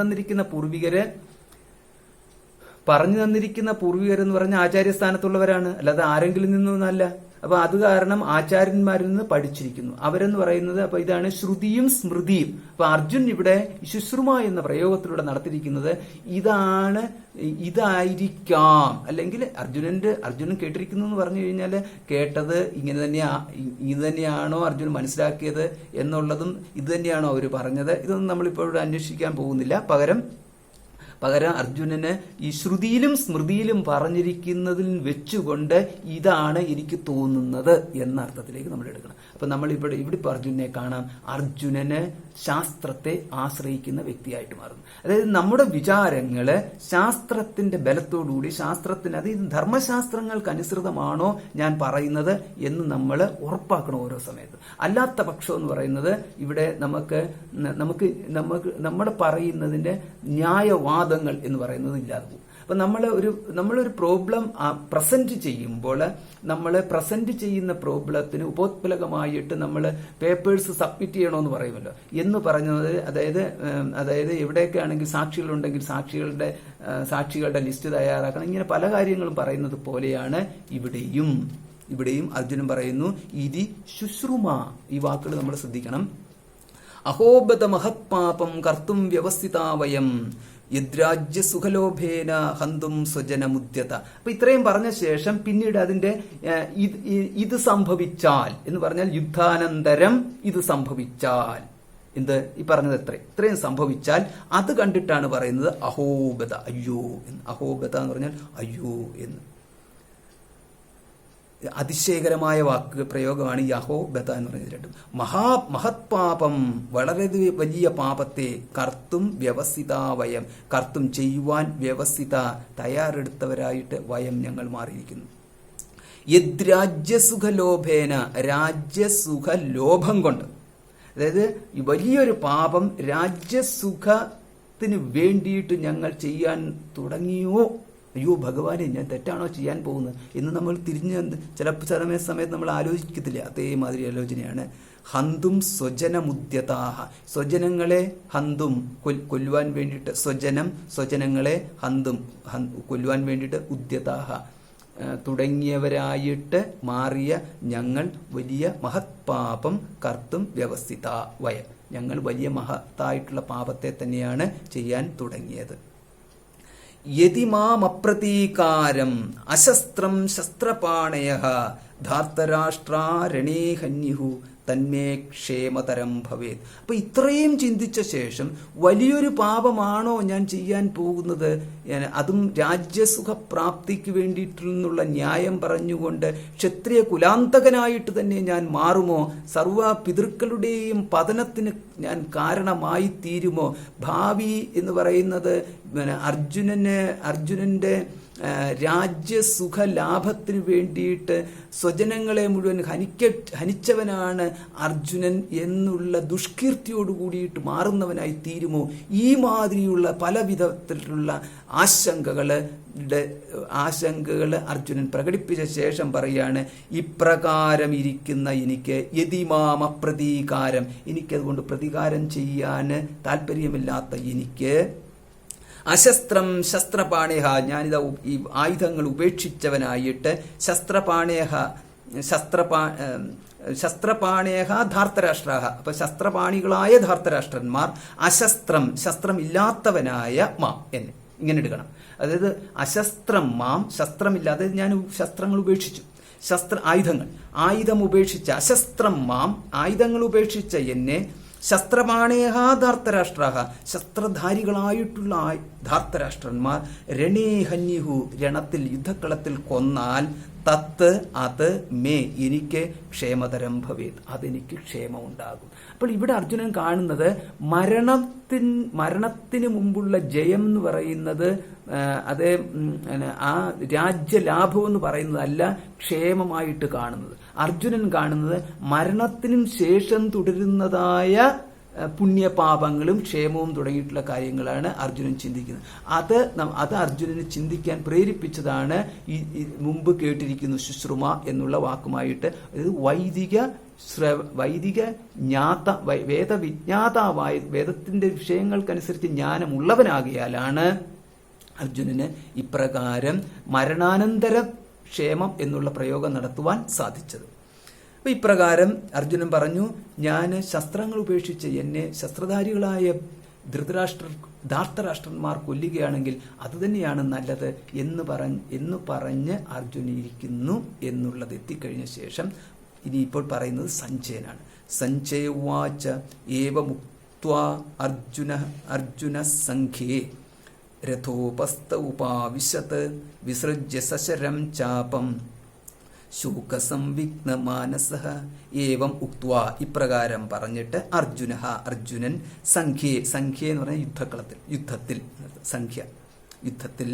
തന്നിരിക്കുന്ന പൂർവികരെന്ന് പറഞ്ഞ ആചാര്യസ്ഥാനത്തുള്ളവരാണ്, അല്ലാതെ ആരെങ്കിലും നിന്നൊന്നല്ല. അപ്പൊ അത് കാരണം ആചാര്യന്മാരിൽ നിന്ന് പഠിച്ചിരിക്കുന്നു അവരെന്ന് പറയുന്നത്. അപ്പൊ ഇതാണ് ശ്രുതിയും സ്മൃതിയും. അപ്പൊ അർജുൻ ഇവിടെ ശുശ്രുമ എന്ന പ്രയോഗത്തിലൂടെ നടത്തിയിരിക്കുന്നത് ഇതായിരിക്കാം, അല്ലെങ്കിൽ അർജുനൻ കേട്ടിരിക്കുന്നു എന്ന് പറഞ്ഞു കഴിഞ്ഞാൽ കേട്ടത് ഇത് തന്നെയാണോ അർജുനൻ മനസ്സിലാക്കിയത് എന്നുള്ളതും ഇത് തന്നെയാണോ അവർ പറഞ്ഞത്, ഇതൊന്നും നമ്മളിപ്പോൾ ഇവിടെ അന്വേഷിക്കാൻ പോകുന്നില്ല. പകരം അർജുനന് ഈ ശ്രുതിയിലും സ്മൃതിയിലും പറഞ്ഞിരിക്കുന്നതിൽ വെച്ചുകൊണ്ട് ഇതാണ് എനിക്ക് തോന്നുന്നത് എന്ന അർത്ഥത്തിലേക്ക് നമ്മൾ എടുക്കണം. അപ്പൊ നമ്മൾ ഇവിടെ അർജുനനെ കാണാം, അർജുനന് ശാസ്ത്രത്തെ ആശ്രയിക്കുന്ന വ്യക്തിയായിട്ട് മാറുന്നു. അതായത് നമ്മുടെ വിചാരങ്ങള് ശാസ്ത്രത്തിന്റെ ബലത്തോടുകൂടി അത് ധർമ്മശാസ്ത്രങ്ങൾക്ക് അനുസൃതമാണോ ഞാൻ പറയുന്നത് എന്ന് നമ്മൾ ഉറപ്പാക്കണം ഓരോ സമയത്ത്. അല്ലാത്ത പക്ഷം എന്ന് പറയുന്നത് ഇവിടെ നമുക്ക് നമ്മുടെ പറയുന്നതിന്റെ ന്യായവാദങ്ങൾ എന്ന് പറയുന്നത് ഇല്ലാതെ പോകും. അപ്പൊ നമ്മളൊരു പ്രോബ്ലം പ്രസന്റ് ചെയ്യുമ്പോൾ നമ്മൾ പ്രസന്റ് ചെയ്യുന്ന പ്രോബ്ലത്തിന് ഉപോത്പലകമായിട്ട് നമ്മൾ പേപ്പേഴ്സ് സബ്മിറ്റ് ചെയ്യണമെന്ന് പറയുമല്ലോ എന്ന് പറഞ്ഞത്. അതായത് എവിടെയൊക്കെ ആണെങ്കിൽ സാക്ഷികളുണ്ടെങ്കിൽ സാക്ഷികളുടെ ലിസ്റ്റ് തയ്യാറാക്കണം. ഇങ്ങനെ പല കാര്യങ്ങളും പറയുന്നത് പോലെയാണ് ഇവിടെയും അർജുനൻ പറയുന്നു ഇതി ശുശ്രുമ. ഈ വാക്കുകൾ നമ്മൾ ശ്രദ്ധിക്കണം. അഹോബത മഹത്പാപം കർത്തും വ്യവസ്ഥിതാവയം യദ്രാജ്യ സുഖലോഭേന ഹന്തും സ്വജനമുദ്യത. അപ്പൊ ഇത്രയും പറഞ്ഞ ശേഷം പിന്നീട് അതിന്റെ ഇത് സംഭവിച്ചാൽ എന്ന് പറഞ്ഞാൽ യുദ്ധാനന്തരം ഇത് സംഭവിച്ചാൽ ഈ പറഞ്ഞത് ഇത്രയും സംഭവിച്ചാൽ അത് കണ്ടിട്ടാണ് പറയുന്നത് അഹോബത, അയ്യോ എന്ന്. അഹോബത എന്ന് പറഞ്ഞാൽ അയ്യോ എന്ന്. അതിശയകരമായ പ്രയോഗമാണ് ഈ അഹോബത എന്ന് പറയുന്നത്. രണ്ടും മഹത്പാപം, വളരെ വലിയ പാപത്തെ കർത്തും വ്യവസ്ഥിതാവയം, കർത്തും ചെയ്യുവാൻ വ്യവസ്ഥിത തയ്യാറെടുത്തവരായിട്ട് വയം ഞങ്ങൾ മാറിയിരിക്കുന്നു. യദ്രാജ്യസുഖലോഭേന, രാജ്യസുഖലോഭം കൊണ്ട്, അതായത് വലിയൊരു പാപം രാജ്യസുഖത്തിന് വേണ്ടിയിട്ട് ഞങ്ങൾ ചെയ്യാൻ തുടങ്ങിയോ, അയ്യോ ഭഗവാനെ ഞാൻ തെറ്റാണോ ചെയ്യാൻ പോകുന്നത് എന്ന് നമ്മൾ ചില സമയത്ത് നമ്മൾ ആലോചിക്കത്തില്ല. അതേമാതിരി ആലോചനയാണ്. ഹന്തും സ്വജനമുദ്യതാഹ, സ്വജനങ്ങളെ ഹന്തും കൊല്ലുവാൻ വേണ്ടിയിട്ട്, സ്വജനങ്ങളെ ഹന്തും കൊല്ലുവാൻ വേണ്ടിയിട്ട്, ഉദ്യതാഹ തുടങ്ങിയവരായിട്ട് മാറിയ ഞങ്ങൾ വലിയ മഹത്പാപം കർത്തും വ്യവസ്ഥിത വയം, ഞങ്ങൾ വലിയ മഹത്തായിട്ടുള്ള പാപത്തെ തന്നെയാണ് ചെയ്യാൻ തുടങ്ങിയത്. യതിമാമപ്രതീകാരം അശസ്ത്രം ശസ്ത്രപാണയഃ ധാർത്തരാഷ്ട്രാരണേ ഹന്യുഹു തന്മേ ക്ഷേമതരം ഭവേത്. അപ്പൊ ഇത്രയും ചിന്തിച്ച ശേഷം വലിയൊരു പാപമാണോ ഞാൻ ചെയ്യാൻ പോകുന്നത്, അതും രാജ്യസുഖപ്രാപ്തിക്ക് വേണ്ടിയിട്ടുള്ള ന്യായം പറഞ്ഞുകൊണ്ട് ക്ഷത്രിയ കുലാന്തകനായിട്ട് തന്നെ ഞാൻ മാറുമോ, സർവ പിതൃക്കളുടെയും പതനത്തിന് ഞാൻ കാരണമായി തീരുമോ, ഭാവി എന്ന് പറയുന്നത് അർജുനന്റെ രാജ്യസുഖ ലാഭത്തിന് വേണ്ടിയിട്ട് സ്വജനങ്ങളെ മുഴുവൻ ഹനിച്ചവനാണ് അർജുനൻ എന്നുള്ള ദുഷ്കീർത്തിയോട് കൂടിയിട്ട് മാറുന്നവനായി തീരുമോ, ഈ മാതിരിയുള്ള പല വിധത്തിലുള്ള ആശങ്കകൾ അർജുനൻ പ്രകടിപ്പിച്ച ശേഷം പറയാണ്, ഇപ്രകാരം ഇരിക്കുന്ന എനിക്ക് യതിമാമപ്രതീകാരം, എനിക്കതുകൊണ്ട് പ്രതികാരം ചെയ്യാൻ താല്പര്യമില്ലാത്ത എനിക്ക്, അശസ്ത്രം ശസ്ത്രപാണേഹ, ഞാനിതാ ഈ ആയുധങ്ങൾ ഉപേക്ഷിച്ചവനായിട്ട്, ശസ്ത്രപാണേഹ ധാർത്തരാഷ്ട്രാഹ. അപ്പൊ ശസ്ത്രപാണികളായ ധാർത്തരാഷ്ട്രന്മാർ അശസ്ത്രം, ശസ്ത്രമില്ലാത്തവനായ മാം എന്നെ ഇങ്ങനെ എടുക്കണം. അതായത് അശസ്ത്രം മാം, ശസ്ത്രമില്ലാതെ ഞാൻ ശസ്ത്രങ്ങൾ ഉപേക്ഷിച്ചു, ആയുധം ഉപേക്ഷിച്ച അശസ്ത്രം മാം, ആയുധങ്ങൾ ഉപേക്ഷിച്ച എന്നെ ശസ്ത്രപാണേഹ ധാർത്തരാഷ്ട്രാഹ, ശസ്ത്രധാരികളായിട്ടുള്ള ധാർത്തരാഷ്ട്രന്മാർ രണേഹന്യുഹു, രണത്തിൽ യുദ്ധക്കളത്തിൽ കൊന്നാൽ തത്ത് അത് മേ എനിക്ക് ക്ഷേമതരം ഭവേത്, അതെനിക്ക് ക്ഷേമമുണ്ടാകും. അപ്പോൾ ഇവിടെ അർജുനൻ കാണുന്നത് മരണത്തിന് മുമ്പുള്ള ജയം എന്ന് പറയുന്നത് അത് ആ രാജ്യലാഭം എന്ന് പറയുന്നതല്ല ക്ഷേമമായിട്ട് കാണുന്നത്. അർജുനൻ കാണുന്നത് മരണത്തിനും ശേഷം തുടരുന്നതായ പുണ്യപാപങ്ങളും ക്ഷേമവും തുടങ്ങിയിട്ടുള്ള കാര്യങ്ങളാണ് അർജുനൻ ചിന്തിക്കുന്നത്. അത് അർജുനന് ചിന്തിക്കാൻ പ്രേരിപ്പിച്ചതാണ് ഈ മുമ്പ് കേട്ടിരിക്കുന്നു ശുശ്രുമ എന്നുള്ള വാക്കുമായിട്ട്. വൈദിക വേദവിജ്ഞാതാവായ, വേദത്തിന്റെ വിഷയങ്ങൾക്കനുസരിച്ച് ജ്ഞാനമുള്ളവനാകിയാലാണ് അർജുനന് ഇപ്രകാരം മരണാനന്തര ക്ഷേമം എന്നുള്ള പ്രയോഗം നടത്തുവാൻ സാധിച്ചത്. അപ്പൊ ഇപ്രകാരം അർജുനൻ പറഞ്ഞു, ഞാൻ ശസ്ത്രങ്ങൾ ഉപേക്ഷിച്ച് എന്നെ ശസ്ത്രധാരികളായ ധാർത്തരാഷ്ട്രന്മാർ കൊല്ലുകയാണെങ്കിൽ അത് തന്നെയാണ് നല്ലത് എന്ന് പറഞ്ഞ് അർജുനൻ ഇരിക്കുന്നു എന്നുള്ളത് എത്തിക്കഴിഞ്ഞ ശേഷം ഇനി ഇപ്പോൾ പറയുന്നത് സഞ്ജയനാണ്. സഞ്ജയ ഉവാച ഏവമുക്ത്വാ അർജുന സംഖ്യേ രഥോപസ്ഥ ഉപാവിശത് വിസൃജ്യ സശരം ചാപം ശോകസംവിഘ്ന മാനസഃ. ഏവം ഉക്ത്വാ, ഇപ്രകാരം പറഞ്ഞിട്ട് അർജുനൻ സംഖ്യേ എന്ന് പറഞ്ഞാൽ യുദ്ധത്തിൽ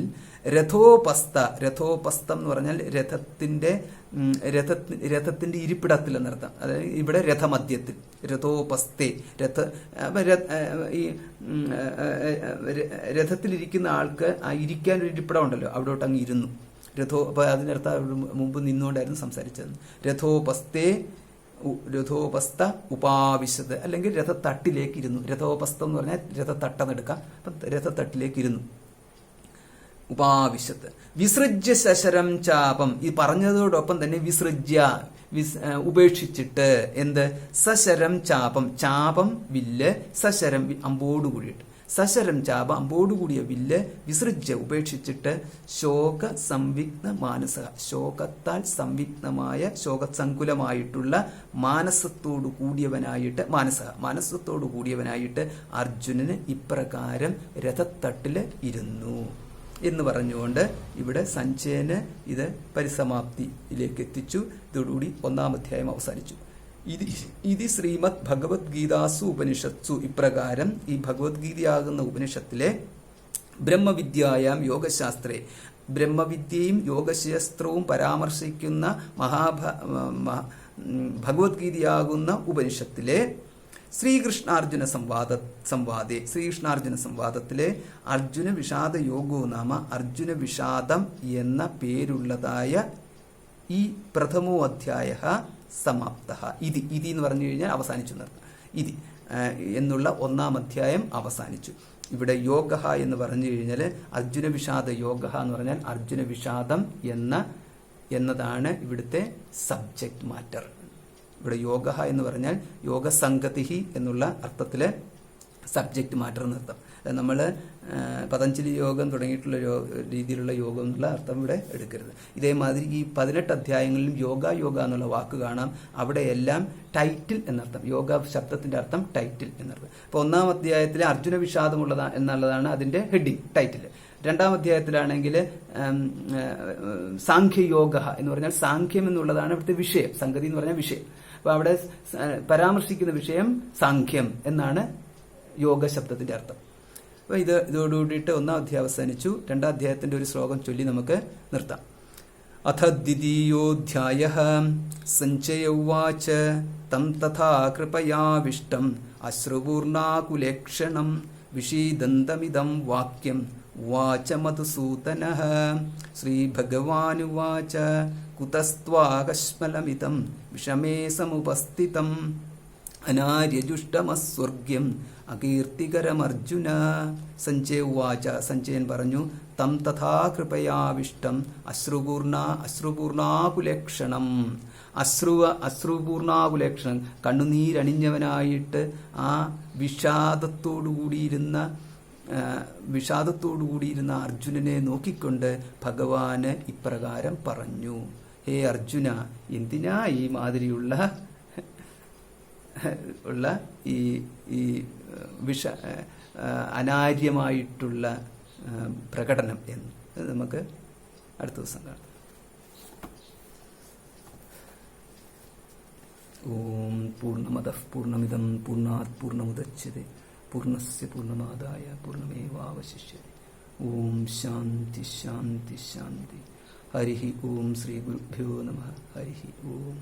രഥോപസ്ഥം എന്ന് പറഞ്ഞാൽ രഥത്തിന്റെ ഇരിപ്പിടത്തിൽ എന്നർത്ഥം. അതായത് ഇവിടെ രഥമധ്യത്തിൽ, രഥോപസ്ഥേ ഈ രഥത്തിലിരിക്കുന്ന ആൾക്ക് ആ ഇരിക്കാൻ ഒരു ഇരിപ്പിടം ഉണ്ടല്ലോ, അവിടോട്ട് അങ്ങ് ഇരുന്നു. അപ്പൊ അതിനർത്ഥം മുമ്പ് നിന്നുകൊണ്ടായിരുന്നു സംസാരിച്ചത്. രഥോപസ്ഥ ഉപാവിശത്, അല്ലെങ്കിൽ രഥത്തട്ടിലേക്ക് ഇരുന്നു. രഥോപസ്ഥം എന്ന് പറഞ്ഞാൽ രഥത്തട്ടെന്നെടുക്കാം. അപ്പൊ രഥത്തട്ടിലേക്ക് ഇരുന്നു. ഉപാവിശത്ത് വിസൃജ്യ ശശരം ചാപം, ഈ പറഞ്ഞതോടൊപ്പം തന്നെ ഉപേക്ഷിച്ചിട്ട് എന്ത്, സശരം ചാപം വില്ല്, സശരം അമ്പോടുകൂടിയിട്ട്, സശരം ചാപം അമ്പോടുകൂടിയ വില്ല്, വിസൃജ്യ ഉപേക്ഷിച്ചിട്ട്, ശോക സംവിഘ്ന മാനസ, ശോകത്താൽ സംവിഘ്നമായ ശോകസങ്കുലമായിട്ടുള്ള മാനസത്തോടു കൂടിയവനായിട്ട് അർജുനന് ഇപ്രകാരം രഥത്തട്ടില് ഇരുന്നു എന്ന് പറഞ്ഞുകൊണ്ട് ഇവിടെ സഞ്ജയന് ഇത് പരിസമാപ്തിയിലേക്ക് എത്തിച്ചു. ഇതോടുകൂടി 1-ാം അധ്യായം അവസാനിച്ചു. ഇത് ശ്രീമദ് ഭഗവത്ഗീതാസു ഉപനിഷത്സു, ഇപ്രകാരം ഈ ഭഗവത്ഗീതയാകുന്ന ഉപനിഷത്തിലെ ബ്രഹ്മവിദ്യായാം യോഗശാസ്ത്രേ, ബ്രഹ്മവിദ്യയും യോഗശാസ്ത്രവും പരാമർശിക്കുന്ന ഭഗവത്ഗീതയാകുന്ന ഉപനിഷത്തിലെ ശ്രീകൃഷ്ണാർജുന സംവാദത്തിലെ അർജുന വിഷാദ യോഗോ നാമ, അർജുന വിഷാദം എന്ന പേരുള്ളതായ ഈ പ്രഥമോ അധ്യായ സമാപ്ത. ഇതി എന്ന് പറഞ്ഞു കഴിഞ്ഞാൽ അവസാനിച്ചു നിർത്തും. ഇതി എന്നുള്ള 1-ാം അധ്യായം അവസാനിച്ചു. ഇവിടെ യോഗ എന്ന് പറഞ്ഞു കഴിഞ്ഞാൽ അർജുന വിഷാദ യോഗ എന്ന് പറഞ്ഞാൽ അർജുന വിഷാദം എന്നതാണ് ഇവിടുത്തെ സബ്ജക്ട് മാറ്റർ. ഇവിടെ യോഗ എന്ന് പറഞ്ഞാൽ യോഗസംഗതി എന്നുള്ള അർത്ഥത്തില് സബ്ജക്ട് മാറ്റർ എന്നർത്ഥം. നമ്മൾ പതഞ്ജലി യോഗം തുടങ്ങിയിട്ടുള്ള രീതിയിലുള്ള യോഗം എന്നുള്ള അർത്ഥം ഇവിടെ എടുക്കരുത്. ഇതേമാതിരി ഈ 18 അധ്യായങ്ങളിലും യോഗ എന്നുള്ള വാക്ക് കാണാം. അവിടെയെല്ലാം ടൈറ്റിൽ എന്നർത്ഥം, യോഗ ശബ്ദത്തിന്റെ അർത്ഥം ടൈറ്റിൽ എന്നർത്ഥം. അപ്പോൾ 1-ാം അധ്യായത്തിലെ അർജുന വിഷാദമുള്ളതാ എന്നുള്ളതാണ് അതിന്റെ ഹെഡിങ്, ടൈറ്റിൽ. 2-ാം അധ്യായത്തിലാണെങ്കിൽ സാഖ്യയോഗ എന്ന് പറഞ്ഞാൽ സാഖ്യം എന്നുള്ളതാണ് ഇവിടുത്തെ വിഷയം, സംഗതി എന്ന് പറഞ്ഞാൽ വിഷയം. അപ്പൊ അവിടെ പരാമർശിക്കുന്ന വിഷയം സാഖ്യം എന്നാണ് യോഗ ശബ്ദത്തിന്റെ അർത്ഥം. അപ്പൊ ഇതോടുകൂടിയിട്ട് 1-ാം അധ്യായം അവസാനിച്ചു. 2-ാം അധ്യായത്തിന്റെ ഒരു ശ്ലോകം ചൊല്ലി നമുക്ക് നിർത്താം. അഥ ദ്വിതീയോധ്യായഃ സഞ്ജയ ഉവാച തം തഥാ കൃപയാവിഷ്ടം അശ്രുപൂർണാകുലേക്ഷണം വിഷീദന്തമിദം വാക്യം ഉവാച മധുസൂദനഃ. ശ്രീഭഗവാനുവാച കുതസ്ത്വാകശ്മലമിദം വിഷമേ സമുപസ്ഥിതം അനാര്യജുഷ്ടമസ്വർഗ്യം അകീർത്തികരമർജുന. സഞ്ജയ ഉവാച, സഞ്ജയൻ പറഞ്ഞു, തം തഥാ കൃപയാവിഷ്ടം അശ്രുപൂർണാകുലേക്ഷണം. അശ്രുപൂർണാകുലേക്ഷണം, കണ്ണുനീരണിഞ്ഞവനായിട്ട് ആ വിഷാദത്തോടുകൂടിയിരുന്ന അർജുനനെ നോക്കിക്കൊണ്ട് ഭഗവാന് ഇപ്രകാരം പറഞ്ഞു: ഹേ അർജുന, എന്തിനാ ഈ മാതിരിയുള്ള ഈ അനാര്യമായിട്ടുള്ള പ്രകടനം എന്ന് നമുക്ക് അടുത്ത ദിവസം കാണാം. ഓം പൂർണ്ണമദഃ പൂർണ്ണമിദം പൂർണ്ണാത് പൂർണ്ണമുദച്യതേ പൂർണ്ണസ്യ പൂർണ്ണമാദായ പൂർണ്ണമേവാവശിഷ്യതേ. ഓം ശാന്തി ശാന്തി ശാന്തി. ഹരി ഓം. ശ്രീ ഗുരുഭ്യോ നമഃ. ഹരി ഓം.